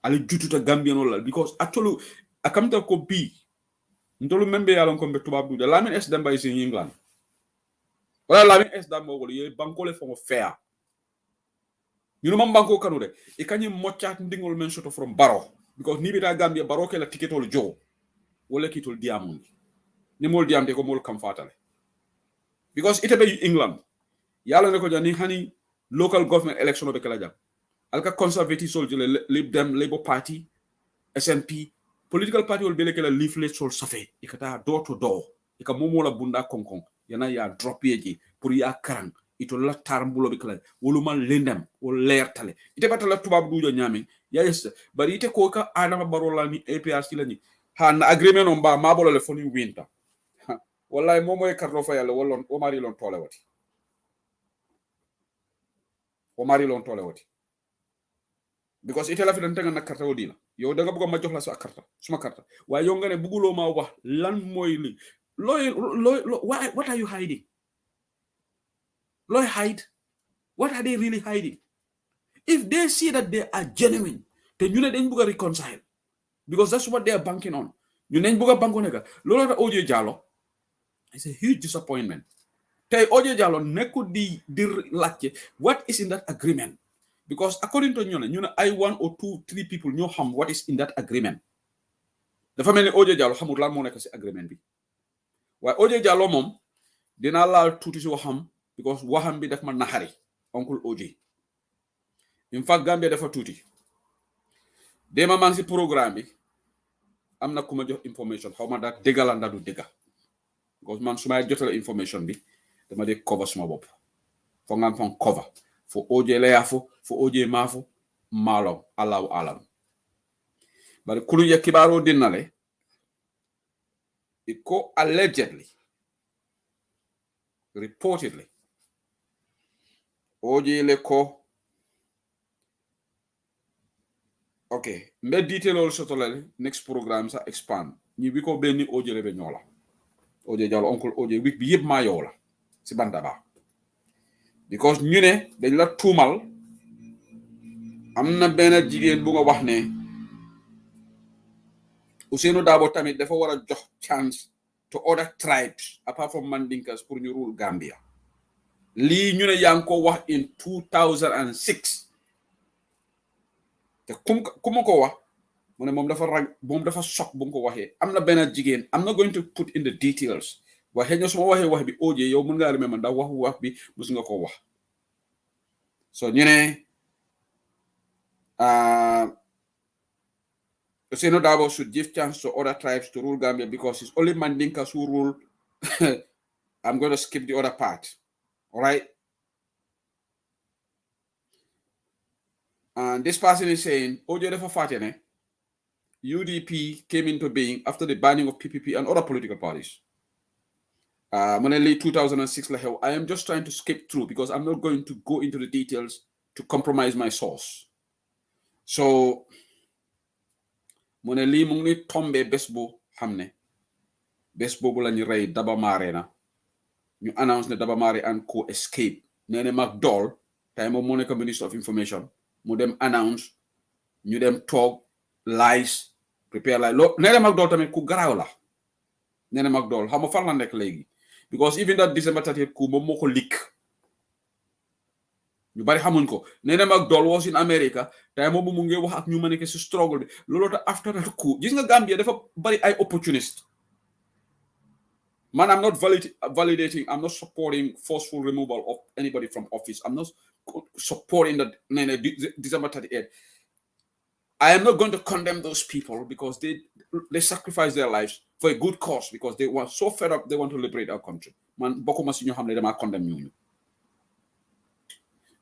Ali jututa Gambia no la because actually akamta ko bi ntolu membe yalon ko be tubab du Lamin S Demba is in England. Wala Lamin S Demba ko ye banko le fo fair. You know banko kanude e kanyi mochat ndingol men soto from Baro because ni bita Gambia Baro ke la ticketol jo wala kitol diamundi. Ni mol diamte ko mol kam fatale. Because ite be England. Yalla ne ko jani hani local government election be kala jam. Alka conservative soldier Lib Dem Labour Party SNP political party will be like a leaflet sol safe ikata door to door ika momo la bunda konkon yana ya drop yeji pour ya karang ito la tarmbulo be kala woluma lendam wol lertale ite batala tubab dujo nyami yes bari ite ko ka adama barola ni APRC la ni han agreement on ba mabolo le foni winter wallahi momo e karro fa yalla wollon o mari lon tole wati because ite la fi dan tanga na karta wodina yow da nga bëgg ma jox la sa karta suma karta waaye yow nga ne bëgguloo ma wax lan mooy li what are you hiding hide what are they really hiding if they see that they are genuine te ñu ne dañ bëgg reconcile because that's what they are banking on ñu neñ bëgg banko neka loolu ta Oje Jallow it's a huge disappointment tey Oje Jallow nekku di lacce what is in that agreement. Because according to Nyone, I 1 or 2, 3 people know what is in that agreement. The family Oje Jallow xamul lan mo nek ci agreement bi. Way Oje Jallow mom dina laal tuuti ci waxam because waxam bi daf ma naxari oncle Oje. In fact Gambia dafa tuuti. Dema man ci programme bi amna kuma jox information xawma da degalanda du dega. Because man suma jotal information bi dama de cover suma bop. Fo ngam fon cover. For Oje Leafo, for Oje Mafo, Malo, Allahu Alam. But Kulu ya Kibaro dinale, iko allegedly, reportedly, Oje Leko, okay, me detail also to next programs expand. Ni wiko beni Oje Lebe Nyola. Oje Jallow, Uncle Oje, wik bi yeb mayola, si bandaba. Because ñu ne dañ la tuumal amna benn jigéen bu nga wax ne Ousainou Darboe tamit dafa war a jox chance to other tribes apart from Mandinkas pour ñu rule Gambia lii ñu ne yaa ngi ko wax in 2006 te kum ko wax mu ne moom dafa shock bu nga ko waxee am na benn jigéen I'm not going to put in the details waaye xëy na su ma waxee wax bi Oje yow mën ngaa remember ndax wax bi mus nga ko wax so ñu ne Ousainou Darboe should give chance to other tribes to rule Gambia because it's only Mandinkas who rule. I'm going to skip the other part. All right. And this person is saying, Oje Defo Fatene, UDP came into being after the banning of PPP and other political parties. Moneli 2006 I am just trying to skip through because I'm not going to go into the details to compromise my source. So Moneli mungi tombe besbo hamne bés boobu la ñu rey Daba Marena ñu announce ne Daba Mare and co escape nee na McDowell tey moom moo nekk minister of information mu dem announce ñu dem toog lies prepare lies loo nee na McDowell tamit ku garaaw la nee na McDowell xam nga fan la nekk léegi because even that December 30th coup moom moo ko leak ñu bari xamuñ ko nee na McDowell was in America tey moom mu ngi wax ak ñu ma nekk si struggle bi looloo tax after that coup gis nga Gambia dafa bari ay opportunist man, I'm not validating, I'm not supporting forceful removal of anybody from office. I'm not supporting that December 38th. I am not going to condemn those people because they sacrificed their lives for a good cause because they were so fed up, they want to liberate our country. Man, boko ma sinyo hamle dama condemn ñu.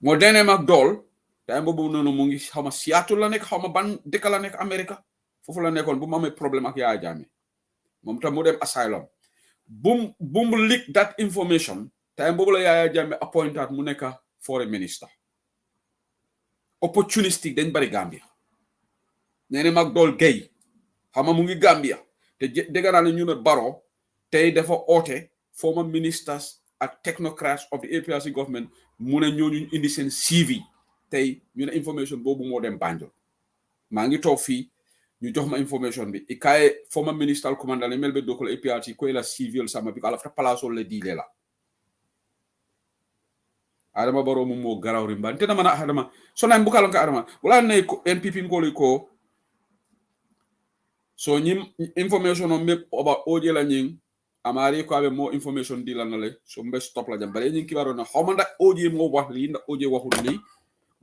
Mo dene McDowell, tay bobu nonu mu ngi xawma Seattle la nek, xawma ban dekk la nek America. Fofu la nekkon bu ma amé problème ak Yaya Jammeh. Mom tam mu dem asylum. Boom leak that information time bobu la Yaya Jammeh appointed mu nekk foreign minister opportunistic dañ bari Gambia neene McDowell Gay xama mu ngi Gambia te dégg naa ne ñu ne Barrow tey dafa oote former ministers ak technocrats of the APRC government mu ne ñooñu indi seen CV tey ñu ne information boobu moo dem Banjul maa ngi toog fii ñu jox ma information bi ikaye former minister commander le melbe dokol APRC ko la civil sama bi ala fa palaso le dile la adama baro mo garaw rimba te na mana adama so na mbukal ka adama wala ne ko NPP ngol ko so nyim information on me about oje la nying amari ko abe mo information di la nale so mbe stop la jam bare nying kibaro na xomanda oje mo wax li nda oje waxul li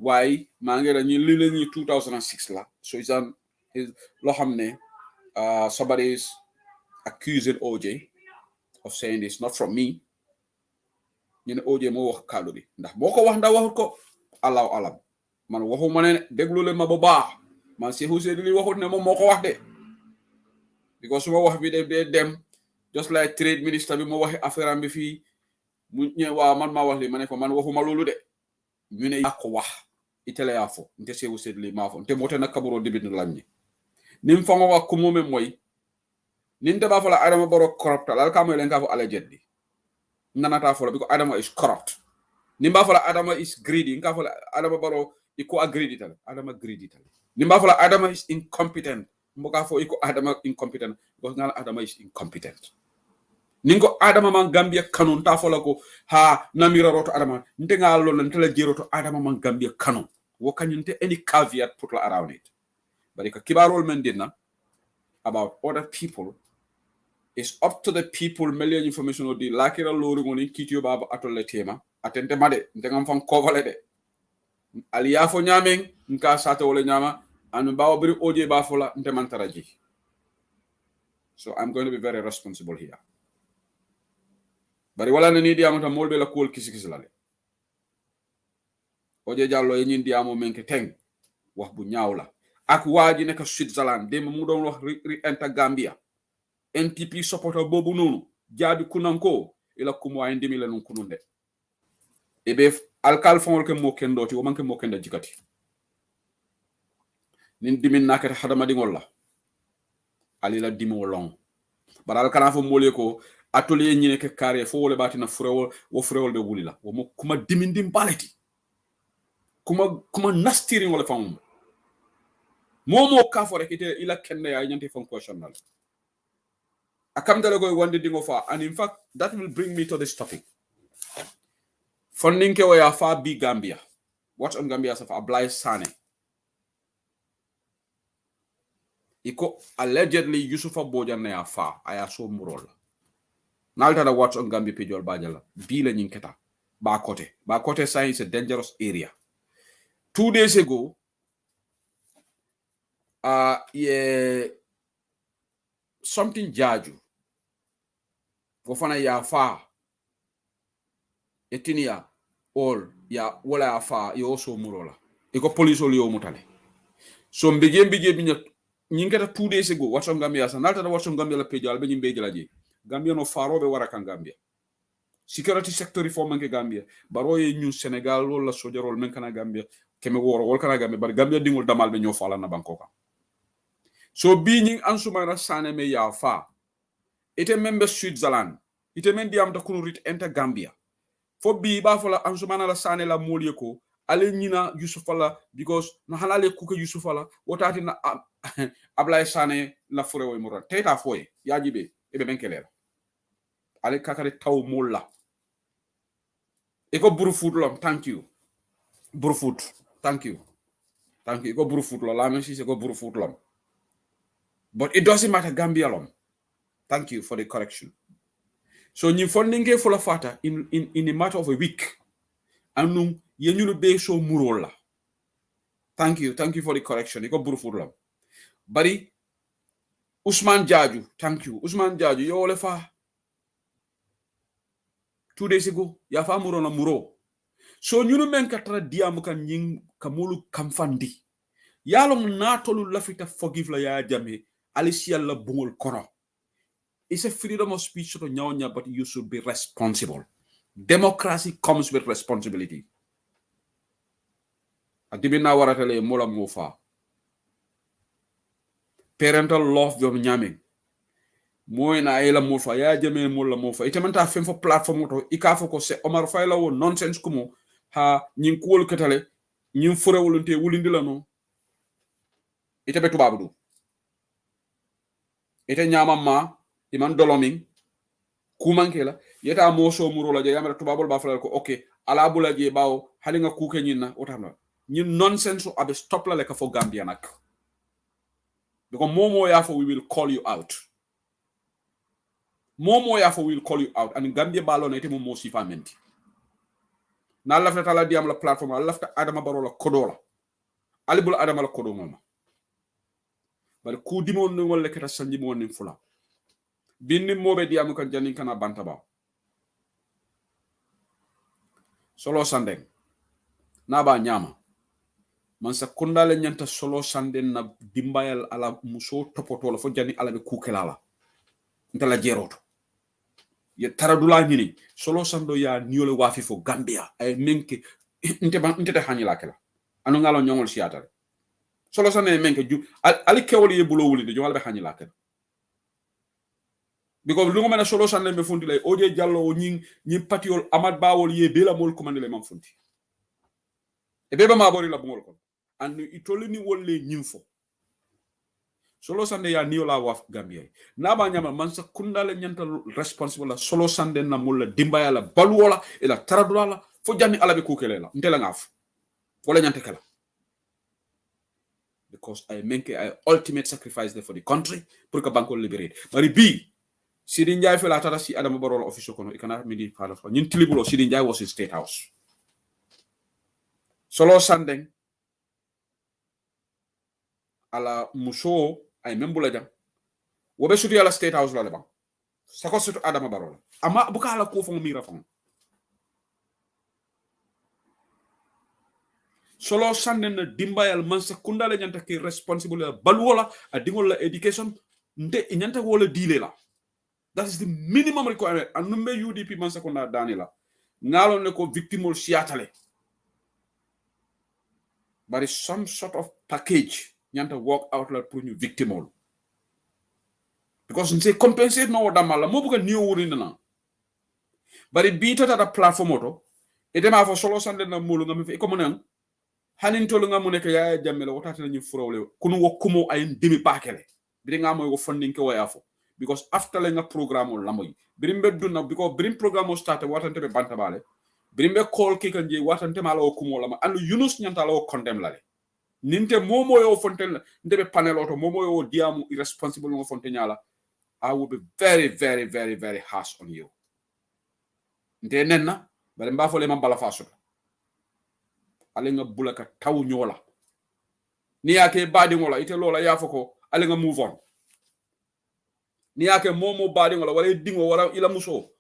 way ma ngi la ñi li la ñi 2006 la so isan lo xamne somebody is accusing OJ of saying this not from me ñu ne OJ mo wax kàddu bi ndax boko wax ndax waxut ko allahu alam man waxuma ne déglu leen ma bu baax man Cheikh Ousseyn li waxut ne moom moo ko wax de because suma wax bi de dem just like trade minister bi mo waxe affaire am bi fii mu ñëw man maa wax li ma ne ko man waxuma loolu de ñu ne yaa ko wax itele yaa fo nte Cheikh Ousseyn li maa fo nte moo te nag kaburo dibit na lañ ñi nim fa nga wax ko moome mooy nin deba fola Adama Barrow corrupt al ka moy len ka fo allegedly nanata fola because Adama is corrupt nimba fola Adama is greedy nka fola Adama Barrow iko greedy tal Adama greedy tal nimba fola Adama is incompetent mboka fo iko Adama incompetent because ngala Adama is incompetent ningo Adama man Gambia kanon ta fola ko ha namira roto Adama nte ngalo lan tele jeroto Adama man Gambia kanon wo kanyunte any caveat put la around it. But if kibarol men did not about other people, it's up to the people million information or the lakira lori ngoni kitio baba atole tema atente made ndengam fan cover de aliya fo nyameng nka sata wala nyama anu bawo bri oje ba fola nte mantaraji. So I'm going to be very responsible here. Bari wala ni diamata molbe la kol kisikisala oje jallo e nyin diamo menke teng wax bu ñaaw la ak waaji nek Switzerland dem mu doon wax enta Gambia NPP supporter bobu nonu jaabi kunanko ila kumo ay ndimi la non kununde e be alkal fon ke mo kendoti o manke mo kenda jikati nin dimin nakata hadama dingol la ali la dimo long baral kana fo mole ko atelier ñine ke carré fo wole batina furewol wo furewol be wulila wo mo kuma dimin dim baleti kuma nastiri wala fam momo ka fo rek ite ila kenne ya ñanti fon questional akam dala goy wande dingo fa and in fact that will bring me to this topic funding ke waya fa bi Gambia what on Gambia sa fa Ablay Sane iko allegedly Yusufa Bojang ya fa aya so murol nalta da what on Gambia pejol bajala bi la nyinketa ba kote science a dangerous area 2 days ago something jaju fofana ya fa etinia all ya wala ya fa yo so murola iko police oli yo mutale so mbege binya nyingata 2 days ago what on Gambia sa nalta da what on Gambia la pejal be nyimbe jelaji Gambia no farobe waraka Gambia security sector reform manke Gambia baroye ñu Senegal wala sojarol men kana Gambia keme woro wol kana Gambia bar Gambia dingol damal be ñoo fala na bankoka so bi ñi Ansumana Sané me ya fa ite membe Switzerland ite men diam ta kunurit enter Gambia fo bi ba fola ansumana la sane la molie ko ale nyina Yusufala because na halale kuke Yusufala wotati na Ablaye Sane la fure wo mura teta foye yajibe ebe benkelela ale kakare taw molla eko burufut lom thank you burufut thank you eko burufut lo la même si eko burufut lom but it doesn't matter Gambia lom thank you for the correction so ni fondinge fola fata in a matter of a week anum yenyulu be so murola thank you for the correction eko burufut lom bari Usman Jaju thank you Usman Jaju yo le fa 2 days ago ya fa muro na muro so ñunu men ka tra diam kan ñing kamulu kamfandi yalom na tolu lafita forgive la ya jame alisiya la bungol kono it's a freedom of speech to nyawnya but you should be responsible democracy comes with responsibility adibina waratale mola mofa parental love jom nyame moy na ayla mofa ya jame mola mofa itamanta fem fo platform to ikafo ko se Omar Fayla wo nonsense kumo ha ñing kuwol ketale ñing furewulunte wulindi la no ite be tubabu ite nyama ma iman dolomin kumanke la yeta moso muro la je yamara tubabol ba falal ko okay ala bula je bawo halinga kuke nyina otamla ñin nonsense abe stop la leka fo Gambia nak because momo ya fo we will call you out and Gambia balo na ite mo sifa menti na lafta tala diam la platform la lafta Adama Barrow la kodola alibul Adama la kodo ngoma bari ku dimon no wala keta sanji mo nim fula binni mobe diam kan janin kana banta ba solo sandeng na ba nyama man sa kundale nyanta solo sanden na dimbayal ala muso topoto la fo jani ala be kukelala ntala jeroto ye taradula nyini solo sando ya niole wafi fo Gambia ay menke inte hanila kala anu ngalo nyongol siatale solo sande menke ju ali kewoli ye bulo wuli de jomal be hanila kala because lungo mena solo sande me fundi lay oje jallo o nyin patiol Amad Bawol ye bela mol commande le mam fundi e beba ma bori la bungol ko anu itolini wolle nyimfo solo sande ya niola waf Gambia na ba nyama man sa kundale nyanta responsible solo sande na mulla dimbaya la balwola ila taradula la fo janni ala be kukelela ntela ngaf wala nyante kala because I make I ultimate sacrifice there for the country pour que banko liberate bari bi Sidi Njai fela tata si Adama Barrow office kono ikana midi fala fa ñin tilibulo Sidi Njai was in State House solo sande ala muso ay membula jam wobe suti ala State House la le ban sako sutu Adama Barrow ama buka ala ko fo mira fon solo sande na dimbayal man sa kundale nyanta ki responsible balwola a dingol la education nde nyanta wala dile la that is the minimum requirement anumbe UDP man sa kunda danila ngalo ne ko victimol siatale but is some sort of package nyanta work out la pour ñu victimol because nse compensate no damala mo buka niyo wuri na bari bita ta platform auto ete ma fo solo sande na mulu ngam fi ko monan hanin tolu ngam ne ke ya jammela wotata na ñu furawle kunu wokumo ay demi pakele bi nga moy wo funding ke wayafo because after la nga programme o lamoy birimbe dunna because birim programme o start watante be banta bale birimbe call ke kan je watante mala o kumo lama andu Yunus nyanta la o condemn lale ninte momo yo fonten ndebe panel auto momo yo diamu irresponsible ngo fontenyala I will be very very very very harsh on you nte nenna bare mba fole man bala faso ale nga bulaka taw nyola ni yake badi ngola ite lola yafoko ale nga move on ni yake momo badi ngola wala dingo wala ila muso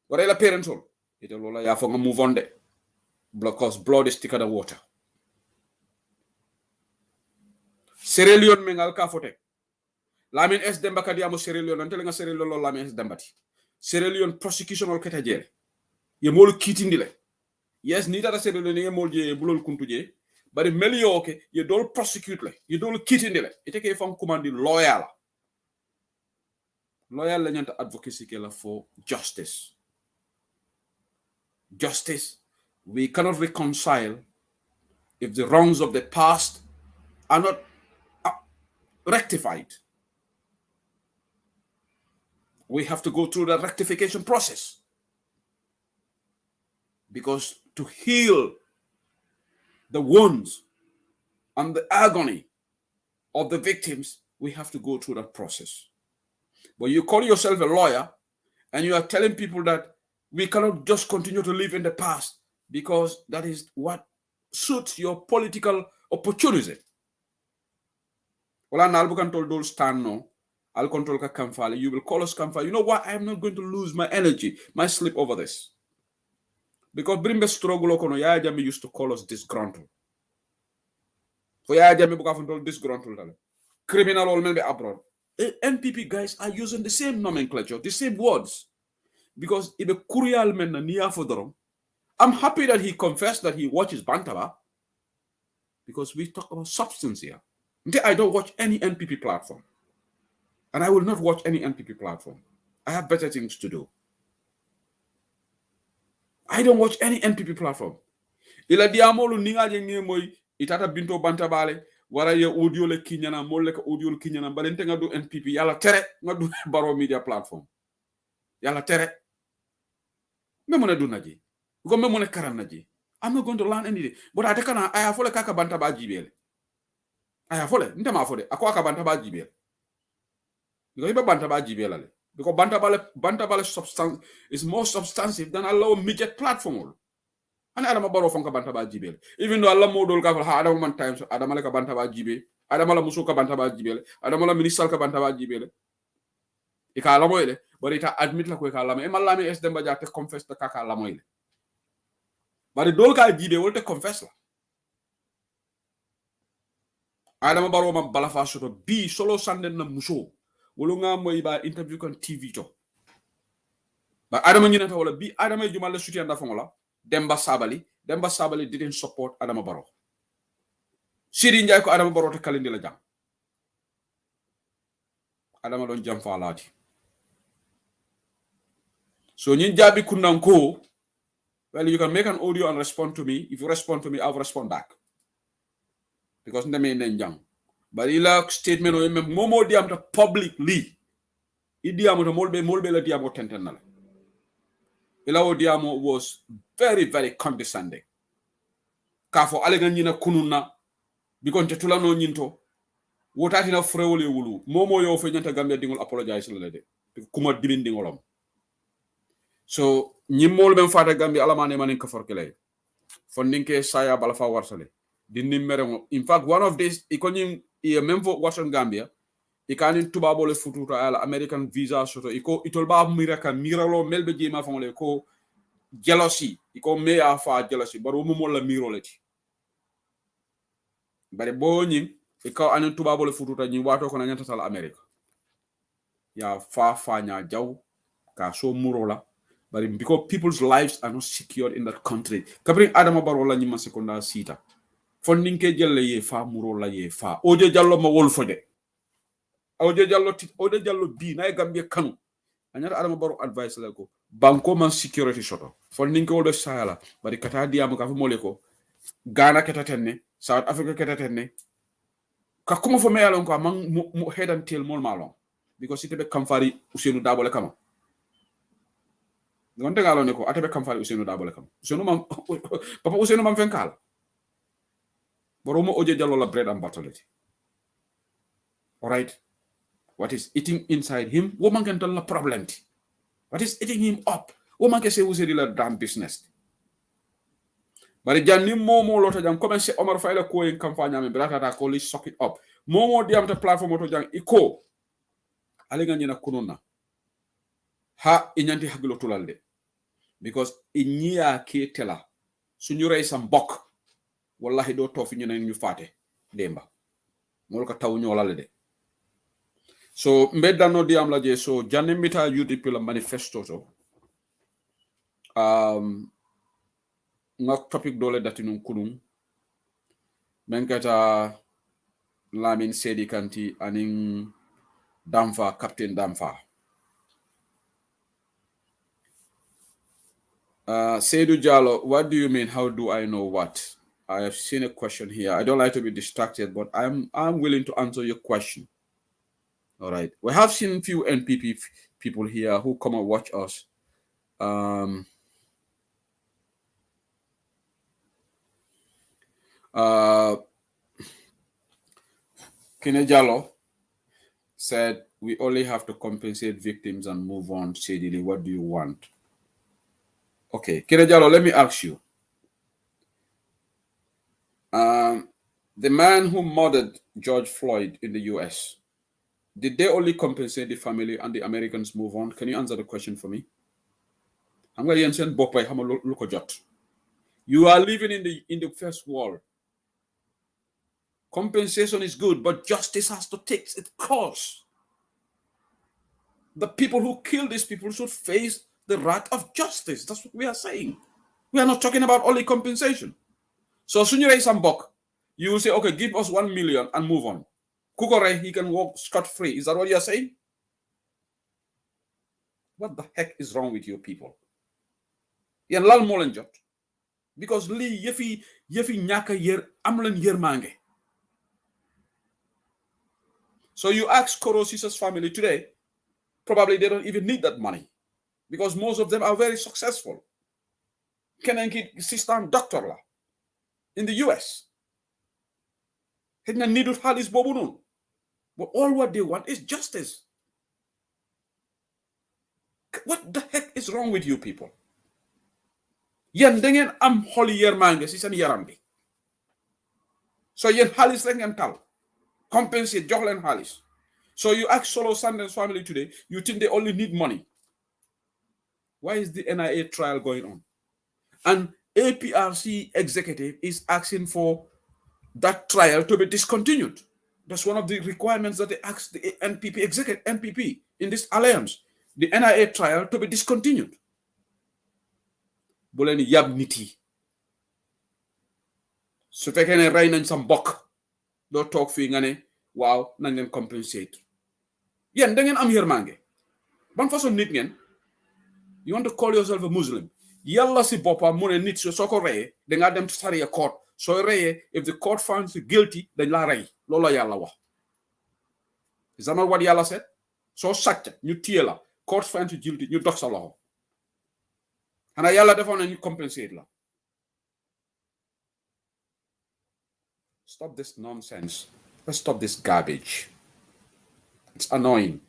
wala ila parentol ite lola yafo nga move on de because blood is thicker than water Sierra Leone mengal ka fote Lamin S Demba kadi amo Sierra Leone antele nga Sierra Leone Lamin S Dembati Sierra Leone prosecution ol keta jere ye mol kitindile yes ni tata Sierra Leone ye mol je bulol kuntuje bari melio ke ye dol prosecute le ye dol kitindile ite ke fam commandi loyal Loyal la advocacy for justice. Justice. We cannot reconcile if the wrongs of the past are not rectified. We have to go through the rectification process. Because to heal the wounds and the agony of the victims, we have to go through that process. But you call yourself a lawyer and you are telling people that we cannot just continue to live in the past because that is what suits your political opportunity. Well, I'll control those stand no. I'll control Kamfali. You will call us Kamfali. You know what? I'm not going to lose my energy, my sleep over this. Because Brimbe struggle kono Yaya Jammeh used to call us disgruntled. For Yaya Jammeh buka disgruntled. Criminal all men be abroad. NPP guys are using the same nomenclature, the same words. Because if a Kurial men na niya fodorom, I'm happy that he confessed that he watches Bantaba. Because we talk about substance here. I don't watch any NPP platform. And I will not watch any NPP platform. I have better things to do. I don't watch any NPP platform. Ila diamolu ninga jenge moy itata binto Bantabale wara ye audio le kinyana molle ka audio le kinyana balente nga du NPP yala tere nga du Baro media platform. Yala tere. Me mona du naji. Ko me mona karan naji. I'm not going to learn anything. But I kana aya fole kaka Bantaba jibele. Aya fole ntema fole akwa ka Bantaba jibele. Because iba Bantaba jibele le. Because Bantabale substance is more substantive than a low midget platform. And Adama Baro Fonka Bantaba Jibel. Even though Allah Modol Kafal Adam man times, Adamala Bantaba Jibe, Adamala Musuka Bantaba Jibel, Adamala Ministal Bantaba Jibel. Ika Lamoile, but it admit la Kweka Lame, Emalame es Dembaja to confess the Kaka Lamoile. But the Dolka Jibe will te confess la. Adama Baro man Balafa Soto B solo Sanden na Muso. Wolunga Moiba interview on TV to. But Adama Yinata wala B Adama Jumala Suti and Dafongola. Demba Sabali didn't support Adama Barrow. Sidi Njai ko Adama Barrow te kalindi la jam. Adama don jam fa alati. So nyin jabi kunanko, well, you can make an audio and respond to me. If you respond to me, I'll respond back. Because ndeme nenjang. But ila statement o momo diam to publicly. Idiamo to molbe la diamo tentenala. Ilawo Diamo was very, very condescending. Kafo alega nyina kununa because tetula no nyinto wotati na frewole wulu momo yo fe nyanta Gambia dingol apologize la de kuma dibin dingolom. So nyimol ben fata Gambia alamane manen ka forkele fondinke saya bala fa warsale dinni meremo. In fact, one of these ikonyim e memvo Western Gambia ikanin tubabo le fututa ala American visa soto iko itolba miraka miralo melbe jema fongole ko jealousy iko me afa jealousy baro mo la miroleti bare boni iko anin tubabo le fututa nyi wato ko na nyanta sala America ya fa nya jaw ka so murola bare because people's lives are not secured in that country kabri Adama Barrow nyi ma seconda sita fondinke jelle ye fa murola ye fa oje jallo ma wol fode Ode Jallo B na Gambia kanu anyata Adama Barrow advice la ko banko man security shoto fon ninko wolbe sala bari kata diamu ka fa moleko Ghana ketatenne South Africa ketatenne ka kuma fo meyalon ko man mo head and tail mol malon because itebe kamfari Ousainou Darboe kama ngonte ngalo ne ko atebe kamfari Ousainou Darboe kama Ousainou man papa Ousainou man fenkala boromo Oje Jallo la bread and butter all right. What is eating inside him? Woman can tell the problem. What is eating him up? Woman can say who's a real damn business. But the Janim Momo Lota Jam come and say Omar Faila ko in campaign me brata call it suck it up. Momo diam to platform to jang iko. Alinga nyina kununa. Ha inyanti hagilo tulalde. Because inyia ke tela. Sunyura isam bok. Wallahi do tofi nyina ñu faté demba. Mol ka taw ñolale de. So mbedda no diam la je so janemita UDP la manifesto to ngak topic dole datinum kunum menkata Lamin Sedi Kanti aning Damfa Captain Damfa Seydou Jallo, what do you mean? How do I know what? I have seen a question here. I don't like to be distracted, but I'm willing to answer your question. All right. We have seen few NPP people here who come and watch us. Kine Jallo said, we only have to compensate victims and move on. Shadily, what do you want? Okay, Kine Jallo, let me ask you. The man who murdered George Floyd in the US, did they only compensate the family and the Americans move on? Can you answer the question for me? You are living in the first world. Compensation is good, but justice has to take its course. The people who kill these people should face the wrath of justice. That's what we are saying. We are not talking about only compensation. So soon you raise some buck, you will say, okay, give us 1 million and move on. Kukore, he can walk scot-free. Is that what you're saying? What the heck is wrong with you people? Yen lal mo len jot. Because li yefi ñaka yer am len yermange. So you ask Koro Sisa's family today, probably they don't even need that money. Because most of them are very successful. Kenenki system doctor la in the US. But all what they want is justice. What the heck is wrong with you people? Yen dengen am holi yermange si sen yaram bi. So yen halis rek ngeen tal. Compensate jox len halis. So you ask Solo Sanders family today, you think they only need money. Why is the NIA trial going on? And APRC executive is asking for that trial to be discontinued. That's one of the requirements that they asked the NPP in this alliance. The NIA trial to be discontinued. Buleni yab niti. So fekene ray nañ sam bok do tok fi nga ne waaw nañ leen compensate. Yen da ngeen am yermange. Ban façon nit ngeen? You want to call yourself a Muslim? Yalla si bopam mu ne nit so ko reye da nga dem Sharia court. So reye, if the court finds you guilty, then la ray. Lola yalla wax. Is that not what yalla said? So sacca ñu tiyé la, court finds you guilty, ñu dox sa loxo. Xana yalla defon na ñu compensate la. Stop this nonsense. Let's stop this garbage. It's annoying.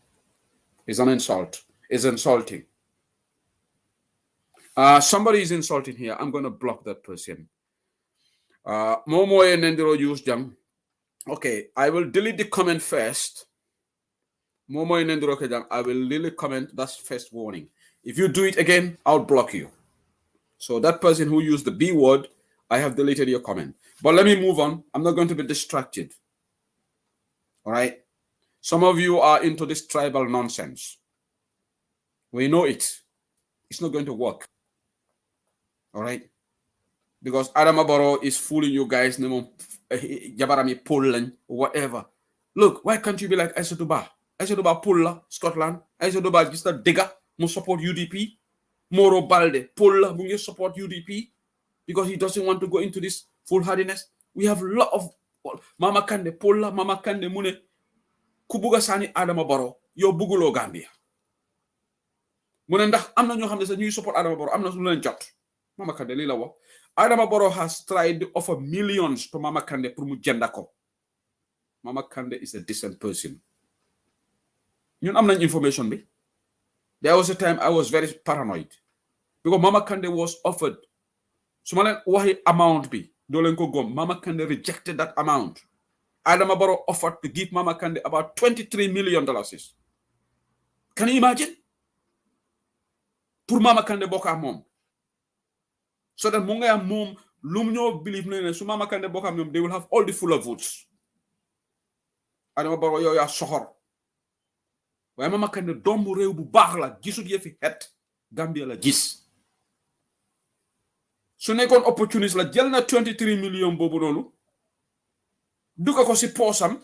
It's an insult. It's insulting. Somebody is insulting here. I'm going to block that person. Momo and Nendiro use them. Okay, I will delete the comment first. Momo and Nendiro Kejang, I will delete comment. That's first warning. If you do it again, I'll block you. So that person who used the B word, I have deleted your comment. But let me move on. I'm not going to be distracted. All right? Some of you are into this tribal nonsense. We know it. It's not going to work. All right? Because Adama Barrow is fooling you guys. Jabarami Poland, whatever. Look, why can't you be like Aisha Duba Pulla, Scotland. Aisha Duba just a digger, must support UDP. Moro Balde, Pulla, must support UDP. Because he doesn't want to go into this foolhardiness. We have a lot of Mama Kande, Pulla, Mama Kande, Mune, Kubuga Sani, Adama Barrow, yo Bugulo Gambia. Mune ndax am na ñoo xam ne sax ñuy support Adama Barrow am na su leen jot. Mama Kande lii la wax. Adama Barrow has tried to offer millions to Mama Kande pour mu jënda ko. Mama Kande is a decent person. Ñun am nañ information bi. There was a time I was very paranoid. Because Mama Kande was offered. Su ma leen waxi amount bi, doo leen ko gom. Mama Kande rejected that amount. Adama Barrow offered to give Mama Kande about $23 million. Can you imagine? Pour Mama Kande bokk ak moom. So that mu ngay am moom lu mu ñoo believe ne su Mama Kande bokk ak ñoom they will have all the fuller votes. Adama Barrow yow yaa soxor. Waaye Mama Kande doomu réew bu baax la gisut yëfi xet Gambia la gis. Su nekkoon opportuniste la jël na 23 million boobu noonu duga ko si poosam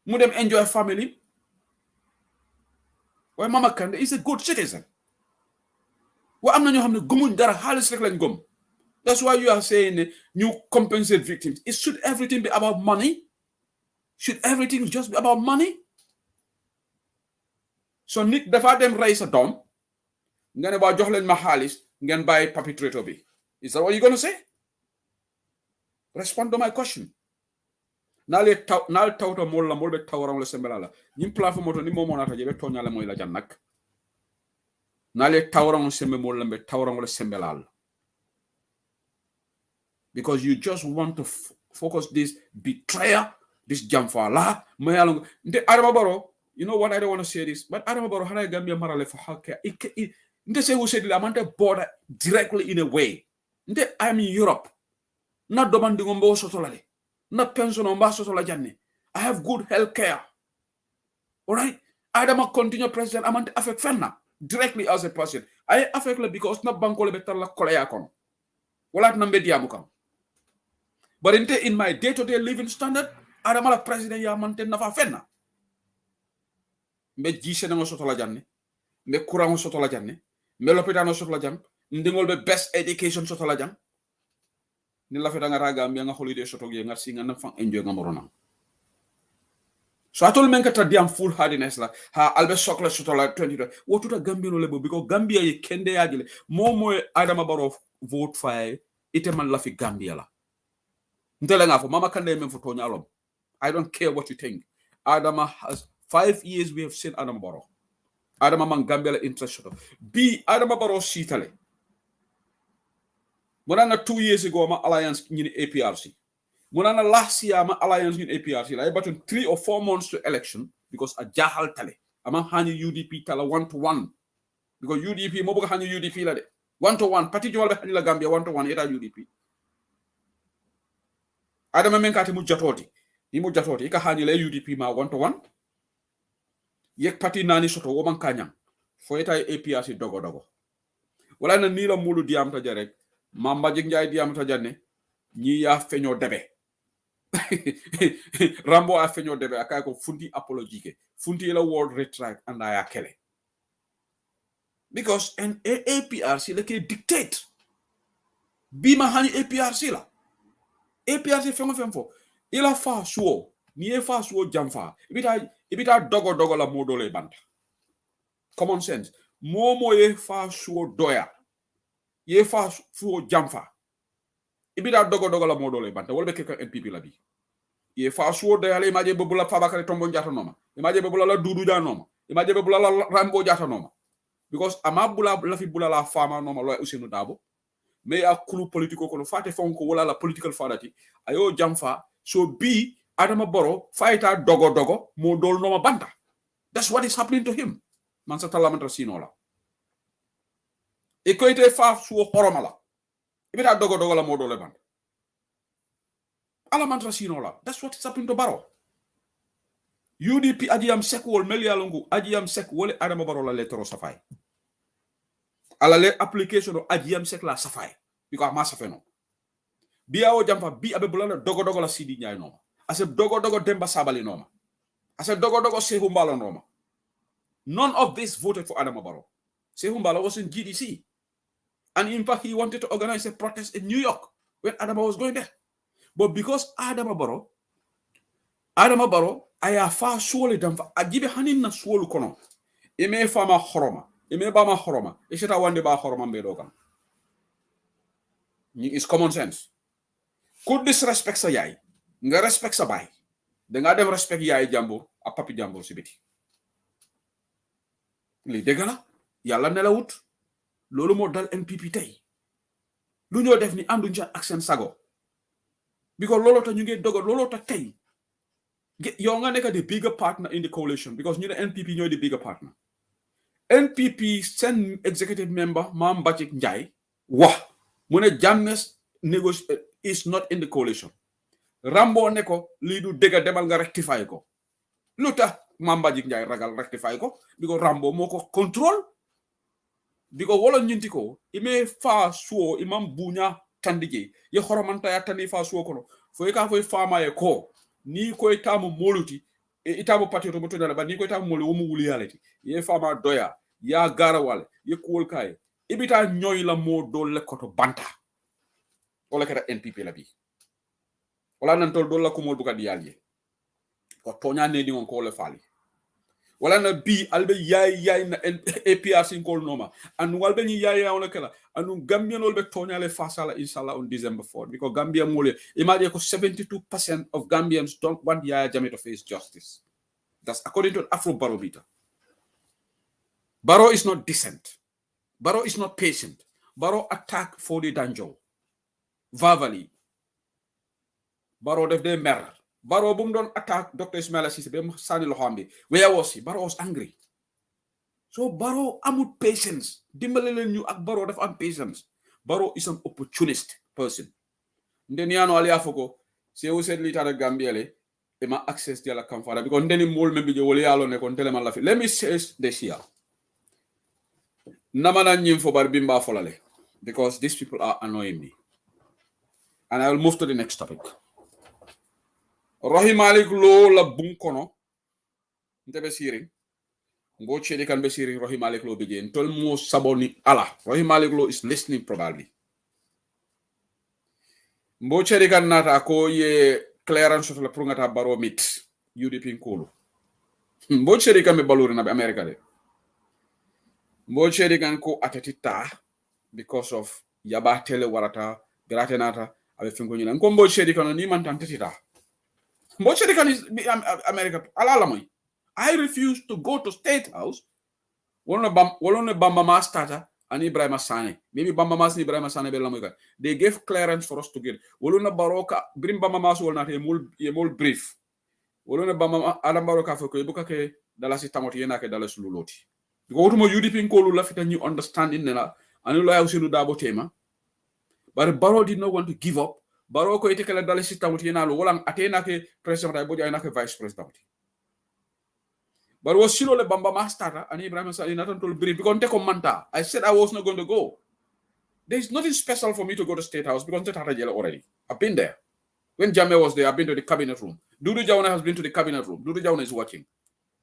mu dem enjoy family. Waaye Mama Kande is a good citizen. wa am na ñoo xam ne gëmuñ dara xaalis rek lañ gëm. That's why you are saying you compensate victims. Should everything be about money? Should everything just be about money? So nit dafa dem rey sa doom nga ne ba jox leen ma xaalis ngeen bàyyi perpetrator bi. Is that what you're going to say? Respond to my question. Nale tawta molla molbe tawram le sembelala. Nim plafo moto ni momo nata jebe tonyale moy la jannak. Nale tawram sembe molla be tawram le sembelal. Because you just want to focus this betrayal, this jamfala. Nde Adama Barrow, you know what, I don't want to say this, but Adama Barrow hana Gambia marale for hake. Nde say who said the amount border directly in a way. Nde I'm in Europe. Not demanding on both sotolale. Not pension on basso sotola. I have good health care. All right? Adama continue president amount affect fenna directly as a person. I affect because not bankole better la kolayakon. Wala nambe diamukam. But in my day-to-day living standard, Adama la president ya maintain nafa fenna. Mbe jise na sotola janne. Mbe kurang sotola janne. Mbe lopitano sotola jam. Ndingol be best education sotola jam. Ni la feta nga raga nga holiday soto ge nga singa na fan enjoy nga morona. So atol men kata diam full hardiness la ha albe sokla soto la 2020 wotuta Gambia no lebo because Gambia ye kende yajile mo Adama Barrow vote fire ite man la fi Gambia la ndele nga fo mama kande men fo to nyalom. I don't care what you think. Adama has 5 years we have seen Adama Barrow. Adama man Gambia la interest soto bi Adama Barrow sitale. Monana 2 years ago, my alliance in APRC. Monana last year, my alliance in APRC. I button 3 or 4 months to election because a jahal tale. I'm hani UDP tala 1-to-1 because UDP mo hani UDP la de 1-to-1. Parti jwal be hani la Gambia 1-to-1 era UDP. Adama men kati mu jatoti. Ni mu jatoti ika hani la UDP ma 1-to-1. Yek parti nani soto wo man kanyang. Fo eta APRC dogo. Wala na nila mulu diam ta jarek. Mamba jik njay diam ta janne ñi ya feño debe Rambo a feño debe akay ko funti apologique funti la world retract and I akele because an APRC le ke dictate bima hani APRC la APRC fengo ila fa suo ni e fa suo jamfa ibita dogo la modole banta common sense momo e fa suo doya ye fa suo jamfa ibida dogo la modole banta wolbe ke NPP la bi ye fa suo de ale maje bebula Fabakary Tombong jata noma imaje bebula la Dudu ja noma imaje bebula la Rambo jata noma because ama bula la fi bula la fama noma lo Ousainou Dabo mais a kulu politiko ko fate fonko wala la political fadati ayo jamfa so bi Adama Barrow fighta dogo modol noma banta. That's what is happening to him man sa talamanta sinola e ko ite fa suo horomala ibita dogo la modole banta ala mantra sinola. That's what is happening to Barrow. UDP ajiyam sekwol melialongu ajiyam sek wole Adama Barrow la letero safai ala le application o ajiyam sek la safai because ma safeno biya o jamfa bi abe bulala dogo la Sidi Njai noma ase dogo Demba Sabali noma ase dogo Sehu Mbalo noma. None of this voted for Adama Barrow. Sehu Mbalo was in GDC and in fact he wanted to organize a protest in New York when Adama was going there. But because Adama Barrow aya fa suole damfa ajibe hanin na suolu kono eme fama horoma eme bama horoma isheta wande ba horoma mbedo kan is common sense. Could disrespect sa yaay nga respect sa bay da nga dem respect yaay jambour a papi jambour ci biti li degala yalla nelawut lolu mo dal NPP tay lu ñoo def ni andu ci ak sen sago because lolo ta ñu ngi dogo lolo ta tay yow nga nekk the bigger partner in the coalition because ñu ne NPP ñooy the bigger partner. NPP sen executive member Mam Bachik Njai wax mu ne Jammeh is not in the coalition. Rambo ne ko lii du dëgg demal nga rectify ko lu tax Mam Bachik Njai ragal rectify ko because Rambo moo ko control because wala ñinti ko ime fa suo imam buña tandije ye horomanta ya tani fa suo kono fo ka fo fama ye ko ni ko itamu moluti itamu patio moto na ba ni ko itamu molu mu wuli yaleti ye fama doya ya garawal ye kuol kay ibita nyoy la mo dole koto banta wala kata NPP la bi wala nan tol dole ko mo buka diyalje ko tonya ne di on ko le fali wala na bi albe yaay na APRC ko noma an walbe ni yaay on kala anu Gambian olbe tonya le fasala inshallah on December 4 because Gambia mole imagine ko 72% of Gambians don't want Yaya Jammeh to face justice. That's according to an Afro barometer. Barrow is not decent. Barrow is not patient. Barrow attack Fodi Danjo. Verbally. Barrow def de mer. Barrow bum don attack Dr. Ismaila Cissé bem sani lohambi. Where was he? Barrow was angry. So Barrow amut patience. Dimbale len ñu ak Barrow dafa am patience. Barrow is an opportunist person. Ndeni ano ali afoko se o said lita Gambia le e ma access to la kamfara because ndeni mol membi je wole yalo ne kon telema la fi. Let me say this here. Namana nyim fo bar bimba folale because these people are annoying me. And I will move to the next topic. Rohi Malik Lo la bunkono ndebe siring ngo chedi kan be siring Rohi Malik Lo begin tol mo saboni ala Rohi Malik Lo is listening probably mbo chedi kan nata ko ye clearance to la prungata baro mit UDP nkulu mbo chedi kan be baluri na be America de mbo chedi kan ko atatita because of yaba tele warata gratenata abe finko nyina ko mbo chedi kan ni man tantatita mbo chedi kan is America ala moy I refuse to go to State House. Wolone Bamba Mas Tata and Ibrahim Sane. Maybe Bamba Mas and Ibrahim Sane Belamuga. They gave clearance for us to get. Wolone Baroka bring Bamba Mas will not a mul brief. Wolone Bamba Adam Baroka for Kubuka Dalasi Tamotiana Dallas Luloti. Go to my UDP in Kolu left and you understand in Nela and you like to Dabo Tema. But Baro did not want to give up. Baroko take a Dalasi Tamotiana, Wolang Atena, President Ibodia, Vice President. But was Shilo le Bamba Master and Ibrahim Sali not until brief because take manta. I said I was not going to go. There's nothing special for me to go to State House because I had already. I've been there. When Jammeh was there, I've been to the cabinet room. Dudu Jawana has been to the cabinet room. Dudu Jawana is watching.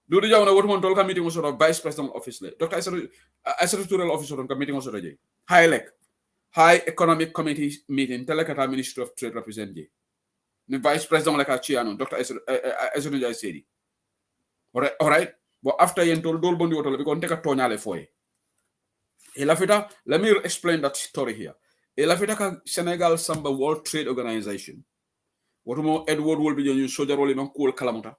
Dudu Jawana what one told meeting was sort of vice president office. Dr. Sectoral officer on meeting was already. High economic committee meeting. Telekata Ministry of Trade representative. The vice president like a Chiano, Dr. Esronja said. All right. But after you told Dolbondi Water, we're going to take a tonale for you. Elafita, let me explain that story here. Elafita Senegal Samba World Trade Organization. What more Edward will be your soldier role in cool Kalamuta.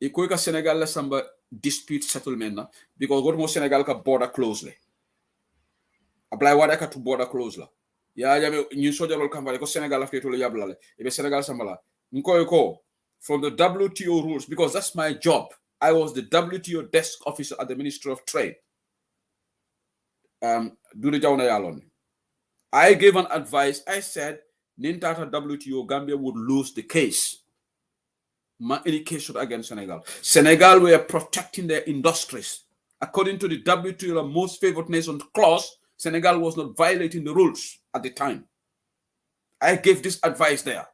Ikoika Senegal Samba dispute settlement because what more Senegal ka border closely. Apply what I can to border closely. Yeah, new soldier will come by Senegal after to Yablale. If Senegal Sambala. Nkoiko from the WTO rules, because that's my job. I was the WTO desk officer at the Ministry of Trade. I gave an advice. I said, Nintata WTO, Gambia would lose the case. Any case against Senegal. Senegal were protecting their industries. According to the WTO, the most favored nation clause, Senegal was not violating the rules at the time. I gave this advice there.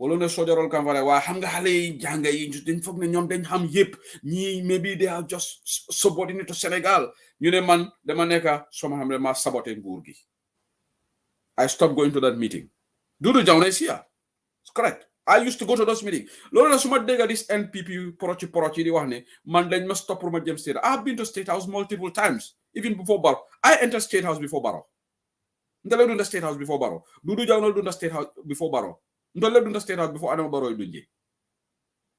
Wolone sojarol kan wala wa xam nga xalé janga yi ñu fogg ne ñom dañ xam yépp ñi maybe they are just subordinate to Senegal ñu ne man dama nekk soma xam ne ma saboter nguur gi. I stopped going to that meeting. Dudu Jawna is here. It's correct. I used to go to those meetings. Lolo na suma dega this NPP porochi di wax ne man dañ ma stop pour ma jëm State. I've been to State House multiple times even before Barrow. I entered State House before Barrow. Ndale do the State House before Barrow. Dudu Jawna do the State House before Barrow. Don't let State House before Adam Barrow.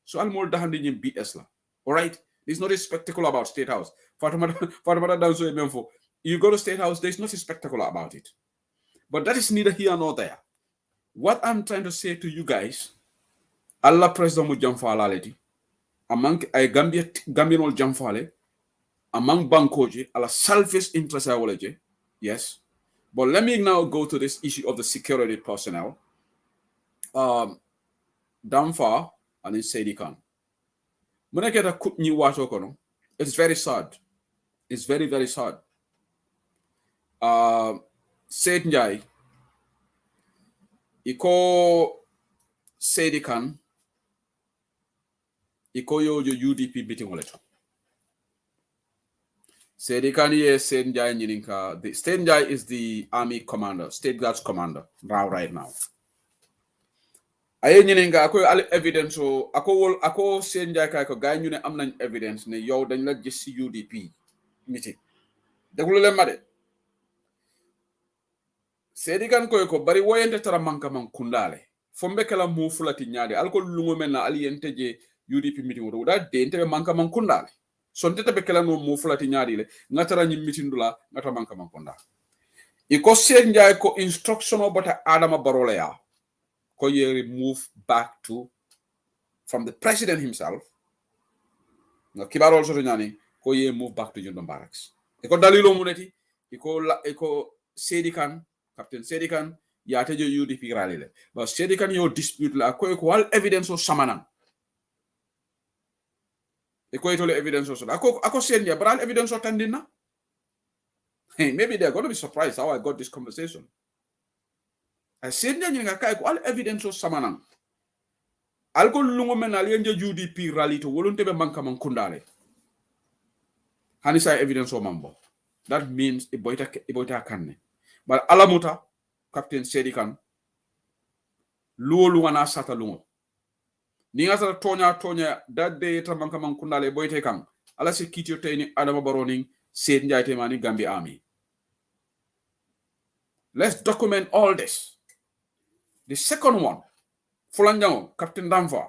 So I'm more than BS. All right? There's not a spectacle about State House. You go to State House, there's nothing spectacular about it. But that is neither here nor there. What I'm trying to say to you guys, Allah President Mujamfala Leti, among a Gambian old Jamfale, among Bankoji, Allah selfish interest, yes. But let me now go to this issue of the security personnel. Damfa and in Saidi Khan. When I get a cook new water, it's very sad. It's very, very sad. Said Njai, Iko Saidi Khan, Iko yo UDP meeting wallet. Sedi Kanye Senjai Nyininka. The Senjai is the army commander, state guards commander, right now. Aye Nyininka, ako evidence so ako Senjai kay ko gay ñu ne am nañ evidence ne yow dañ la gis ci UDP meeting. Deglu leen ma de. Sedi kan ko bari woyente tara manka man kundale. Fombe kala mu fulati nyaade alko lungo men na aliyente je UDP meeting wo da de ente manka man kundale. Sonte be kala no mu fulati nyaadi le ngatara nyi meeting dula ngata manka man kundale. Iko Senjai ko instruction about Adama Barrow ya ko ye move back to from the president himself. Nga kibaro also nyani ko ye move back to Jundum Barracks. Iko dalilo muneti iko Sedi kan Captain Sedi kan ya tejo UDP rally le. But Sedi kan yo dispute la ko wal evidence o samanan. Iko itole evidence o so. Ako Senjai bral evidence o tandina. Hey, maybe they're going to be surprised how I got this conversation. I said, all evidence of Samanan. I'll go lungo men alienja UDP rally to Woluntebe Mankaman Kundale. Hanisa evidence of Mambo. That means Iboita Kanne. But Alamuta, Captain Sedikan, Luoluana Sata Lungo. Ninga Tonya, that day Tamankaman Kundale Boite Kang. Alasi Kitio Tani Adama Baroning, Senjai Temani Gambia Army. Let's document all this. The second one, Fulanjango, Captain Danfa.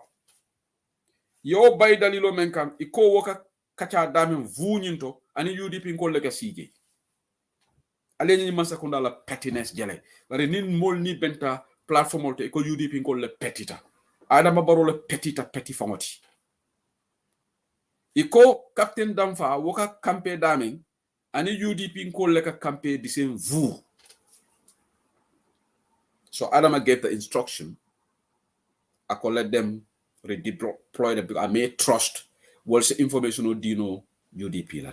Yo bay dalilo menkan iko woka kacha damen vunyinto ani UDP ko leka CJ. Ale ni mansa kunda la pettiness jale. Bari nin mol ni benta platform to iko UDP ko le petita. Adama Barrow le petita petit famoti. Iko Captain Danfa woka kampe damen ani UDP ko leka kampe the same vu. So Adama gave the instruction. I could let them redeploy them because I may trust what's the information of Dino UDP.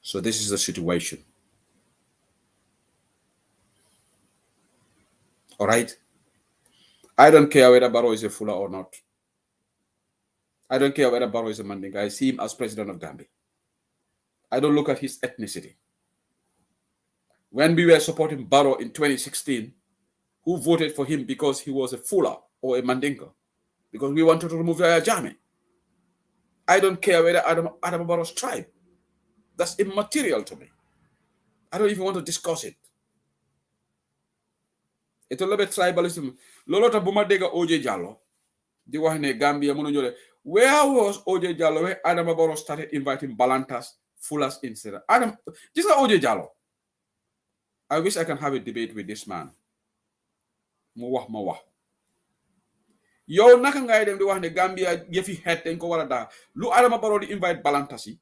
So this is the situation. All right. I don't care whether Barrow is a Fula or not. I don't care whether Barrow is a Mandinka. I see him as president of Gambia. I don't look at his ethnicity. When we were supporting Barrow in 2016, who voted for him because he was a Fula or a Mandinka? Because we wanted to remove Yaya Jammeh. I don't care whether Adam Barrow's tribe. That's immaterial to me. I don't even want to discuss it. It's a little bit tribalism. Lolota Bumadega OJ Jallo. The one in Gambia. Where was OJ Jallo when Adam Barrow started inviting Balantas, Fulas instead? This is OJ Jallo. I wish I can have a debate with this man. Mawah. Yo naka ngay dem di wax ne Gambia yefi het dañ ko wara da lu Adama Barrow di invite Balantasi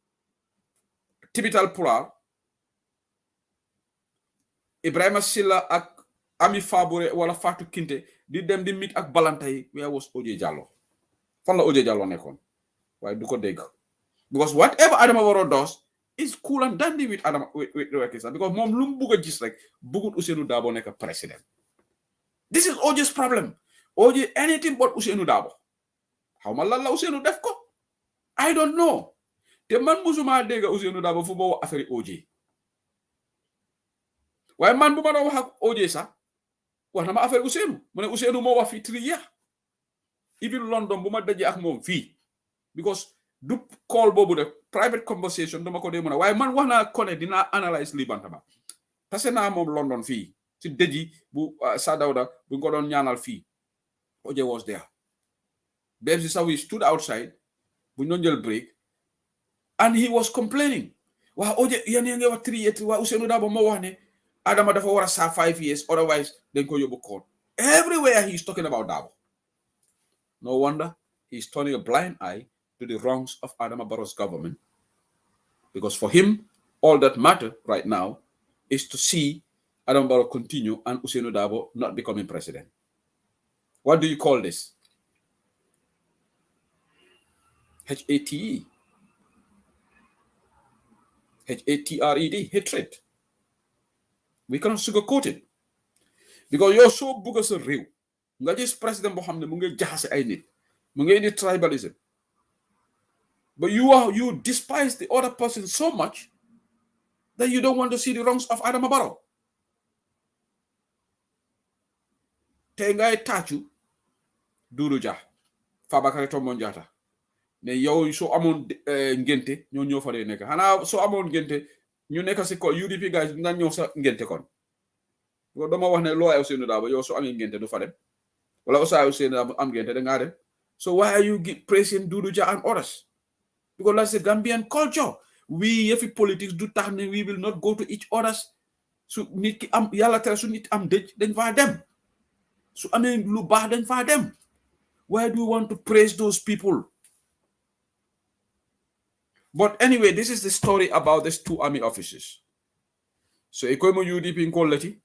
Tibital Pulaar Ibrahima Silla ak Ami Fabure wala Fatou Kinte di dem di meet ak Balantay where was OJ Jallow fan la OJ Jallow nekkon waaye du ko dégg because whatever Adama Barrow does is cool and dandy with Rekisa because mom lu mu bëgg gis rek bëggut Ousainou Darboe nekk president. This is OJ's problem. OJ anything but Ousainou Darboe. How ma lan la Ousainou def ko? I don't know. Te man musuma dégg Ousainou Darboe fu mo affaire OJ. Waaye man bu ma doon wax ak OJ sax wax na ma affaire Ousainou mu ne Ousainou moo wax fi 3 years. Even London bu ma dajee ak moom fii because du call boobu de private conversation dama ko dee mën a waaye man wax naa ko ne dinaa analyse lii bantaba parce que naa moom London fii ci dëji bu Sadawda bu ko doon ñaanal fii OJ was there. Babes sax we stood outside bu ñu doon jël break and he was complaining waa OJ yéen ngi wax 3 years waa Ousainou Darboe moo wax ne Adama dafa war a saa 5 years otherwise dañ ko yóbbu court. Everywhere he's talking about Darboe. No wonder he's turning a blind eye to the wrongs of Adama Barrow's government. Because for him, all that matters right now is to see Adama Barrow continue and Ousainou Darboe not becoming president. What do you call this? H-A-T-E. H-A-T-R-E-D. Hatred. We cannot sugarcoat it. Because you're so bogus a real. Nga gis president boo xam ne mu ngi jaxase ay nit mu ngi indi tribalism But you despise the other person so much that you don't want to see the wrongs of Adama Barrow. Tengay tachu Doudou Dia Fabakary Tombong Jatta ne yow so amone ngente ñoo fa lay nek xana so amone ngente ñu nek ci ko UDP guys nga ñoo sa ngente kon ko dama wax ne lo ay Ousainou Darboe yow so amé ngente du fa dem wala Ousainou Darboe am ngente da nga dem. So why are you praising Doudou Dia and others? Because that's the Gambian culture. We if politics do tax ne we will not go to each others. So nit ki am yalla tere su nit am dëj dañ fa dem. So amé lu baax dañ fa dem. Why do you want to praise those people? But anyway, this is the story about these two army officers. So iko mo UDP in lati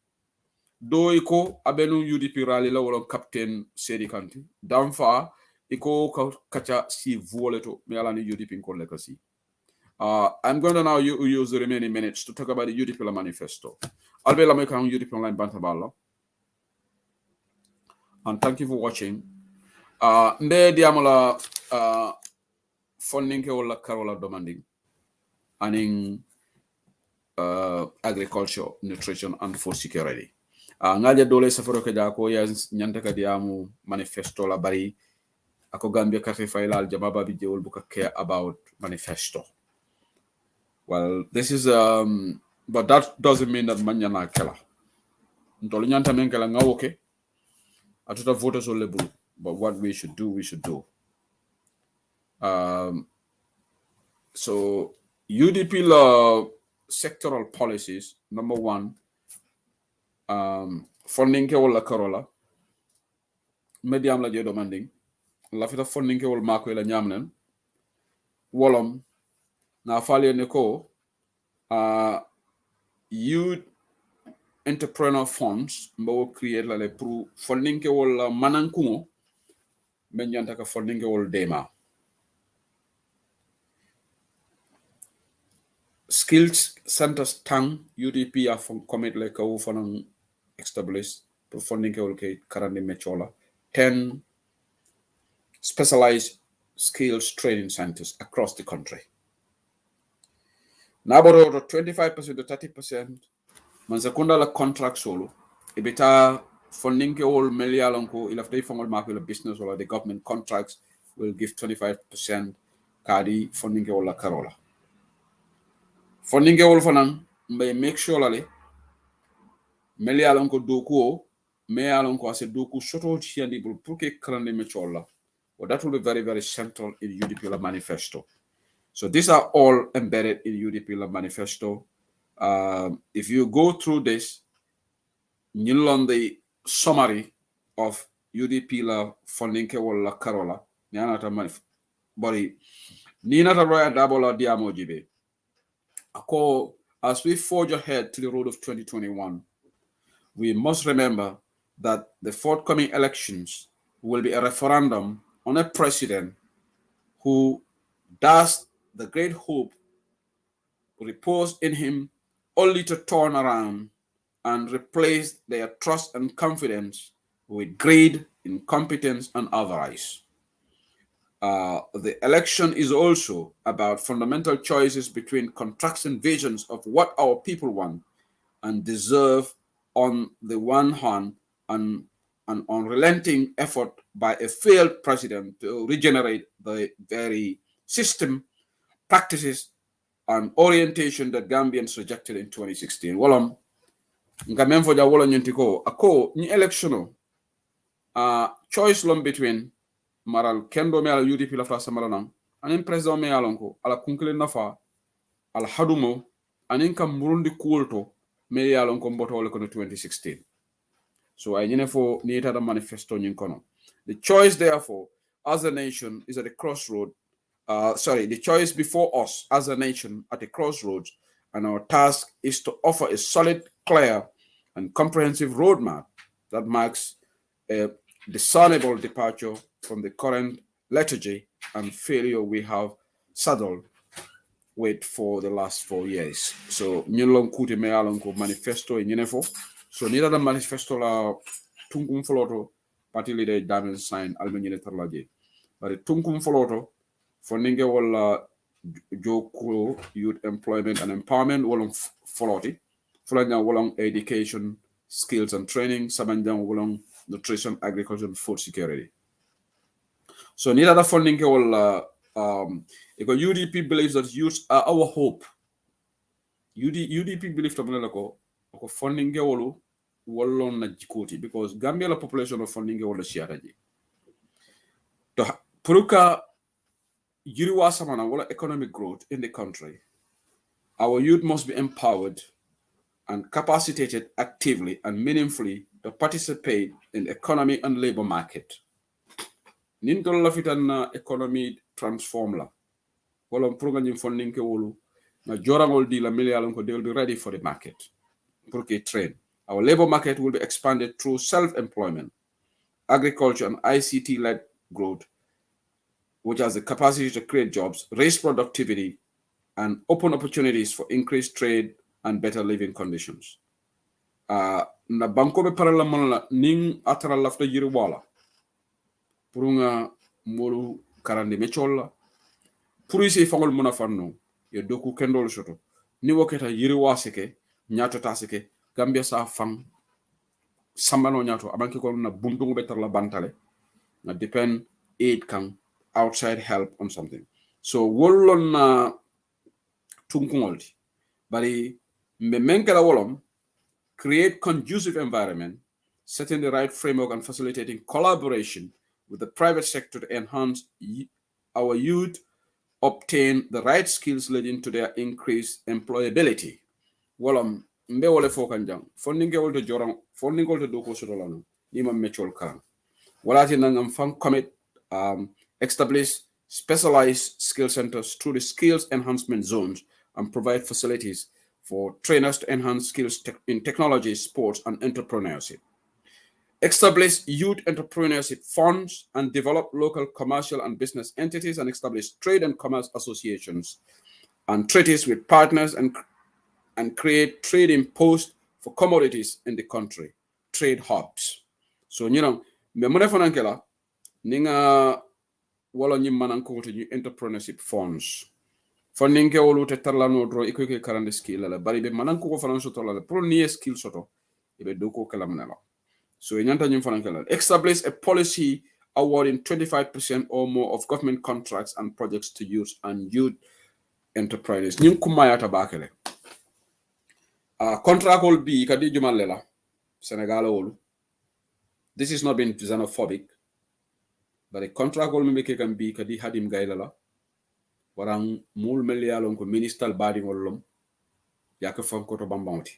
do iko abenu UDP rally la wala captain Sedi Kanti damfa iko kacha si voleto me ala ni UDP in lekasi. I'm going to now use the remaining minutes to talk about the UDP manifesto. I'll be like UDP online bantabala. And thank you for watching. Nde diamola funding ke wala karola demanding aning agriculture, nutrition and food security. Ngaja dole safaro ke jako ya nyanta ka diamu manifesto la bari ako Gambia kate failal jamaba bi jewol buka care about manifesto. Well, this is but that doesn't mean that manyana kela. Ntolo nyanta men kela ngawoke atuta voters ole bulu. But what we should do, we should do. So UDP law sectoral policies, number one, funding ke wala karola, mediam la je demanding, la fita funding ke wala mako la nyamnen, wolom, na fali neko, youth entrepreneur funds, mbawo create la le pro funding ke wala manankumo, menjanta ka funding ke wala dema. Skills centers tang UDP a commit like a for established funding ke currently mechola 10 specialized skills training centers across the country. Now about 25% to 30% manzakunda la contract solo ibita funding ke all melialonko ilafte formal market business or the government contracts will give 25% kadi funding ke all la karola. Funding ke wol fanan mbay make sure lale meli alon ko doku me alon ko ase doku soto tiandi pour que krande me cholla. Well, that will be very, very central in UDP la manifesto. So these are all embedded in UDP la manifesto. If you go through this, you'll learn the summary of UDP la funding ke wol la karola nyanata manif bari ni nata roya dabola diamo jibe. As we forge ahead to the road of 2021, we must remember that the forthcoming elections will be a referendum on a president who does the great hope reposed in him only to turn around and replace their trust and confidence with greed, incompetence, and avarice. The election is also about fundamental choices between contrasting visions of what our people want and deserve on the one hand, and an unrelenting effort by a failed president to regenerate the very system, practices, and orientation that Gambians rejected in 2016. Walam, ngamen foja wala nyentiko ako ni electiono choice lom between maral kendo me ala UDP la flasa malanan anin president me alonko ala kunkle nafa ala hadumo anin kam murundi kulto me yalonko mboto wala kono 2016. So I for nita the manifesto nyin kono. The choice therefore as a nation is at a crossroad. The choice before us as a nation at a crossroads, and our task is to offer a solid, clear, and comprehensive roadmap that marks a discernible departure from the current lethargy and failure we have saddled with for the last 4 years. So nyelon kuti me alon ko manifesto e nyinefo. So nida da manifesto la tungum foloto parti leader damen sign almenyene tarlaje. But tungum foloto funding ke wala joko youth employment and empowerment wala foloti fulanya wala education skills and training sabanjang wala nutrition agriculture and food security. So neither the funding ke wala because UDP believes that youth are our hope. UDP believes that funding ke wala wala na jikoti because Gambia la population of funding ke wala shiataji. To puruka Yiriwa Samana wala economic growth in the country, our youth must be empowered and capacitated actively and meaningfully to participate in the economy and labor market. Nintol la fitan na economy transform la. Wala mpuruga njim funding ke wolu na jorangol di la million ko they will be ready for the market. Puruke train. Our labor market will be expanded through self-employment, agriculture and ICT-led growth, which has the capacity to create jobs, raise productivity, and open opportunities for increased trade and better living conditions. Na banko be parala manla ning atara lafta yiri wala purunga molu karande mechola puru ise fangol mona fanno ye doku kendol soto ni woketa yiri waseke nyato taseke Gambia sa fang sambano nyato abanki ko na buntungu be tarla bantale na depend aid kan outside help on something. So wolon na tunkungolti bari me menkala wolom create conducive environment, setting the right framework and facilitating collaboration with the private sector to enhance our youth obtain the right skills leading to their increased employability. Wolom mbe wole fokanjang funding wol to jorang funding wol to doko sotolano nima mechol karan walati nangam fan commit establish specialized skill centers through the skills enhancement zones and provide facilities for trainers to enhance skills in technology, sports, and entrepreneurship. Establish youth entrepreneurship funds and develop local commercial and business entities and establish trade and commerce associations and treaties with partners and create trading posts for commodities in the country, trade hubs. So, you know, me mune fanankela ninga wala nyimmanan ko to entrepreneurship funds. Funding ke wolu te tarla no dro iko ke karande skill la bari be manan ko fanan soto la pro ni skill soto ibe doko kala manela. So nyanta nyim fanan kala establish a policy awarding 25% or more of government contracts and projects to youth and youth enterprises. Nyim kumaya tabakele. Contract will be kadi jumalela Senegal wolu. This is not being xenophobic, but a contract will make can be kadi hadim gailala. Warang mul melialon ko ministal badi ngolom yaka fanko to bambawti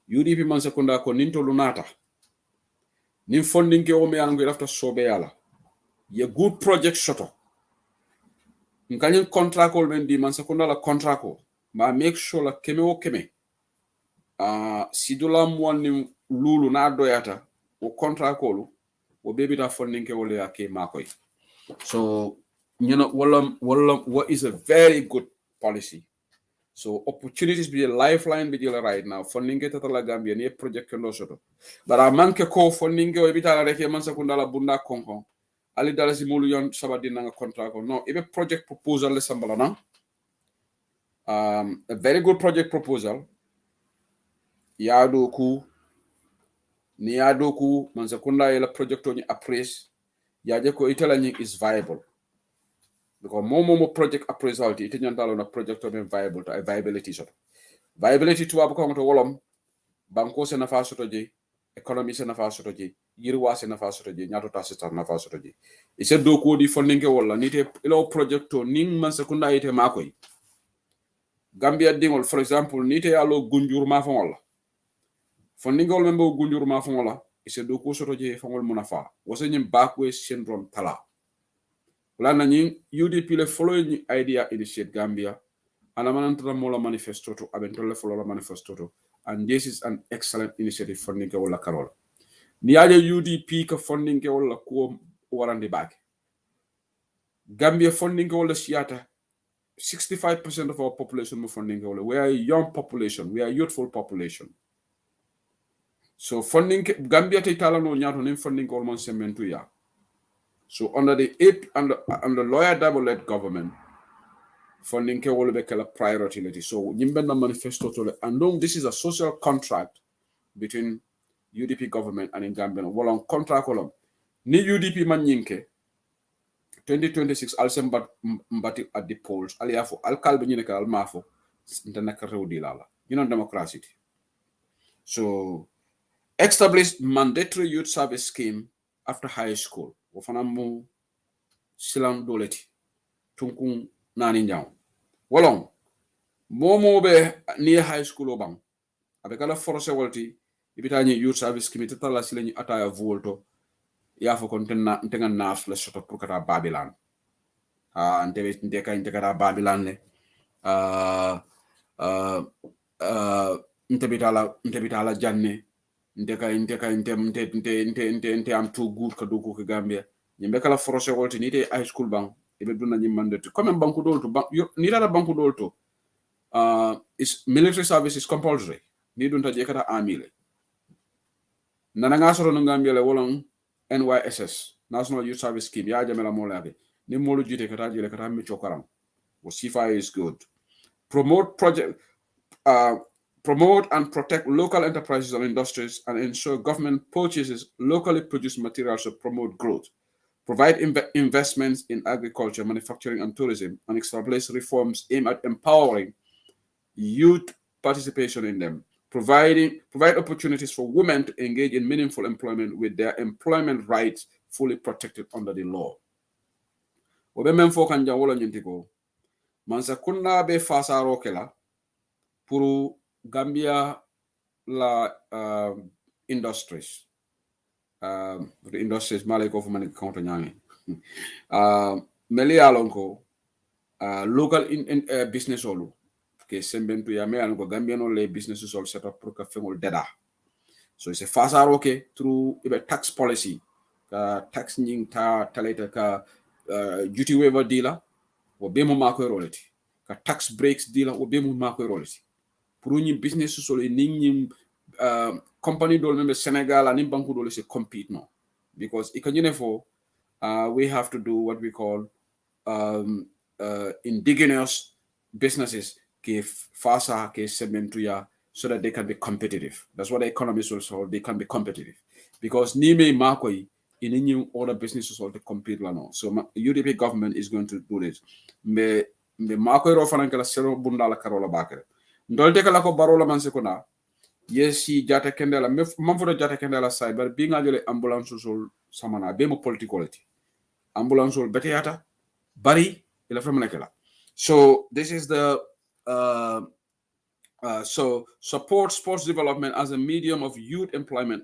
UDP man sekunda ko ninto lunata nin funding ke o me yango rafta sobe yala ye good project shoto nkanyen contract ko men di man sekunda la contract ko ma make sure la keme o keme sidula mwani lulu na doyata o contract ko lu o bebita funding ke o le yake makoy. So you know, what is a very good policy. So opportunities be a lifeline be right now. Funding get at la Gambia ni project no soto. But a manke ko funding go ebita reke man sakunda la bunda konko. Ali dalasi mulu yon sabadi nga contract no. Ebe project proposal le sambala na. A very good project proposal. Yadoku ni yadoku man sakunda ela project ni appraise. Yaje ko itala ni is viable. Because more project appraisal it is on a project to be viable to a viability sort. Viability to abukong to wolom banko se na faso to economy se na faso to yirwa se na faso to nyato tasita na faso to ise do ko di funding ke wala nite ilo project to ning man sekunda ite makoy Gambia dingol for example nite alo gunjur ma fongola funding gol membo gunjur ma fongola ise do ko soto je fongol munafa wose nyim backway syndrome tala. Lana UDP le following idea initiate Gambia and amanantara mola manifesto to abentole follow la manifesto to and this is an excellent initiative funding ke wala karol ni aje UDP ka funding ke wala ko warandi back Gambia funding ke wala siata 65% of our population mo funding ke wala we are a young population, we are a youthful population. So funding Gambia te tala no nyato nim funding ko mon sementu ya So under the Lawyer Dabo-led government, funding ke will be a priority. So Nimbenda manifesto to and this is a social contract between UDP government and in Gambia. Well, on contract column, ni UDP man yinke 2026 also mbati at the polls. Aliafo alkalbe nyine ka almafo ntanaka rewdi lala. Democracy. So established mandatory youth service scheme after high school. Wofanamu silang doleti tunkung nani nyaw. Wolong momo be near high school obang abekala force walti ibitani youth service scheme tala sileni ataya volto ya fo kontenna ntenga naf la soto pour kata Babylon ndeka kata Babylon le ntebitala janne ndeka am too good ka doko ka Gambia nyembe kala force walti ni te high school bang ibe dunna nyimandete comme banku dolto ni dala banku dolto is military service is compulsory. Ni dunta jekata army le. Nana nga soro Gambia le wolong NYSS, National Youth Service Scheme, ya jamela mola ake. Ni molu jite kata jele kata mi chokaram. Sifa is good. Promote and protect local enterprises and industries and ensure government purchases locally produced materials to promote growth. Provide investments in agriculture, manufacturing, and tourism, and establish reforms aimed at empowering youth participation in them. Provide opportunities for women to engage in meaningful employment with their employment rights fully protected under the law. Obemen fo kanja wala nyintiko. Mansa kunna be fasa rokela puru Gambia la industries. The industries maleko fu manik counter nyami. Meli alonko local business olu. Que sembentu ya me alonko Gambia no le businesses all set up pour ka fengol deda. So it's a fast through tax policy. Tax nying ta taleta ka duty waiver dealer wo be mo mako roleti. Ka tax breaks dealer wo be mo mako roleti. Pour ni business so le ning company dol membe Senegal and banku dol se compete no. Because we have to do what we call indigenous businesses ke fasa ke sementuya so that they can be competitive. That's what the economists will solve. They can be competitive because nime makoi in new other businesses all to compete lano. So UDP government is going to do this. Me makoi ro fanankala sero bundala karola bakere. Ndolde kala ko barola man sekona. Yes, si jata kendela manfodo jata kendela side but being ajole ambulance sol samana be mo politicality. Ambulance sol beteyata bari ila famana. So this is the so support sports development as a medium of youth employment,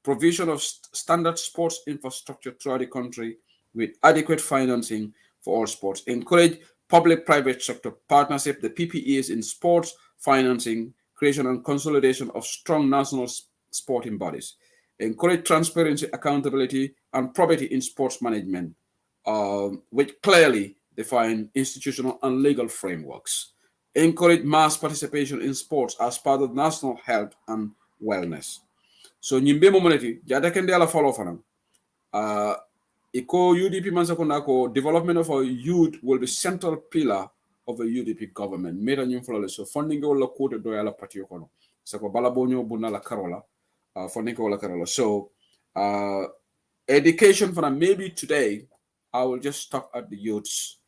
provision of standard sports infrastructure throughout the country with adequate financing for all sports, encourage public-private sector partnership, the PPEs in sports financing, creation and consolidation of strong national sporting bodies, encourage transparency, accountability, and probity in sports management, which clearly define institutional and legal frameworks. Encourage mass participation in sports as part of national health and wellness. So nyimbe momoneti jada kende ala follow fanam. Iko UDP mansakona ko development of our youth will be central pillar of a UDP government. Meta nyimfolo so funding go la kote do ala pati kono. Sako balabonyo buna la karola. Funding go la karola. So education fanam maybe today I will just talk at the youths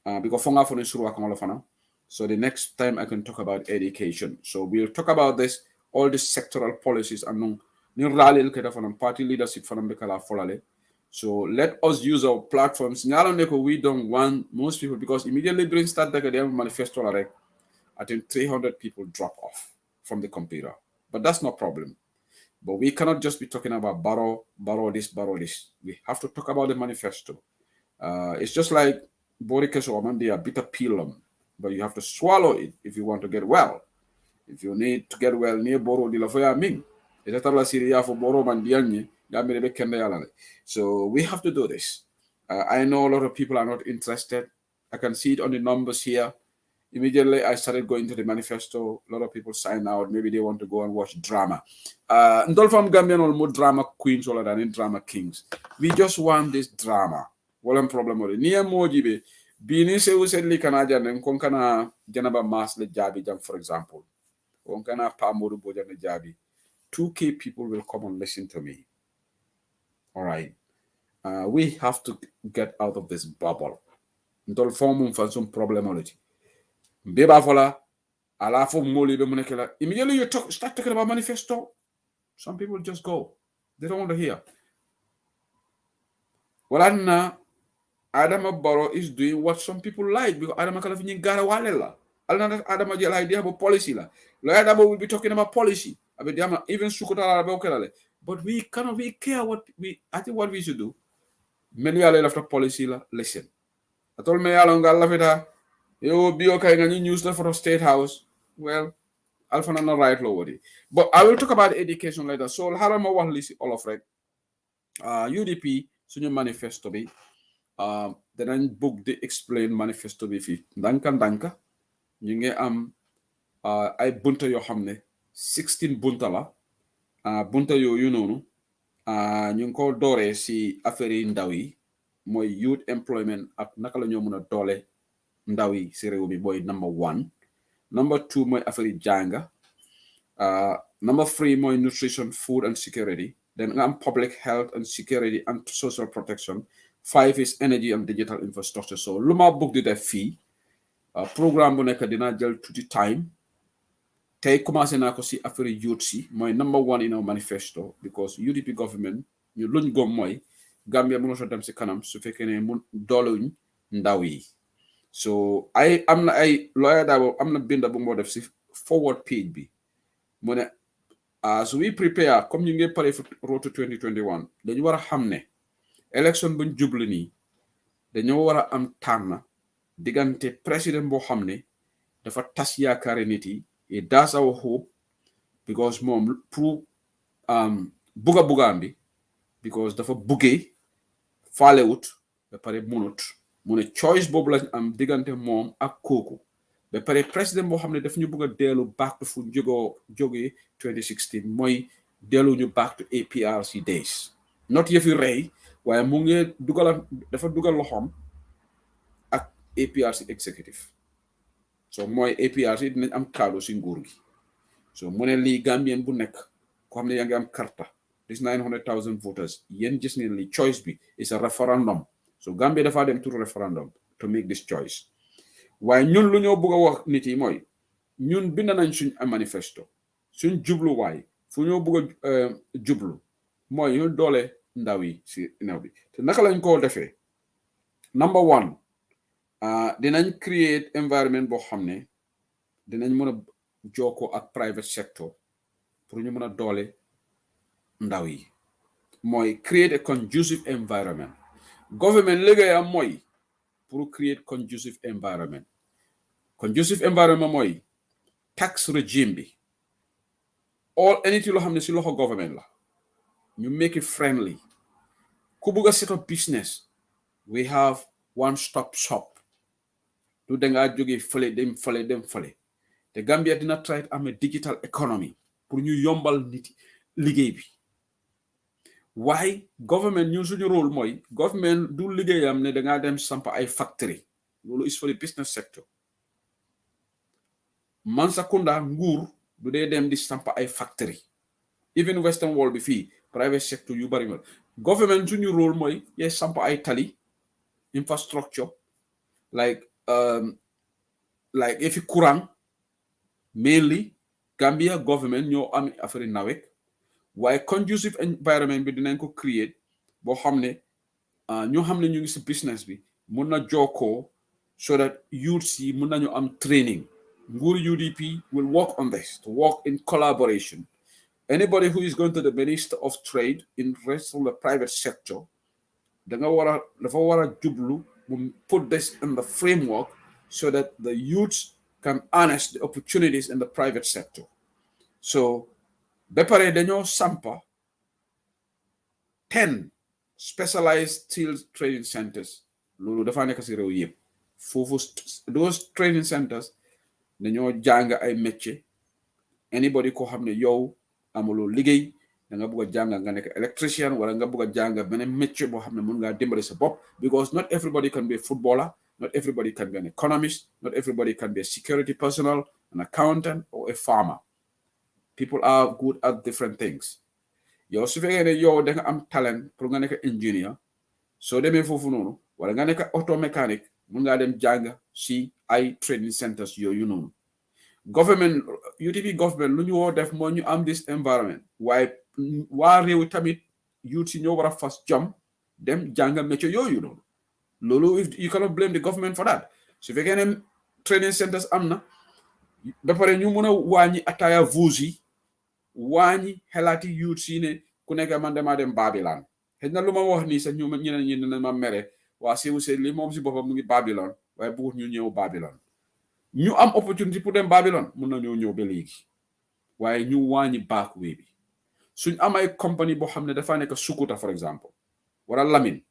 because fonga fone surwa kamala fanam. So the next time I can talk about education. So we'll talk about this, all the sectoral policies and party leadership. So let us use our platforms. We don't want most people because immediately during start the manifesto, I think 300 people drop off from the computer. But that's no problem. But we cannot just be talking about borrow this. We have to talk about the manifesto. It's just like Borikeso Amandi, a bitter pill. But you have to swallow it if you want to get well. If you need to get well, near Boro di la Foya Ming. So we have to do this. I know a lot of people are not interested. I can see it on the numbers here. Immediately, I started going to the manifesto. A lot of people sign out. Maybe they want to go and watch drama. Ndol from Gambian or more drama queens or than drama kings. We just want this drama. Wala problem ore. Niya mojibe. Bini se usedli kanaja nen konkana janaba mas le jabi jam, for example. Konkana pa modu boja le jabi. 2K people will come and listen to me. All right. We have to get out of this bubble. Ndol form some problemology. Beba fola. Immediately you start talking about manifesto. Some people just go. They don't want to hear. Well, Adama Barrow is doing what some people like because Adama Kalafini Gara Walela. Adama Jel idea about policy. Adama will be talking about policy. Even Sukota about. But we care I think what we should do. Many are after policy. Listen. I told me along Galavita, you will be okay in a news for the State House. Well, Alpha no right low. But I will talk about education later. So Harama one list all of it. UDP suñu manifesto bi danañ book di explain manifesto bi fi danka ñu ngi am ay bunta yoo xam ne 16 bunta la bunta yooyu noonu ñu ngi ko dooree si affaire yi ndaw yi mooy youth employment ak naka la ñoo mën a doole ndaw yi si réew mi mooy number 1. Number 2 mooy affaire yi jànga. Number 3 mooy nutrition, food and security. Then public health and security and social protection. 5 is energy and digital infrastructure. So luma book di def fii programme bu nekk dina jël tuuti time. Tey commencé naa ko si affaire youth si mooy number 1 in our manifesto because UDP government ñu luñ gom mooy Gambia mënut a dem si kanam su fekkee ne mun dooluñ ndaw yi. So am na ay lawyer daa am na binda bu moo def si forward page bi mu ne as we prepare comme ñu ngi pare road to 2021 dañu war a xam ne élection buñ jublu nii dañoo war a am tànn diggante président boo xam ne dafa tas yaakaari nit yi et that's our hope because moom pour bugaam bi because dafa buggee faalewut ba pare munut mu ne choice boobu lañ am diggante moom ak kooku ba pare président boo xam ne daf ñu bëgg a dellu back to fu jógee 2016 mooy dellu ñu back to APRC days not yëfi rey waaye mu ngi dafa dugal loxoom ak APRC executive so mooy APRC dinañ am kàddu si nguur gi so mu ne lii Gambien bu nekk ko xam ne yaa ngi am karta this 900,000 voters yéen gis ngeen li choice bi is a referendum so Gambia dafa dem to referendum to make this choice waaye ñun lu ñoo bëgg a wax nit yi mooy ñun bind nañ suñ manifesto suñ jubluwaay fu ñoo bëgg a jublu mooy ñu doole ndaw yi si ndaw bi te naka lañ ko defee number 1 dinañ create environment boo xam ne dinañ mën a jokkoo ak private sector pour ñu mën a doole ndaw yi mooy create a conducive environment government liggéeyam mooy pour create conducive environment mooy tax regime bi anything loo xam ne si loxo government la ñu make it friendly ku bëgg a set up business we have one stop shop du dangaa jógee fële dem fële te Gambia dina try am a digital economy pour ñu yombal nit liggéey bi waaye government ñun suñu rôle mooy government du liggéeyam ne dangaa dem sampa ay factory loolu is for the business sector Mansakunda nguur du dee dem di sampa ay factory even western world bi fii private sector yu bari ma government suñu rôle mooy yee sampa ay tali infrastructure like if courant mainly Gambia government ñoo am affaire nawet waaye conducive environment bi dinañ ko create boo xam ne ñoo xam ne ñu ngi si business bi mun na jokkoo so that youths yi mun nañu am training nguur UDP will work on this to work in collaboration. Anybody who is going to the Minister of Trade in the rest of the private sector dafa war a jublu mu put this in the framework so that the youths can harness the opportunities in the private sector. So ba pare dañoo sampa 10 specialized skills training centers loolu dafa nekk si réew yëpp foofu those training centers dañoo jàng ay métier anybody ko xam ne yow amuloo liggéey da nga bëgg a jàng nga nekk electrician wala nga bëgg a jàng beneen métier boo xam ne mun ngaa dimbali sa bopp because not everybody can be a footballer, not everybody can be an economist, not everybody can be a security personnel, an accountant or a farmer. People are good at different things. Yow su fekkee ne yow da nga am talent pour nga nekk engineer soo demee foofu noonu wala nga nekk auto mécanique mun ngaa dem jàng si ay training centers yooyu noonu. Government UTP government lu ñu woo def moo ñu am this environment waaye waa réew tamit youth si ñoo war a fas jom dem jàng métier yooyu noonu loolu you cannot blame the government for that. su fekkee ne training centers am na ba pare ñu mun a wàññi ataaya vuus yi wàññi xelaati youth si ne ku nekk man damaa dem Babylon xëy na lu ma wax nii sax ñu ñeneen ñi ne ma mere waa Seydou Seye li moom si boppam mu ngi Babylon waaye bëggut ñu ñëw Babylon ñu am opportunity pour dem Babylon mun na ñëw ba léegi waaye ñu wàññi back way bi suñ am ay compagnie boo xam ne dafa nekk Sukuta for example wala Lamin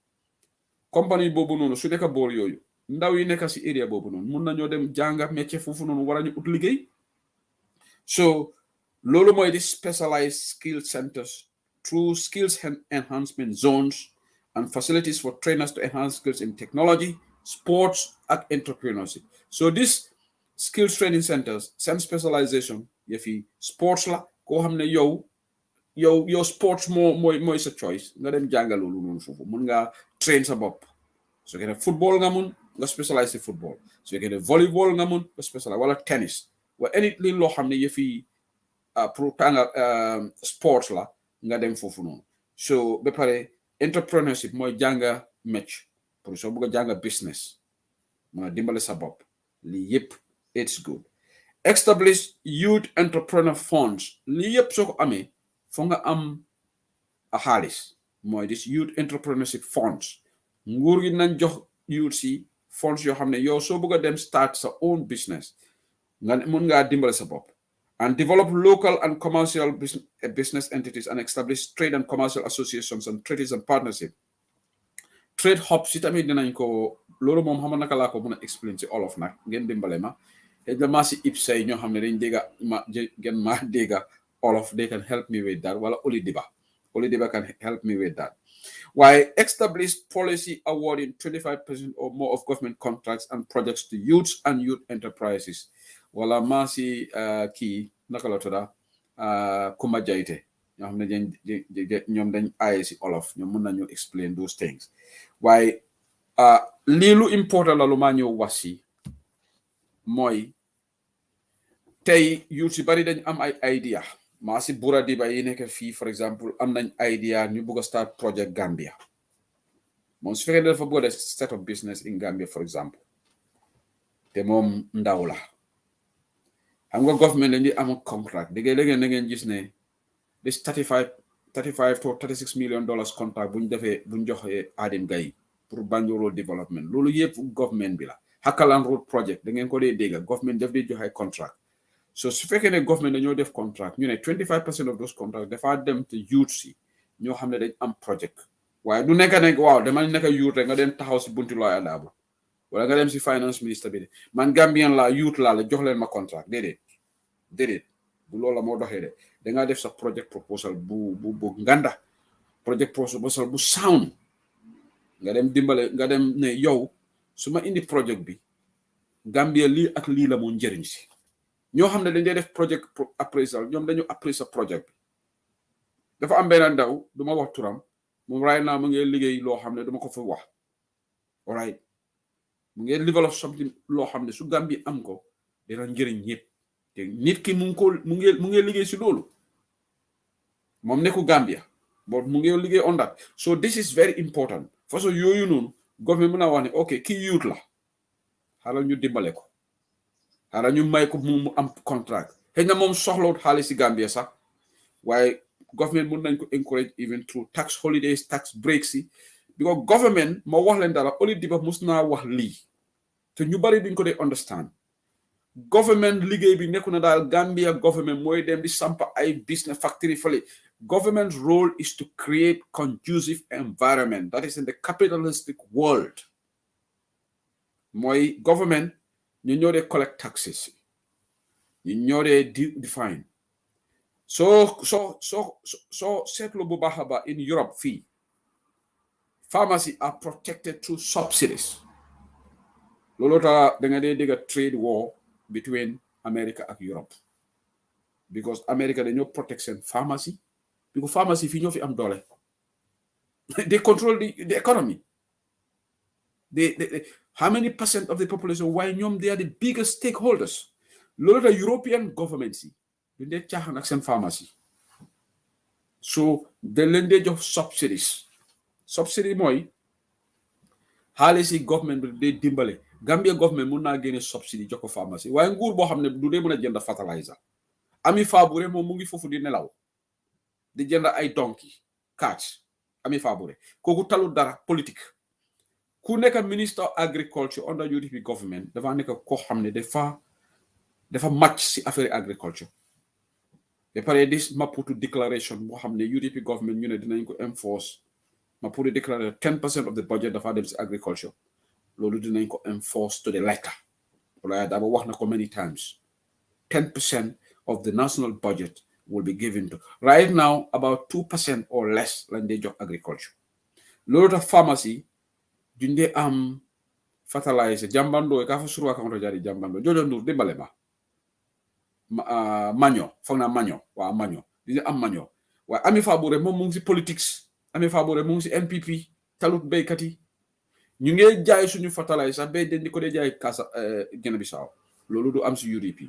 compagnie boobu noonu su nekk boor yooyu ndaw yi nekk si area boobu noonu mun nañoo dem jànga métier foofu noonu war a ñu ut liggéey so loolu mooy di specialized skill centers through skills enhancement zones and facilities for trainers to enhance skills in technology, sports, and entrepreneurship. So this skills training centers, send specialization, yefi sports la, ko hamne yo sports mo sa choice. Nga dem jàngal loolu noonu foofu. Mun nga train sa bopp. So kene football nga mun, nga specialize in football. So kene volleyball nga mun, nga specialize wala tennis. Wa anything loo xam ne yefi pro tanga sports la nga dem foofu noonu. So be pare entrepreneurship mooy jànga métier pour soo bëgg a jànga business ma dimbale sa bopp lii yëpp it's good. Establish youth entrepreneur funds lii yëpp soo ko amee foo nga am a xaalis mooy this youth entrepreneurship funds nguur gi nañ jox youth si funds yoo xam ne yow soo bëgg a dem start sa own business nga mun ngaa dimbale sa bopp. And develop local and commercial business entities and establish trade and commercial associations and treaties and partnership. Trade hubs si tamit dinañ ko loolu moom xam naka laa ko mën a explain ci olof nag ngeen dimbale ma xëy na maa si ibsay ñoo xam ne dañ dégga ma ngeen maa dégga olof they can help me with that wala Oli Diba can help me with that. Why establish policy awarding 25% or more of government contracts and projects to youths and youth enterprises. Wala masi kii naka la tudda Kumba Jayte ñoo xam ne ñoom dañ aaye si olof ñoom mun nañu explain those things waaye lii lu important la lu maa ñëw wax si mooy tey youth si bari dañ am ay idea maa si Bura Diba yi nekk fii for example am nañ idea ñu bëgg a start project Gambia moom su fekkee dafa bëgg a set up business in Gambia for example te moom ndaw la xam nga government dañuy am contract léegi na ngeen gis ne this 35 to 36 million dollars contract buñ joxee Adim Gaye pour Banjul Road development loolu yëpp government bi la Hakaland Road project da ngeen ko dee dégga government daf dee joxe contract so su fekkee ne government dañoo def contract ñu ne 25% of those contracts dafa dem te youth si ñoo xam ne dañ am project waaye du nekk ne waaw dama nekk youth rek nga dem taxaw si buntu Lawyer Darboe wala nga dem si finance minister bi de man Gambian la youth la jox leen ma contract déedéet bu loolu la moo doxee de dangaa def sa project proposal bu nganda project proposal bu sound nga dem dimbale nga dem ne yow su ma indi project bi Gambia lii ak lii la moo njëriñ si ñoo xam ne dañ dee def project appraisal ñoom dañu appraise sa project bi dafa am benn ndaw du ma wax turam moom right now mu ngi liggéey loo xam ne dama ko fa wax alright mu ngi develop something loo xam ne su Gambia am ko dina njëriñ ñëpp te nit ki mu ngi liggéey si loolu moom nekku Gambia but mu ngi liggéey on that so this is very important façon yooyu noonu government mën naa wax ne ok kii youth la xaaral ñu dimbale ko xaaral ñu may ko mu am contract xëy na moom soxlawut xaalis si Gambia sax waaye government mën nañ ko encourage even through tax holidays tax breaks yi because government moo wax leen dara Oli Diba mus naa wax lii te ñu bari duñ ko dee understand government liggéey bi nekku na daal Gambia government mooy dem di sampa ay business factory fale government's role is to create conducive environment that is in the capitalistic world mooy government ñu ñoo dee collect taxes ñoo dee define so seetlu bu baax a baax in Europe fii pharmacy are protected through subsidies loolu tax da nga dee dégg trade war between America ak Europe because America dañoo protect seen pharmacy because pharmacy fii ñoo fi am doole they control the economy they how many percent of the population why ñoom they are the biggest stakeholders loolu tax European governments yi duñ dee caaxaan ak seen pharmacy so dañ leen dee jox subsidy mooy xaalis yi government bi dee dimbale Gambia government mun naa génne subsidy jox ko pharmacie waaye nguur boo xam ne du dee mën a jënd fertilizer Ami Fabure moom mu ngi foofu di nelaw di jënd ay donkey catch Ami Fabure kooku talu dara politique ku nekk minister of agriculture under UDP government dafa nekk koo xam ne dafa match si affaire agriculture ba pare dis Maputo declaration boo xam ne UDP government ñu ne dinañ ko enforce Maputo declaration 10% of the budget dafa dem si agriculture loolu dinañ ko enforce to the letter wala dama wax na ko many times 10% of the national budget will be given to right now about 2% or less lañ dee jox agriculture loolu tax pharmacy duñ dee am fertilizer jambando ka fa surwa ka ngoto jari jambando jojo ndur dimbale ma maño foog naa maño waa maño di am maño waaye Ami Fabure moom mu ngi si politics Ami Fabure mu ngi si NPP talut béykat yi ñu ngi jaay suñu fertilizer bay den di ko dee jaay Kasa Guinée Bissau loolu du am si UDP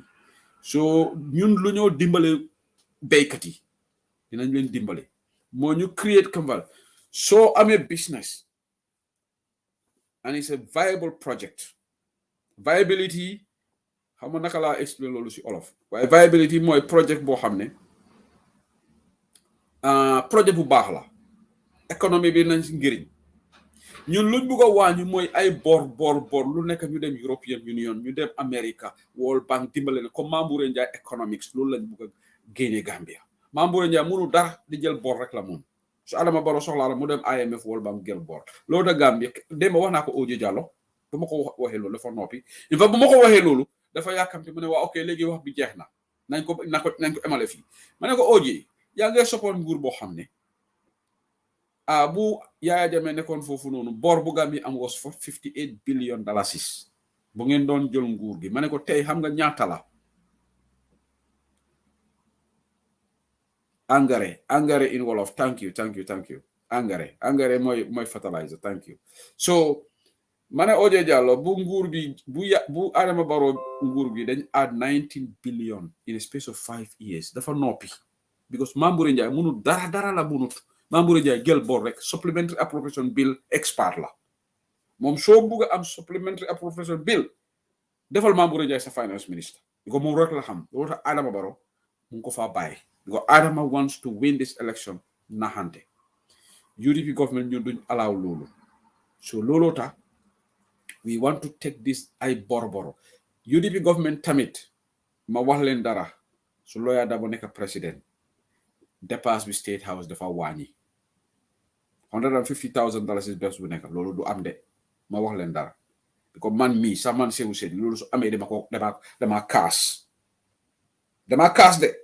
so ñun lu ñoo dimbale béykat yi dinañ leen dimbale moo ñu create kambal soo amee business and it's a viable project viability xam nga naka laa explain loolu si olof waaye viability mooy project boo xam ne projet bu baax la économie bi nañ si njëriñ ñun luñ bugg a wàññi mooy ay bor lu nekk ñu dem European Union ñu dem America World Bank dimbale ne comme Mamboure Njie economics loolu lañ bugg a génne Gambia Mamboure Njie mënu dara di jël bor rek la moom su Adama Barrow soxlaa la mu dem IMF World Bank jël bor loolu da Gambia démb wax naa ko Oje Diallo bu ma ko waxee loolu dafa noppi il faut bu ma ko waxee loolu dafa yàkkamte mu ne waa ok léegi wax bi jeex na nañ ko emale fii ma ne ko Oje yaa ngi soppoon nguur boo xam ne bu Yaya Jammeh nekkoon foofu noonu bor bu Gambia am was for $58 billion bu ngeen doon jël nguur gi ma ne ko tey xam nga ñaata la engrais in Wolof thank you engrais mooy fertilizer thank you so ma ne Oje Diallo bu nguur gi bu Adama Barrow nguur gi dañ add 19 billion in a space of 5 years dafa noppi because Mamboure Njie munut dara la munut Mamboure Njie jël bor rek supplementary appropriation bill expert la moom soo bugg a am supplementary appropriation bill defal Mamboure Njie sa finance minister because moom rek la xam loolu tax Adama Barrow mu ngi ko faa bàyyi because Adama wants to win this election naxante UDP government ñun duñ allow loolu so looloo tax we want to take this ay boro UDP government tamit ma wax leen dara su Lawyer Darboe nekk président dépasse bi State House dafa wàññi $150,000 bés bu nekk loolu du am de ma wax leen dara because man mii sax man sewu seen loolu su amee dama kaas de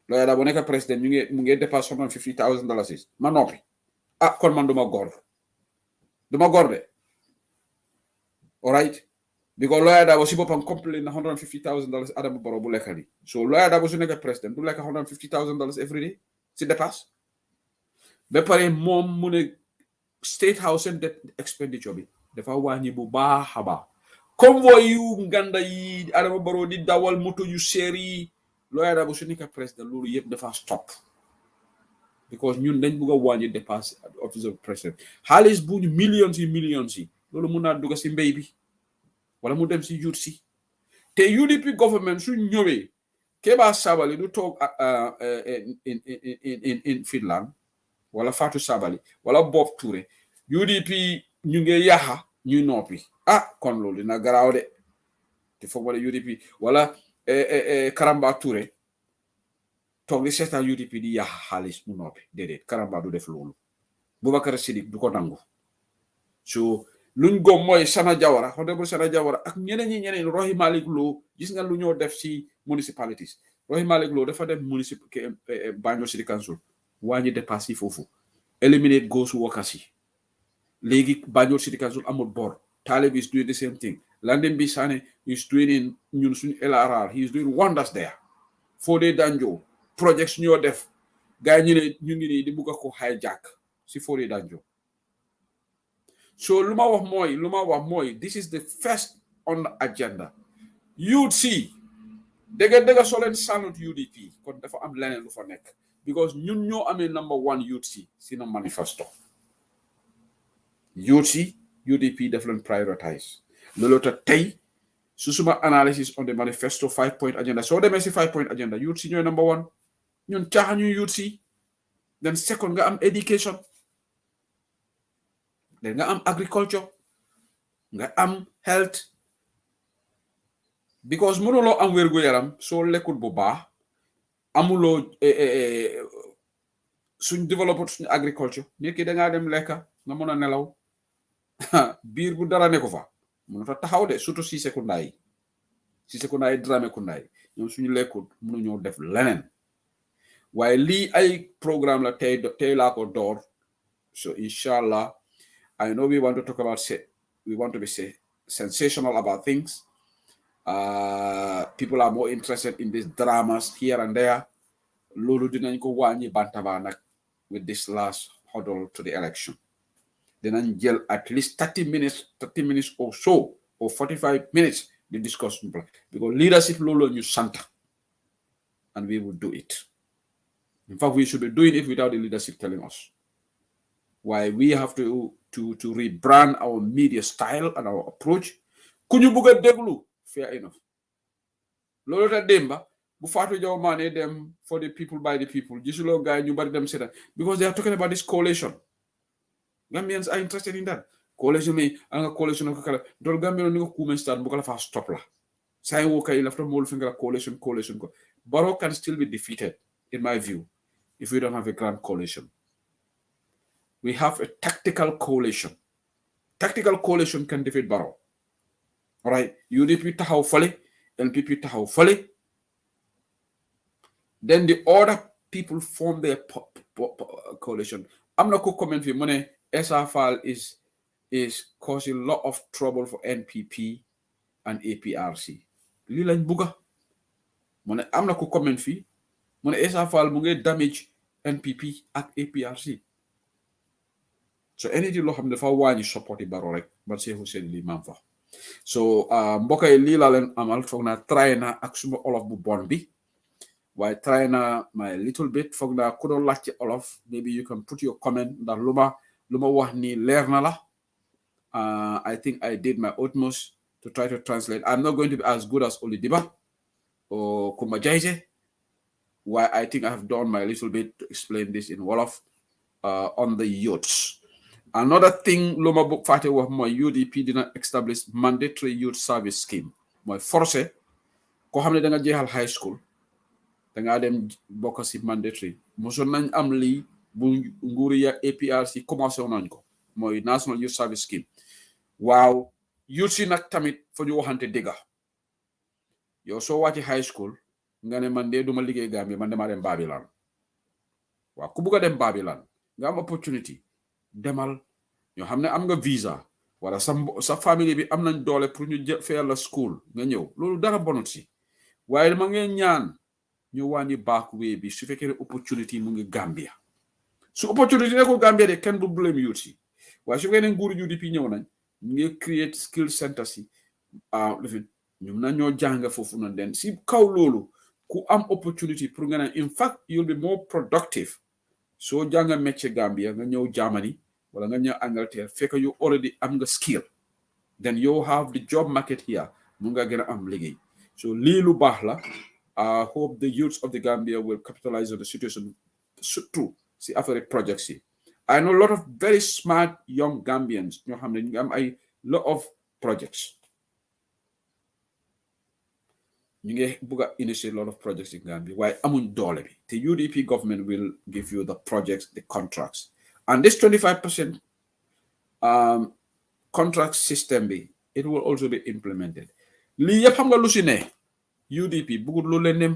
Lawyer Darboe nekk président mu ngi dépasse $150,000 ma noppi kon man duma góor de alright because Lawyer Darboe si boppam complain na $150,000 Adama Barrow bu lekka li so Lawyer Darboe su nekk président du lekk $150,000 every day si dépasse ba pare moom mu ne State House seen expenditure bi dafa wàññi bu baax a baax convoy yu nganda yi Adama Barrow di dawal moto yu seer yi Lawyer Darboe su nekk président loolu yëpp dafa stop because ñun dañ bugg a wàññi dépasse office of president xaalis bu ñu millions yi loolu mun naa dugg si mbéy bi wala mu dem si youth si te UDP government su ñëwee Keba Sabally du toog in Finland wala Fatou Sabally wala Bob Touré UDP ñu ngi yaxa ñuy noppi kon loolu dina garaaw de te foog wala UDP wala Karamba Touré toog di seetaan UDP di yaxa xaalis mu noppi déedéet Karamba du def loolu Boubacar Siddick du ko nangu so luñ gom mooy Sana Jawara honorable Sana Jawara ak ñeneen Rohey Malick Lowe gis nga lu ñoo def si municipalities Rohey Malick Lowe dafa dem Banjul City Council wàññi dépasse yi foofu eliminate ghost workers yi léegi Banjul City Council amul bor Talib is doing the same thing Landing Bisane is doing in ñun suñu LRR he is doing wonders there Fodé Danjo projects ñoo def gars ñu ne ñu ngi nii di bugg a ko hijack si Fodé Danjo so lu ma wax mooy this is the first on the agenda you'd see dëgga soo leen sànnut UDP kon dafa am leneen lu fa nekk because ñun ñoo amee number one you'd see si na manifesto you'd see UDP daf leen prioritize loolu tax tey su suma analysis on the manifesto 5-point agenda soo demee si 5-point agenda you'd see ñooy number one ñun caaxaan ñu you'd see then second nga am education then nga am agriculture nga am health because mënuloo am wérgu yaram soo lekkul bu baax amuloo suñ développé suñu agriculture nit ki dangaa dem lekka nga mën a nelaw biir bu dara ne ko fa mënut a taxaw de surtout si secondaire yi Dramé Kunda yi ñoom suñu lekkul mënuñoo def leneen waaye lii ay programme la tey laa ko door so inshallah I know we want to talk about we want to be sensational about things people are more interested in these dramas here and there loolu dinañ ko wàññi bantaba nag with this last hurdle to the election dinañ jël at least 30 minutes or so or 45 minutes to discuss because leadership loolu ñu santa and we will do it in fact we should be doing it without the leadership telling us why we have to rebrand our media style and our approach ku ñu bëgg a déglu fair enough loolu ta demba bu Fatou Jaw Mané dem for the people by the people gisuloo gaay ñu bari dem seetaan because they are talking about this coalition Gambians are interested in that coalition mi anga coalition ko kala dol Gambia ni ko kumen start bu kala fa stop la say wo kay lafta mol fingra coalition ko Barrow can still be defeated in my view if we don't have a grand coalition we have a tactical coalition can defeat Barrow all right UDP taxaw fale NPP taxaw fale then the other people form their coalition am na ko comment fi mu ne SRFAL is causing a lot of trouble for NPP and APRC li lañ buga mu ne am na ko comment fi mu ne SRFAL mu ngi damage NPP ak APRC so anything loo xam ne dafa wàññi support yi Barrow rek man seexu seen lii maam fa so mbokk yi lii laa leen amal foog naa try na ak suma olof bu bon bi waaye try na my little bit foog naa ku doon laaj ci olof maybe you can put your comment ndax lu ma wax ni leer na la I think I did my utmost to try to translate. I'm not going to be as good as Olidiba or Kumajaise, why I think I have done my little bit to explain this in Wolof on the youths. Another thing, Loma Book Fate was my UDP did not establish mandatory youth service scheme. My force, ko xamne da nga jehal high school, da nga dem bokk ci mandatory. Moson nañ am li bu nguuri ya APRC commencé nañ ko. Moy National Youth Service Scheme. Wow, youth si nak tamit fa ñu waxante dëgga. Yow so wati high school, nga ne man de duma liggéey Gambia, man dama dem Babylon. Waaw ku bëgg dem Babylon, nga am opportunity demal ñoo xam ne am nga visa wala sa famille bi am nañ doole pour ñu fayal la school nga ñëw loolu dara bonut si waaye dama ngeen ñaan ñu wàññi backway bi su fekkee ne opportunity mu ngi Gambia su opportunity nekkul Gambia de kenn du blame youth si waaye su fekkee ne nguuru UDP ñëw nañ ñu ngi create skill center si ñu na ñoo jàng foofu na den si kaw loolu ku am opportunity pour nga ne in fact you'll be more productive so jàng métier Gambia nga ñëw Germany wala nga ñëw Angleterre fekk you already am nga skill then you have the job market here mu nga gën a am liggéey so lii lu baax la I hope the youths of the Gambia will capitalize on the situation surtout si affaire projects yi I know a lot of very smart young Gambians ñoo xam ne ñu ngi am ay lot of projects ñu ngi bugg a initiate a lot of projects in Gambia waaye amuñ doole bi the UDP government will give you the projects the contracts and this 25% contract system bi it will also be implemented lii yëpp xam nga lu si ne UDP bugut lu leen nem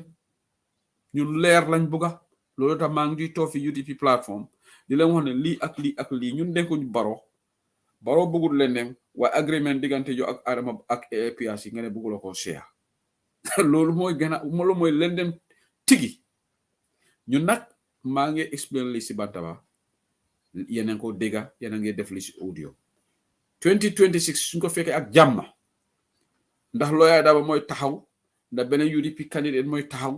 ñun leer lañ bugga loolu tax maa ngi toog fi UDP platform di leen wax ne lii ak lii ñun denkuñ baro bugut leen nem waaye agreement diggante yo ak Adama ak APRC nga ne bugula ko share loolu mooy loolu mooy leen dem tigi ñun nag maa ngi explain li si Bantaba yeneen ko dégga yeneen ngi def li si audio 2026 suñ ko fekkee ak jàmm ndax Lawyer Darboe mooy taxaw ndax beneen UDP candidate mooy taxaw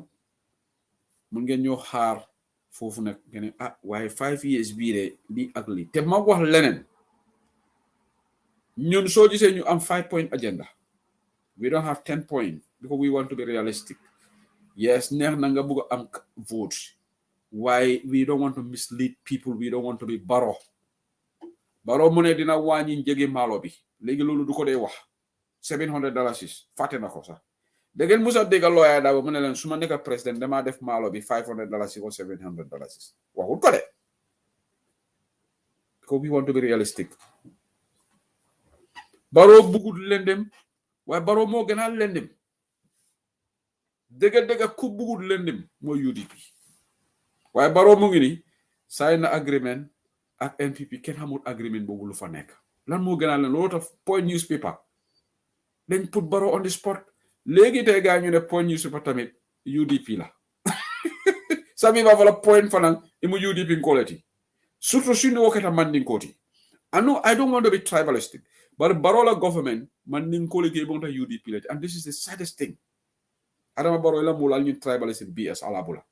mun ngeen ñoo xaar foofu nag ngeen waaye 5 years bii de lii ak lii te ma wax leneen ñun soo gisee ñu am 5-point agenda we don't have 10 points because we want to be realistic yes neex na nga bëgg am votes why we don't want to mislead people we don't want to be Barrow mu ne dina wàññi njëgi maalo bi léegi loolu du ko dee wax $700 fàtte na ko sax da ngeen musa dégg Lawyer Darboe mu ne leen su ma nekk président damaa def maalo bi $500 or $700 waxut ko de because we want to be realistic Barrow bëggut lendem waaye Barrow moo gën a lendem dëgg ku bëggut lendem mooy UDP waaye Barrow mu ngi ni sign agreement ak NPP kenn xamul agreement boobu lu fa nekk lan moo gën a leen loolu tax Point newspaper dañ put Barrow on the spot léegi tey gaa ñu ne Point newspaper tamit UDP la sabi ba fala Point fanan imu UDP quality surtout suñu wokata mandinkoti I don't want to be tribalistic but Barrow la government mandinkoli ke bonta UDP la and this is the saddest thing Adama Barrow la mulal ñu tribalism BS ala bula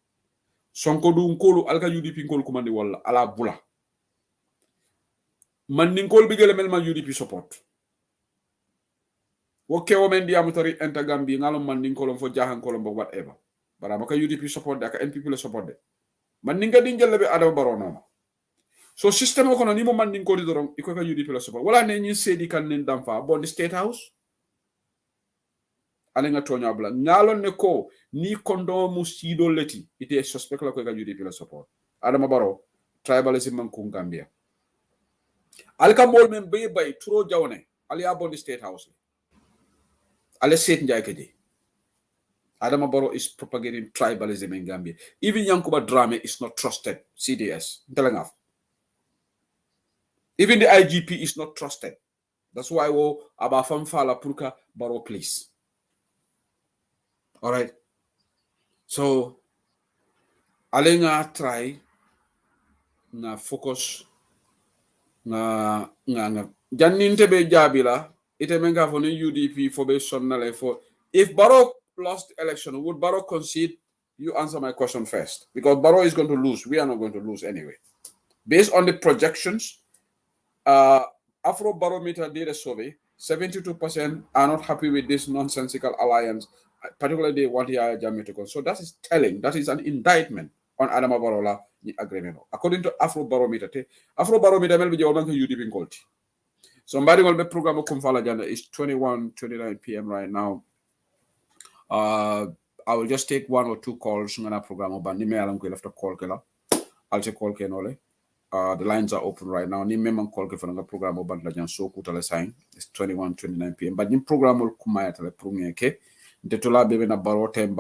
Sonko du nkolu alka UDP nkolu kumandi wala ala bula mandinkol bi gele mel UDP support woke wo men diamu tori enta Gambia ngalo mandinkol fo jahan kolom bo whatever bara maka UDP support de aka NPP le support de mandinga dinjelle be Adama Barrow no so system ko no ni mo mandinkol doron iko ka UDP le support wala ne ñi sedi kan nen damfa bon state house ale nga tonya bla ngalo ne ko ni kondo mu sido leti ite suspect la ko ka UDP le support Adama Barrow tribalism man ko Gambia alka mol men bay turo jawne ali abon state house ale set njay kedi Adama Barrow is propagating tribalism in Gambia even Yankuba Drame is not trusted CDS telangaf even the IGP is not trusted that's why wo aba fam fala purka Barrow please all right so ale nga try na focus nga janninte be jabila ite menga for UDP for be sonnale for if Barrow lost the election would Barrow concede? You answer my question first because Barrow is going to lose. We are not going to lose anyway based on the projections. Afrobarometer did a survey 72% are not happy with this nonsensical alliance, particularly they want Yahya Jammeh to go. So that is telling, that is an indictment on Adama Barrow agreement. According to Afrobarometer mel bi jaw bank UDP ngolti. Somebody will be program of Kumfala Jana is 21:29 p.m. right now. I will just take 1 or 2 calls on our program about Nime Alam left a call killer. I'll take call kenole. The lines are open right now. Nime man call for the program about Lajan so kutale sign. It's 21:29 p.m. But in program will come at the premier ke. Detula bebe na baroteng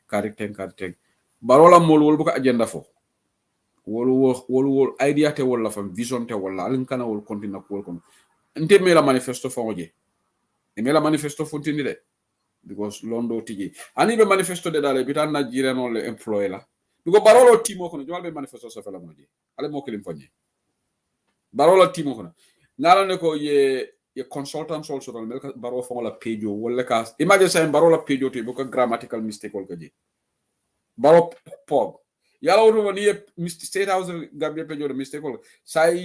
kariteng. Barola mol wol buka agenda fo. Wol idea te wala fam vision te wala alin kana wol continue ko kon. Nte me la manifesto fo ngoje. E me la manifesto fo tindi de. Because londo tigi ani be manifesto de dale bitan na jire non le employé la because barolo timo kono jomal be manifesto so fela moji ale mo kelim fanye barolo timo kono ngala ne ko ye consultants also don mel baro fo la pejo wala ka imagine say barola pejo to ko grammatical mistake wol kaji baro pog yala wono ni state house Gambia pejo de mistake wol say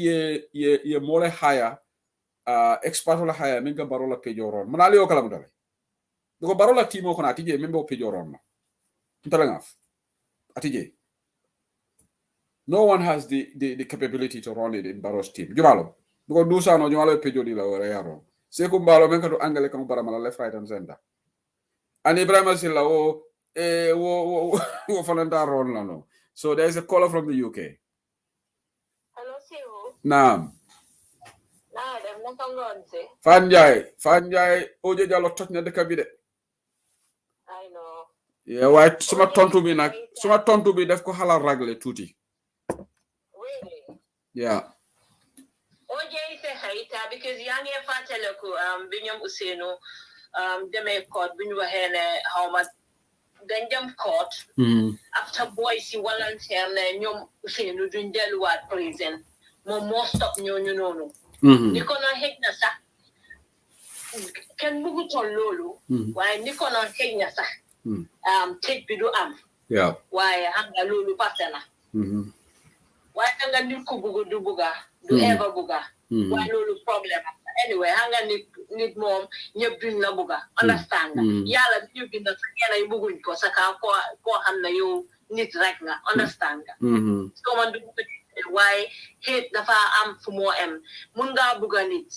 ye mole haya expert wala haya men ga barola pejo ron manali o kala mo dale because barola timo kono atije membe o pejoron no ntalangaf atije no one has the capability to run it in Barrow's team jumalo because dusa no jumalo pejo di la wala yaro se ko mbalo men ko angale kan baramala left right and center and Ibrahim Silla wo falanda ron no so there is a caller from the UK. Hello Siu. Naam. Nah, dem Fanjay Oje Jallow toj na dëkk bi de. I know. Yeah, waaye suma tontu bi def ko xalaat ragle tuuti. Really? Yeah. OJ is a hater because young fataleku binyam usenu deme court binyu hene how much danjam court after boys you volunteer na ñom usenu duñ delu wat prison mo most of ñooñu nonu ni ko na hegna sax ken bugu ton lolu waaye ni ko na hegna sax tej bi du am yeah waaye hanga lolu pasena waaye hanga nit ko bugu du buga du ever buga waaye lolu problème anyway hanga nit moom ñëpp duñ la buga understand nga yàlla ñu bind sax ñeneen buguñ ko sa ka ko xam ne yow nit rek nga understand nga so man du waaye hate dafa am fu moo am mun ngaa buga nit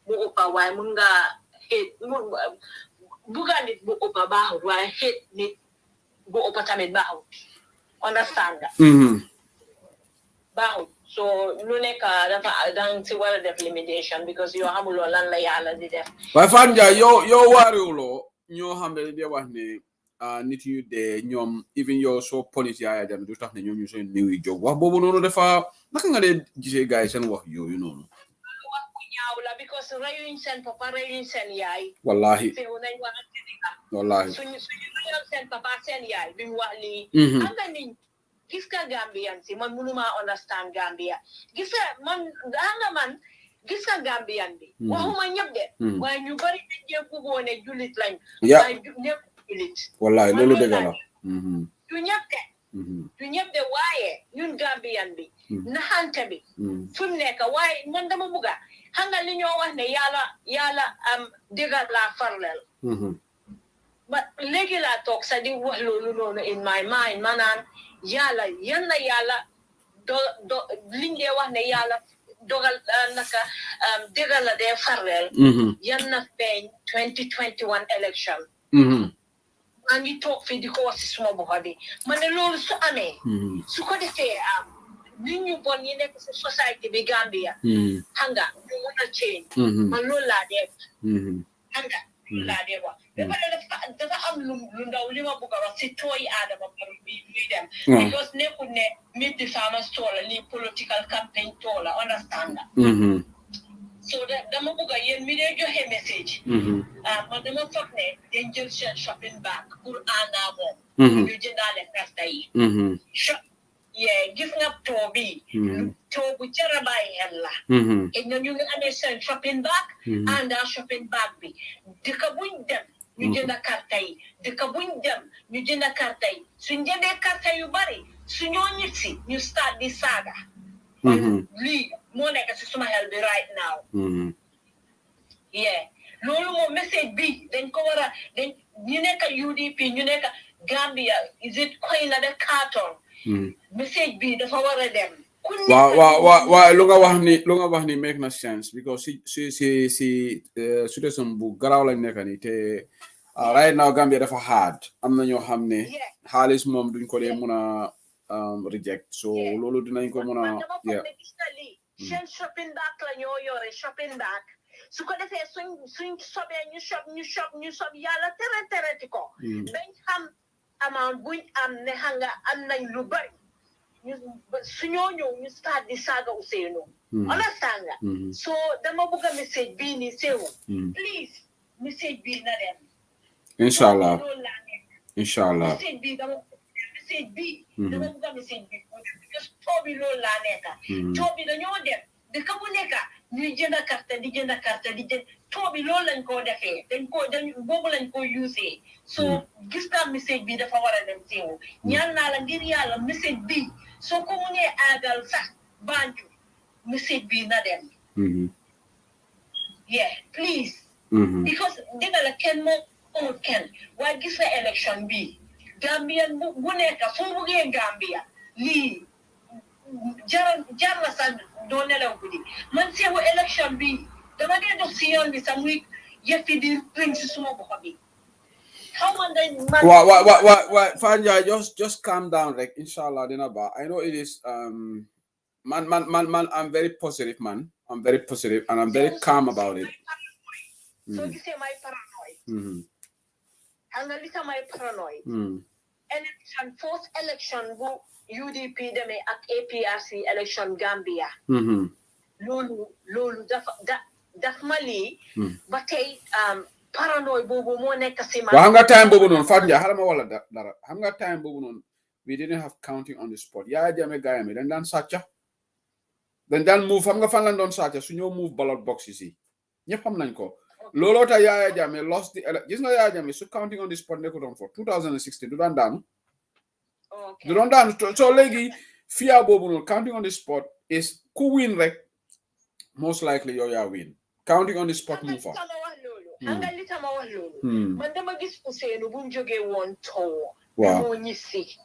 bu ëppa waaye mun ngaa hate buga nit bu ëppa baaxut waaye hate nit bu ëppa tamit baaxut understand nga baaxut so lu nekk dafa dang si war a def limitation because yoo xamuloo lan la yàlla di def waaye Fane Njie yow waariwuloo ñoo xam ne di wax ne nit ñu de ñoom even yow soo police Yaya Jammeh du tax ne ñoom ñu seen néew yi jóg wax boobu noonu dafa naka nga dee gisee gars yi seen wax yooyu noonu wax bu ñaaw la because reyuñ seen papa reyuñ seen yaay wallahi teew nañ wax wallahi suñu reyoon seen papa seen yaay bi mu wax lii xam nga ni gis nga Gambian si man mënuma understand Gambia gis nga man gis nga Gambian bi waxuma ñëpp de waaye ñu bari dañ jee bëggoon ne jullit lañ waaye ñëpp jullit wallahi loolu dëgg la du ñëpp de waaye ñun Gambian bi naxante bi fu mu nekk waaye man dama bëgga xam nga li ñoo wax ne yàlla am dëggal laa farleel ba léegi laa toog sa di wax loolu noonu in my mind maanaam yàlla liñ dee wax ne yàlla dogal naka dëggal la dee farleel yan na feeñ 2021 election maa ngi toog fii di ko wax si suma bopp bi ma ne loolu su amee su ko defee nit ñu bon yi nekk si société bi Gambia xam nga ñu mën a change man loolu laa dee xam nga laa dee wax ba pare dafa am lu ndaw li ma bëgg a wax si tooyi Adama Barrow bi muy dem because nekkul ne meet the farmers toola lii political campaign toola understand nga so dama bëgg a yéen mi dee joxe message man dama foog ne dañ jël seen shopping bag pour àndaa moom ñu jëndaale carte yi gis nga too bi too bu jara bàyyi xel la et ñu ngi amee seen shopping bag àndaa shopping bag bi dëkk buñ dem ñu jënd carte yi dëkk buñ dem ñu jënd carte yi suñ jëndee carte yu bari suñoo ñit si ñu start di saaga lii moo nekk si suma xel bi right now loolu moom message bi dañ ko war a ñu nekk UDP ñu nekk Gambia is it koy na de carton message bi dafa war a dem waaw lu nga wax ni make na sense because si situation bu garaaw lañ nekk ni te right now Gambia dafa hard am na ñoo xam ne xaalis moom duñ ko dee mun a reject so loolu dinañ ko mun a seen shopping bag la ñoo yore shopping bag su ko defee suñ sobee ñu sob yàlla tereti ko dañ xam amount buñ am ne xanga am nañ lu bari suñoo ñëw ñu start di saaga Ousseynou understand nga so dama bëgg a message bii ni sew please message bii na dem inshallah message bii dama bëgg a message bii because too bi loolu laa nekka too bi dañoo dem dëkk bu nekka ñuy jënd carte di jënd too bi loolu lañ koo defee boobu lañ ko usee so gis nga message bi dafa war a dem seewu ñaan naa la ngir yàlla message bi soo ko mënee aagal sax Banjul message bi na dem please because dëgg la kenn moo kenn waaye gis nga élection bi Gambian bu nekk soo bëggee Gambia lii jar na sax doo nelaw guddi man seewu élection bi dama dee dox si yoon bi sax muy yëfi di ring si suma bopp bi Fane Njie just calm down rek inshallah dina ba I know it is man I'm very positive man I'm very positive and I'm very calm about it. So you say my paranoid. Analyze my paranoid. Election, first election, bu UDP deme ak APRC election Gambia. Lolu daf mali ba tay paranoid bobu mo nek ci man. Wa xam nga time bobu non Fatou Ndiaye xalama wala dara xam nga time bobu non we didn't have counting on the spot. Yaya Jammeh gaayam dañ dan sàcca dañ dan move xam nga fan lañ doon sàcca su ñoo move ballot boxes yi ñepp xam nañ ko. Lolo ta Yaya Jammeh lost the gis nga Yaya Jammeh su counting on the spot nekkutoon for 2016 du daan daanu. Okay. Du doon daanu so léegi fear bobu non counting on the spot is ku win rek most likely yow yaa win. Counting on the spot move fa. Hanga li tama wax lolu. Man dama gis Ousseynou bu joge won taw. Waaw. Mo ñisi.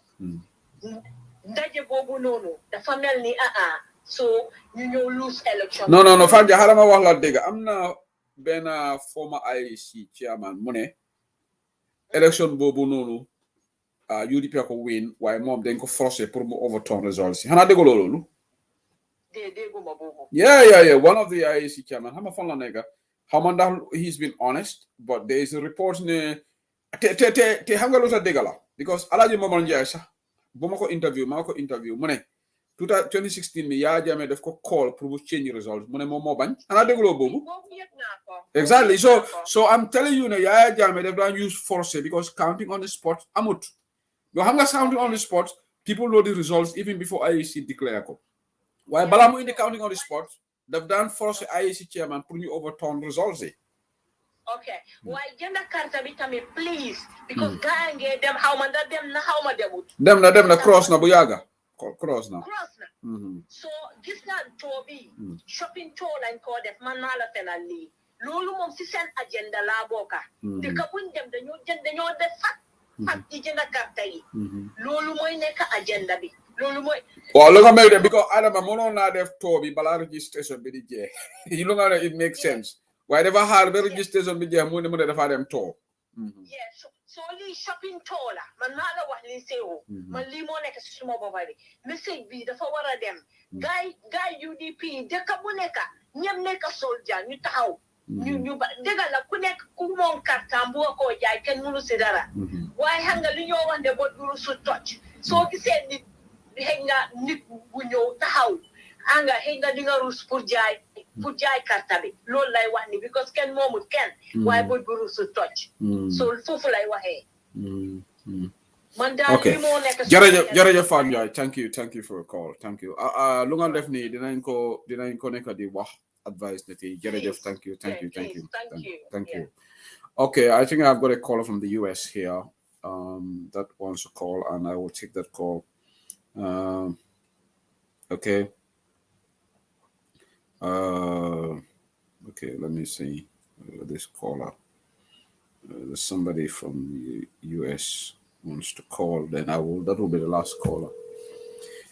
Ndaje bobu nonu dafa melni so ñu ñew lose election. No Fatou Ndiaye xalama wax la dégg amna ben former IEC chairman mu ne election bobu nonu UDP ko win waaye moom dañ ko forcer pour mu overturn results yi xanaa déggoo loolu. Dégguma bobu. Yeah. One of the IEC chairman xam nga fan la nekk xaw ma ndax he's been honest but there is a report ne te xam nga lu tax dégg la because Alhaji Momar Njie sax bu ma ko interview mu ne 2016 mi Yaya Jammeh daf ko call pour mu change results mu ne moom moo bañ xanaa dégguloo boobu. Exactly so I'm telling you ne Yaya Jammeh daf daan use force because counting on the spot amut yoo xam nga counting on the spot people know the results even before IEC declare ko waaye balaa mu indi counting on the spot daf daan force IEC chairman pour ñu overturn results yi. Okay. Why jënd carte bi tamit please because gaa nge dem xawma da dem na xawma demut. Dem na cross na bu yàgga. Cross na. So gis na tour bi shopping tour lañ ko def man naa la fenal lii loolu moom si seen agenda laa bokka. Te ka buñ dem dañoo def fat di jënd carte yi. Loolu mooy nekk agenda bi. Loolu mooy. Waaw lu nga may de because Adama mënoon naa def tour bi balaa registration bi di jeex. Lu nga ne it makes sense. Waaye dafa xaar ba registration bi jeex mu ne dafa dem tour. Yes. So lii shopping tour la man maa la wax lii seewu man lii moo nekk si suma boppa bi message bi dafa war a dem gaay UDP dëkk bu nekk ñëpp nekk soldier ñu taxaw ñu dëggal la ku nekk ku moom kartam bu ko jaay kenn mënu si dara waaye xam nga li ñoo wax ne bot duru su toj soo gisee nit xëy nga nit bu ñëw taxaw anga xëy nga di nga rus pour jaay karta bi loolu lay wax ni because kenn moomul kenn waaye bot duru su toj so foofu lay waxee man daal li moo nekk jërëjëf Fatou Ndiaye thank you for your call thank you lu nga def nii dinañ ko nekk di wax advice na tey jërëjëf thank you okay I think I've got a caller from the US here that wants to call and I will take that call okay okay let me see this caller there's somebody from the US wants to call then that will be the last caller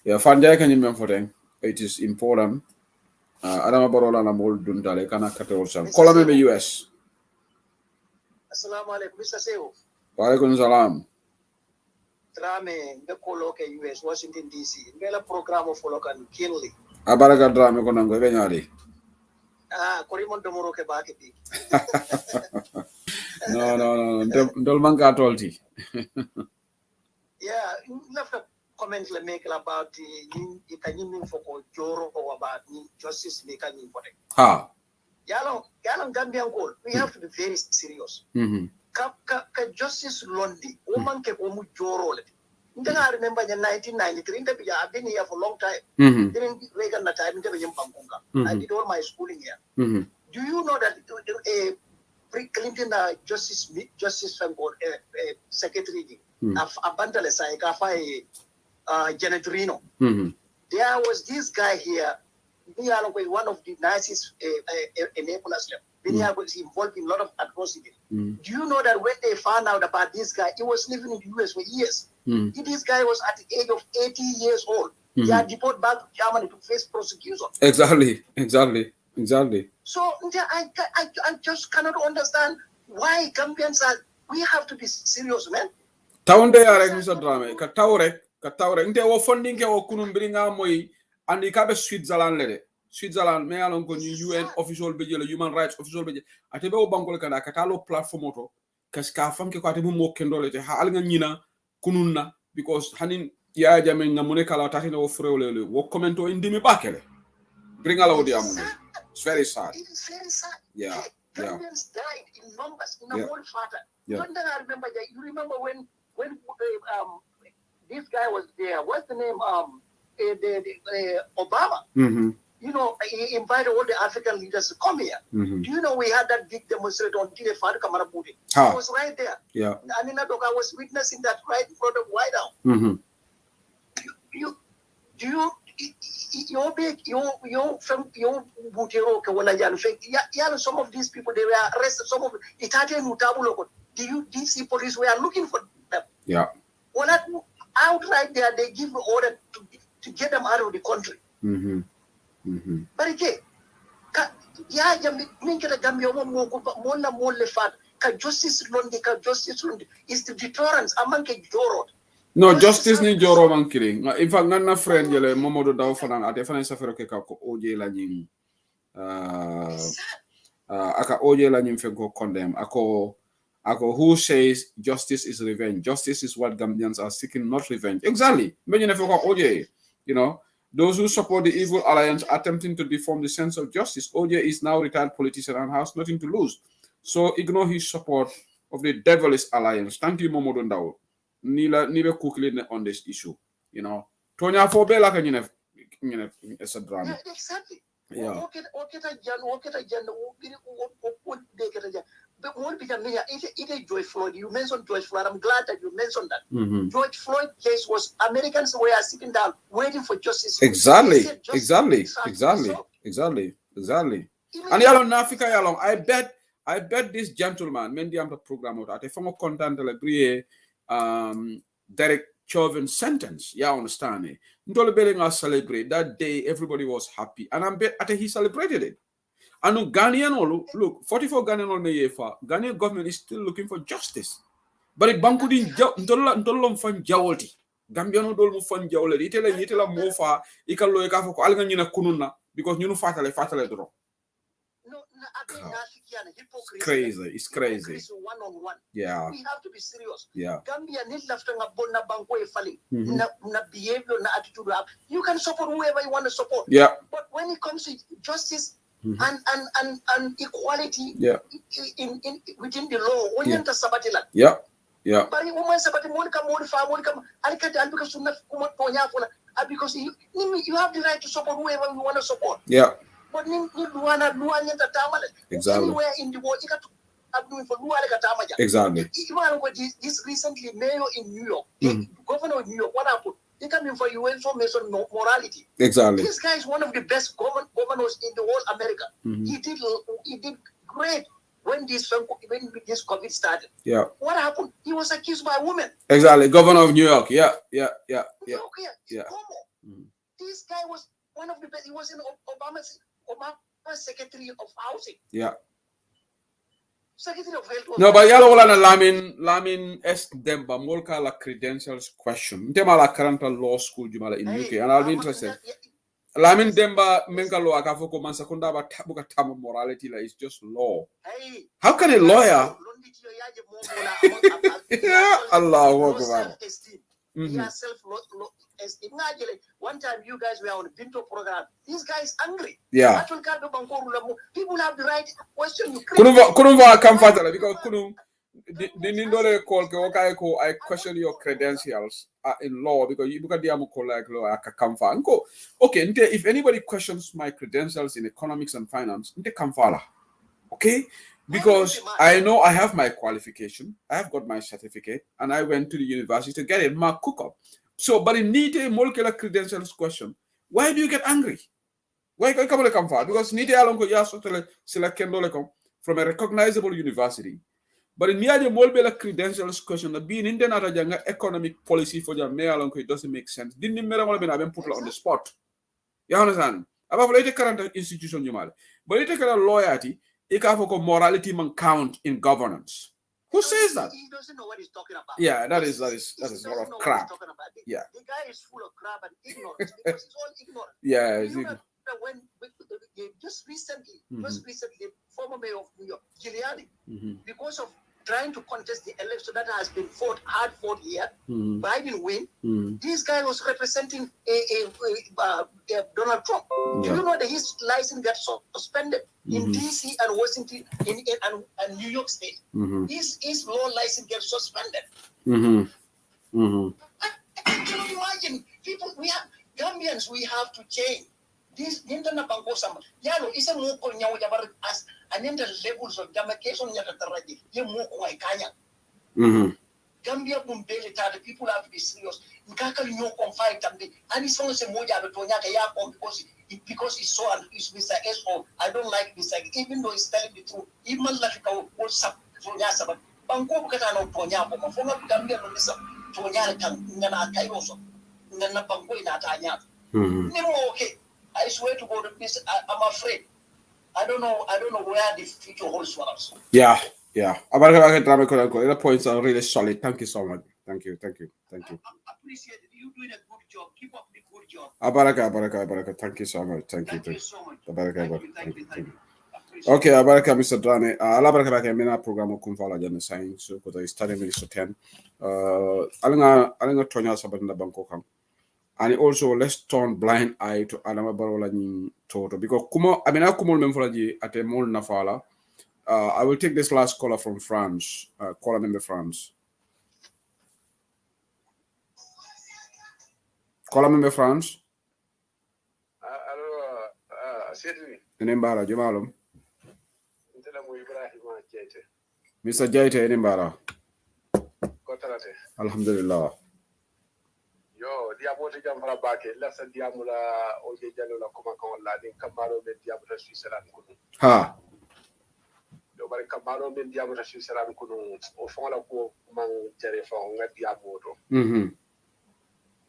yeah Fanjay can you remember them it is important Adama Barola na mol dundale kana katewol sam call me US Assalamu alaikum Mr. Sehu wa alaikum salam Drame nge kolo ke US Washington DC ngela programo folo kan kinli Abaraka Drame ko nango be nyaade kori mon domoro ke baake bi no ndol manka tolti yeah lafta comment le make about the kanyin foko joro or about justice le kanyin fote yalo Gambian call we have to be very serious ka justice londi woman ke ko mu joro le I remember in 1993 I've been here for a long time during Reagan time I did all my schooling here do you know that Clinton justice secretary abandale sai ka fa Janet Reno there was this guy here one of the nicest enablers was involved in a lot of atrocity. Do you know that when they found out about this guy, he was living in the US for years. This guy was at the age of 80 years old. He had deported back to Germany to face prosecution. Exactly. So I just cannot understand why Gambians we have to be serious, man. Taunde are Mr. Drame, Kataure, Nte wo funding ke wo kunum bringa moy andi kabe Switzerland lede. Switzerland me alon ko ni UN official be jele human rights official be ate be o bankol kana katalo platform auto kaska fanke ko ate mo kendole te ha alga nyina kununna because hanin ya jame ngamune kala tati no frewle wo commento indimi bakele bring ala odi amuno. It's very sad. It is very sad. Yeah. Gambians died in numbers in the whole father. Yeah. I remember that. You remember when this guy was there? What's the name? Obama. Mm-hmm. You know, he invited all the African leaders to come here. Mm-hmm. Do you know we had that big demonstration on Tile Fadu Kamarabuti? It was right there. Yeah. Anina Doga was witnessing that right in front of White House. Mm-hmm. Some of these people, they were arrested. Some of it. Do you see police were looking for them? Yeah. Well, outright there, they give order to get them out of the country. Mm-hmm. Mm-hmm. But again, justice is the deterrence among the no, justice ni joro man killing. In fact, nana friend yele Momodo daw fanan ate fanan safero ke ka ko oje la nying aka oje la nying fe go condemn ako who says justice is revenge. Justice is what Gambians are seeking, not revenge. Exactly. Many never go OJ. You know, those who support the evil alliance attempting to deform the sense of justice. OJ is now retired politician and has nothing to lose. So ignore his support of the devilish alliance. Thank you, Momodo Ndao. Nibe quickly on this issue, you know. Tonya for Bella can it's a drama. Yeah, exactly. Yeah. George Floyd. You mentioned George Floyd. I'm glad that you mentioned that. Mm-hmm. George Floyd case was Americans were sitting down waiting for justice. Exactly. And yalong Africa yalong, I bet this gentleman, Mendi am the program of that. If I'm content to Derek Chauvin sentence, yeah, understand it. Ndole Belinga celebrate that day. Everybody was happy, and I'm bet he celebrated it. And Ghanaian, look, 44 Ghanaian Ghanaian government is still looking for justice, but it bankudin ndolom fan jawolti. Gambiano dol mu fan jawolti. Itela mofa ikalo ekafo ko alga nyina kununa because nyunu fatale dro. It's crazy. One-on-one. Yeah. We have to be serious. Yeah. Gambia need lafta nga bonna banko e fali. Na behavior, na attitude. You can support whoever you want to support. Yeah. But when it comes to justice and equality in within the law, when you enter sabatilan. Yeah. Yeah. But woman sabati monika alikati albuka sunna kuma tonya funa because you have the right to support whoever you want to support. Yeah. But exactly. Anywhere in the world, you got to exactly. This recently, mayor in New York, governor of New York, what happened? They come in for information morality. Exactly. This guy is one of the best governors in the whole America. He did great when this COVID started. Yeah. What happened? He was accused by a woman. Exactly. Governor of New York. Yeah. This guy was one of the best. He was in Obama's Secretary of Housing. Yeah. Secretary of Health. No, but yalo wala na lamin es demba molka la credentials question. Tema la current law school jumala in UK, and I'll be interested. Lamin demba menka lo akafo ko man sakunda ba tabuka tamu morality la is just law. How can a lawyer? Allahu Akbar. Self-esteem. One time you guys were on a Binto program. This guy is angry. Yeah. People have the right to question you. Couldn't come further because I question your credentials in law because you look at the like law okay, if anybody questions my credentials in economics and finance, okay? Because I know I have my qualification, I have got my certificate, and I went to the university to get it, my cook-up. So, but in Nite molecular credentials question, why do you get angry? Why come far? Because Nite alonko ya select from a recognizable university. But in Niaje molecular credentials question, being in the economic policy for Jamaica alonko, it doesn't make sense. Didn't matter what I've been put on the spot. You understand? About the current institution you might, but it take a loyalty. Morality man count in governance. Who says that? He doesn't know what he's talking about. Yeah, that is a lot of crap. The guy is full of crap and ignorance because he's all ignorant. Yeah, when just recently, former mayor of New York, Giuliani, because of trying to contest the election that has been hard fought here, Biden win. This guy was representing Donald Trump. Do you know that his license got suspended in DC and Washington and New York State? His law license gets suspended. Can you imagine? People, we have Gambians, we have to change. This internet banko sama. Yalo isa mo ko nyawo jabar as anenda levels of demarcation nyata taraji. Ye mo ko ay kanya. Gambia bumbele ta, the people have to be serious. Nkaka nyo confide tambi. Ani songo se moja abeto nyaka ya ko because it's so and it's Mr. S.O. I don't like this, even though he's telling the truth. Even lafika wo sap so nya sabab. Banko bukata no tonya ko mafonga Gambia no nisa tonya kan ngana kayo so. Ngana banko ina tanya. Nimo okay. I swear to God, I'm afraid. I don't know where the future holds for us. Yeah. The points are really solid. Thank you so much. Thank you. I appreciate it. You're doing a good job. Keep up the good job. Abaraka. Thank you so much. Thank you so much. Thank you. Okay, Abaraka, Mr. Drane. Alabaraka, mina program kumfala jana saying so because I started Minister 10. Alinga Tonya Sabatna Bangkok. And also, let's turn blind eye to Adama Barola Toto because I kumul memfolaji at a mol nafala. I will take this last caller from France. Caller member France. Caller member France. Enembara Jumalum. Mr. Jaite Enembara. Alhamdulillah. Yo, diabote jam fara bake lasa diamula oje jalo la koma kon la din kamaro be diabota Switzerland kunu. Ha. Yo bari kamaro be diabota Switzerland kunu o fonga ko man jare fo nga diaboto.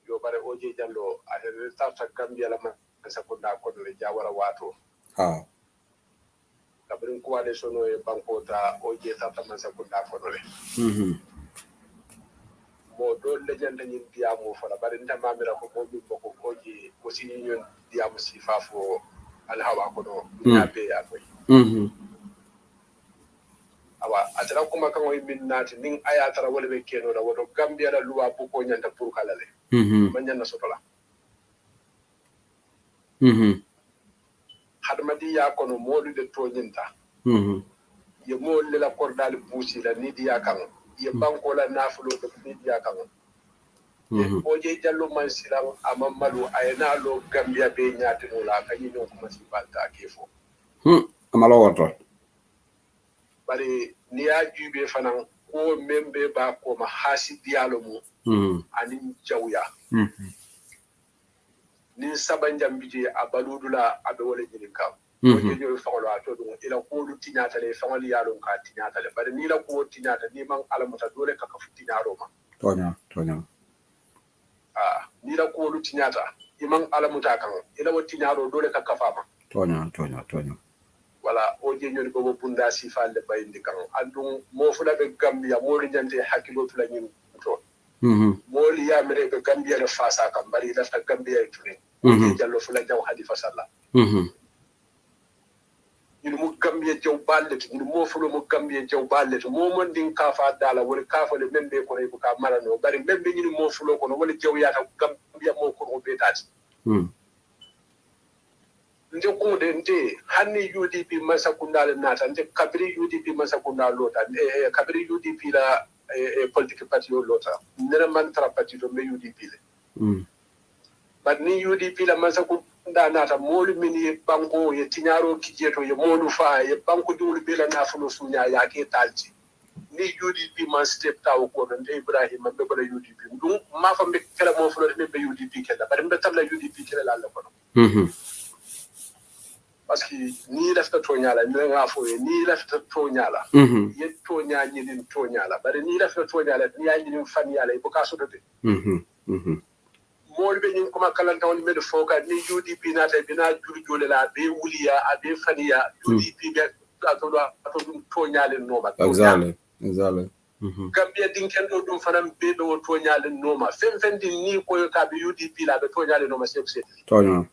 Yo bari oje jalo a de starta Gambia la man sakunda ko le jawara wato. Ha. Kabrin ko wale sono e bankota oje starta man sakunda ko le. Mo do legend ni diamo fala bari nta mamira ko mo bimbo ko koji ko sinyon diamo sifafo alhawa ko do nyabe ya ko awa atara kuma kan o minnati nin aya tara wala be keno da wodo Gambia la luwa bu ko nyanta pour kala le man nyanna sotola hadmadi ya ko no modu de to nyinta ye mo le la kordal busi la ni dia kan ye banko la nafulo de media kan oje jallo man silam amamalu ayna lo Gambia be nyaati no la kanyi no kuma si balta kefo amalo wato bari ni ya jube fanan ko membe ba ko ma hasi dialo mu anin jawya ni sabanjam bije abaludula abe wala jini kam oje jo fawlo ato dum ila ko lu tinyata le fawli yalo ka tinyata le bari ni la ko tinyata ni man alamuta dole ka kafuti nyaro ma tonya ni la ko lu tinyata iman alamuta kan ila wati nyaro dole ka kafama tonya wala oje nyoni bobo bunda si falle bayindi kan andum mo fula be Gambia mo ri jante hakilo tula nyin to mo li ya mere be Gambia le fasa kan bari la ta Gambia tule oje jallo fula jaw hadifa salla ñu mu Gambia jaw ballet ñu mo fulo mu Gambia jaw ballet mo mon din kafa dala wala kafa le membe ko rebu ka marano bari membe ñu mo fulo ko no wala jaw ya ta Gambia mo ko betati nde ko de nte hanni UDP masakundale nata nte kabiri UDP masakundale lota kabiri UDP la politique party lota nena man tra party do me UDP le but ni UDP la masakunda nata molu mini banko ye tinyaro kijeto ye molu fa ye banko dul bela nafulo sunya yake talti ni UDP man step taw ko nde Ibrahim be bala UDP dum ma fa be kala mo fulo be UDP kala bari be tabla UDP kala la ko parce que ni lafta toñala ni nga fo ni lafta toñala ye toña ni din toñala bari ni lafta toñala ni ya ni fan yala bu ka sotote mo be ni kuma kala taw ni be foka ni UDP na tay bina juri jole la be wuliya abe faniya UDP be ato toñale no ma exactly Gambia din ken do dum fanam be do toñale no ma fen din ni ko ka be UDP la be toñale no ma sepse toña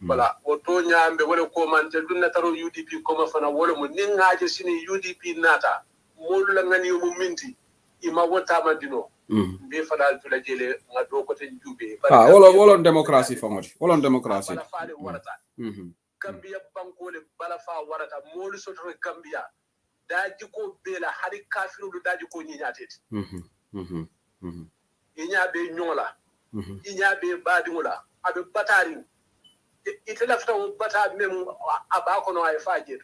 Voilà, woto nyambe wala ko man te dunna taro UDP koma fana wala mo ningaje sini UDP nata molu la ngani mo minti ima wota mandino be fadal tula jele ngado ko ten jube wala democracy fangoti wala democracy bala faale warata Gambia bankole bala fa warata molu sotoro Gambia daji ko bela hari kafiru daji ko nyinyatete inya be nyola inya be badimola abe batari ite lafta bata mem abako no ay faje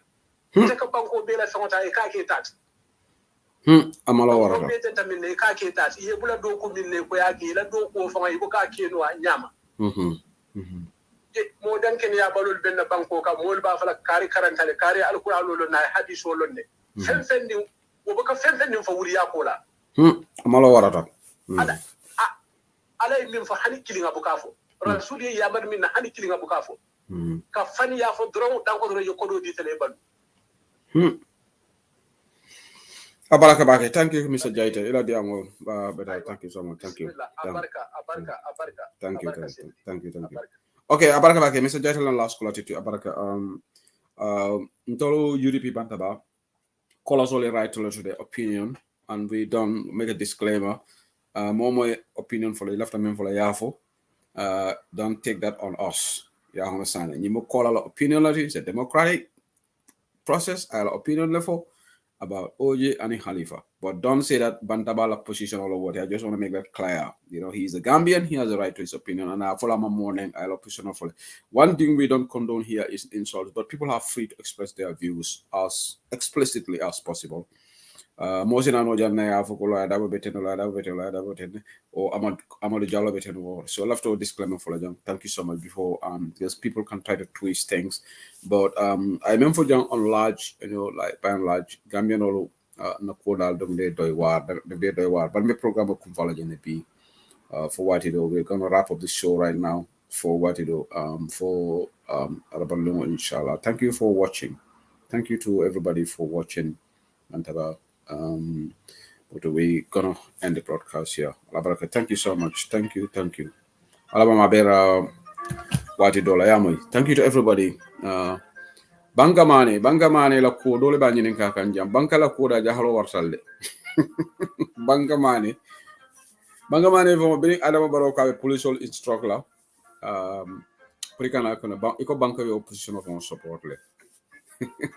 ite ka banko bela sonta e ka ke tat amala warata ko be tenta min ne ka ke tat ye bula do ko min ne ko ya ke la do ko fa ko ka ke no nyama mo dan ken ya balul ben banko ka mo ba fala kari karantale kari alquran lo na hadiso lo ne fen ni wo baka fen ni fa wuri ya ko la amala warata ala min fa hani kilinga bukafo rasuli ya bar min hani kilinga bukafo ka fani ya fo dron dan ko yo kodo di tele ban abaraka bake thank you Mr. Jaita ila di amo thank you so much thank you abarka thank you okay abaraka bake Mr. Jaita lan last call to abaraka ntolo UDP bantaba call us all right to the opinion and we don't make a disclaimer more opinion for the left and for the yafo don't take that on us. You understand? You may call our opinion it's a democratic process, our opinion level about OJ and Khalifa. But don't say that Bantabala position all over. I just want to make that clear. You know, he's a Gambian, he has a right to his opinion, and I follow my morning, I'll position for it. One thing we don't condone here is insults, but people are free to express their views as explicitly as possible. Mosina no janna ya fukulo ada beteno or Amadou Diallo beteno. So I'll have to disclaimer for them. Thank you so much before because people can try to twist things. But I remember for young on large, like by and large, Gambian all na kodal de doy war. But my program will come follow be for what you do. We're gonna wrap up the show right now for what you do for Arabalungo inshallah. Thank you for watching. Thank you to everybody for watching. But we're gonna end the broadcast here. Thank you so much. Thank you. Alabama Bera Wati Dola Yamoy. Thank you to everybody. Bangamane la ko dole ba nyinin ka kanjam. Banka la ko da jahalo warsalde. Bangamane fo bring Adama Barrow ka police instruct la. Prikana kono iko banka yo opposition of support le.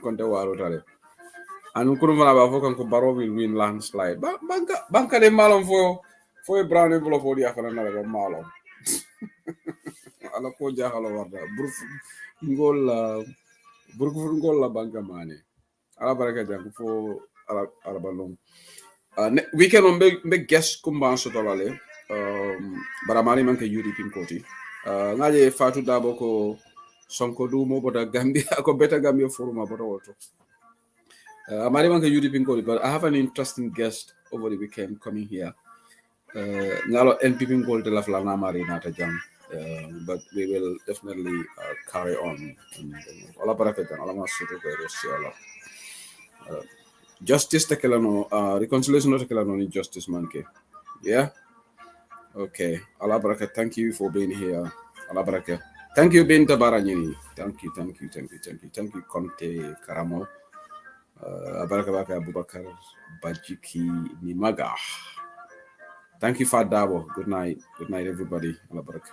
Konte waro tale. Anu kuru mana ba fokan ko Barrow will win landslide. Banka de malon fo brown envelope for dia kana na malon. Ala ko jahalo warda. Ngol la Bangamane. Ala baraka jang fo ala balong. Weekend on big guest kumban so tolale. Baramani manke UDP koti. Ngaje Fatu Dabo ko Sonko Dumo bota Gambia ko beta Gambia forum bota woto. Amari manke UDP koti, but I have an interesting guest over the weekend coming here. Ngalo NPP koti la flana mari nata jang. But we will definitely carry on. Ala baraka jang ala masuto ko rosiala. Justice tekelano reconciliation tekelano ni justice manke. Yeah. Okay. Allah baraka. Thank you for being here. Allah baraka. Thank you, Binta Baranyini. Thank you. Thank you, Conte Karamo. Baraka Baka Abubakar Bajiki Nimaga. Thank you, Fadabo. Good night. Good night, everybody. Allah baraka.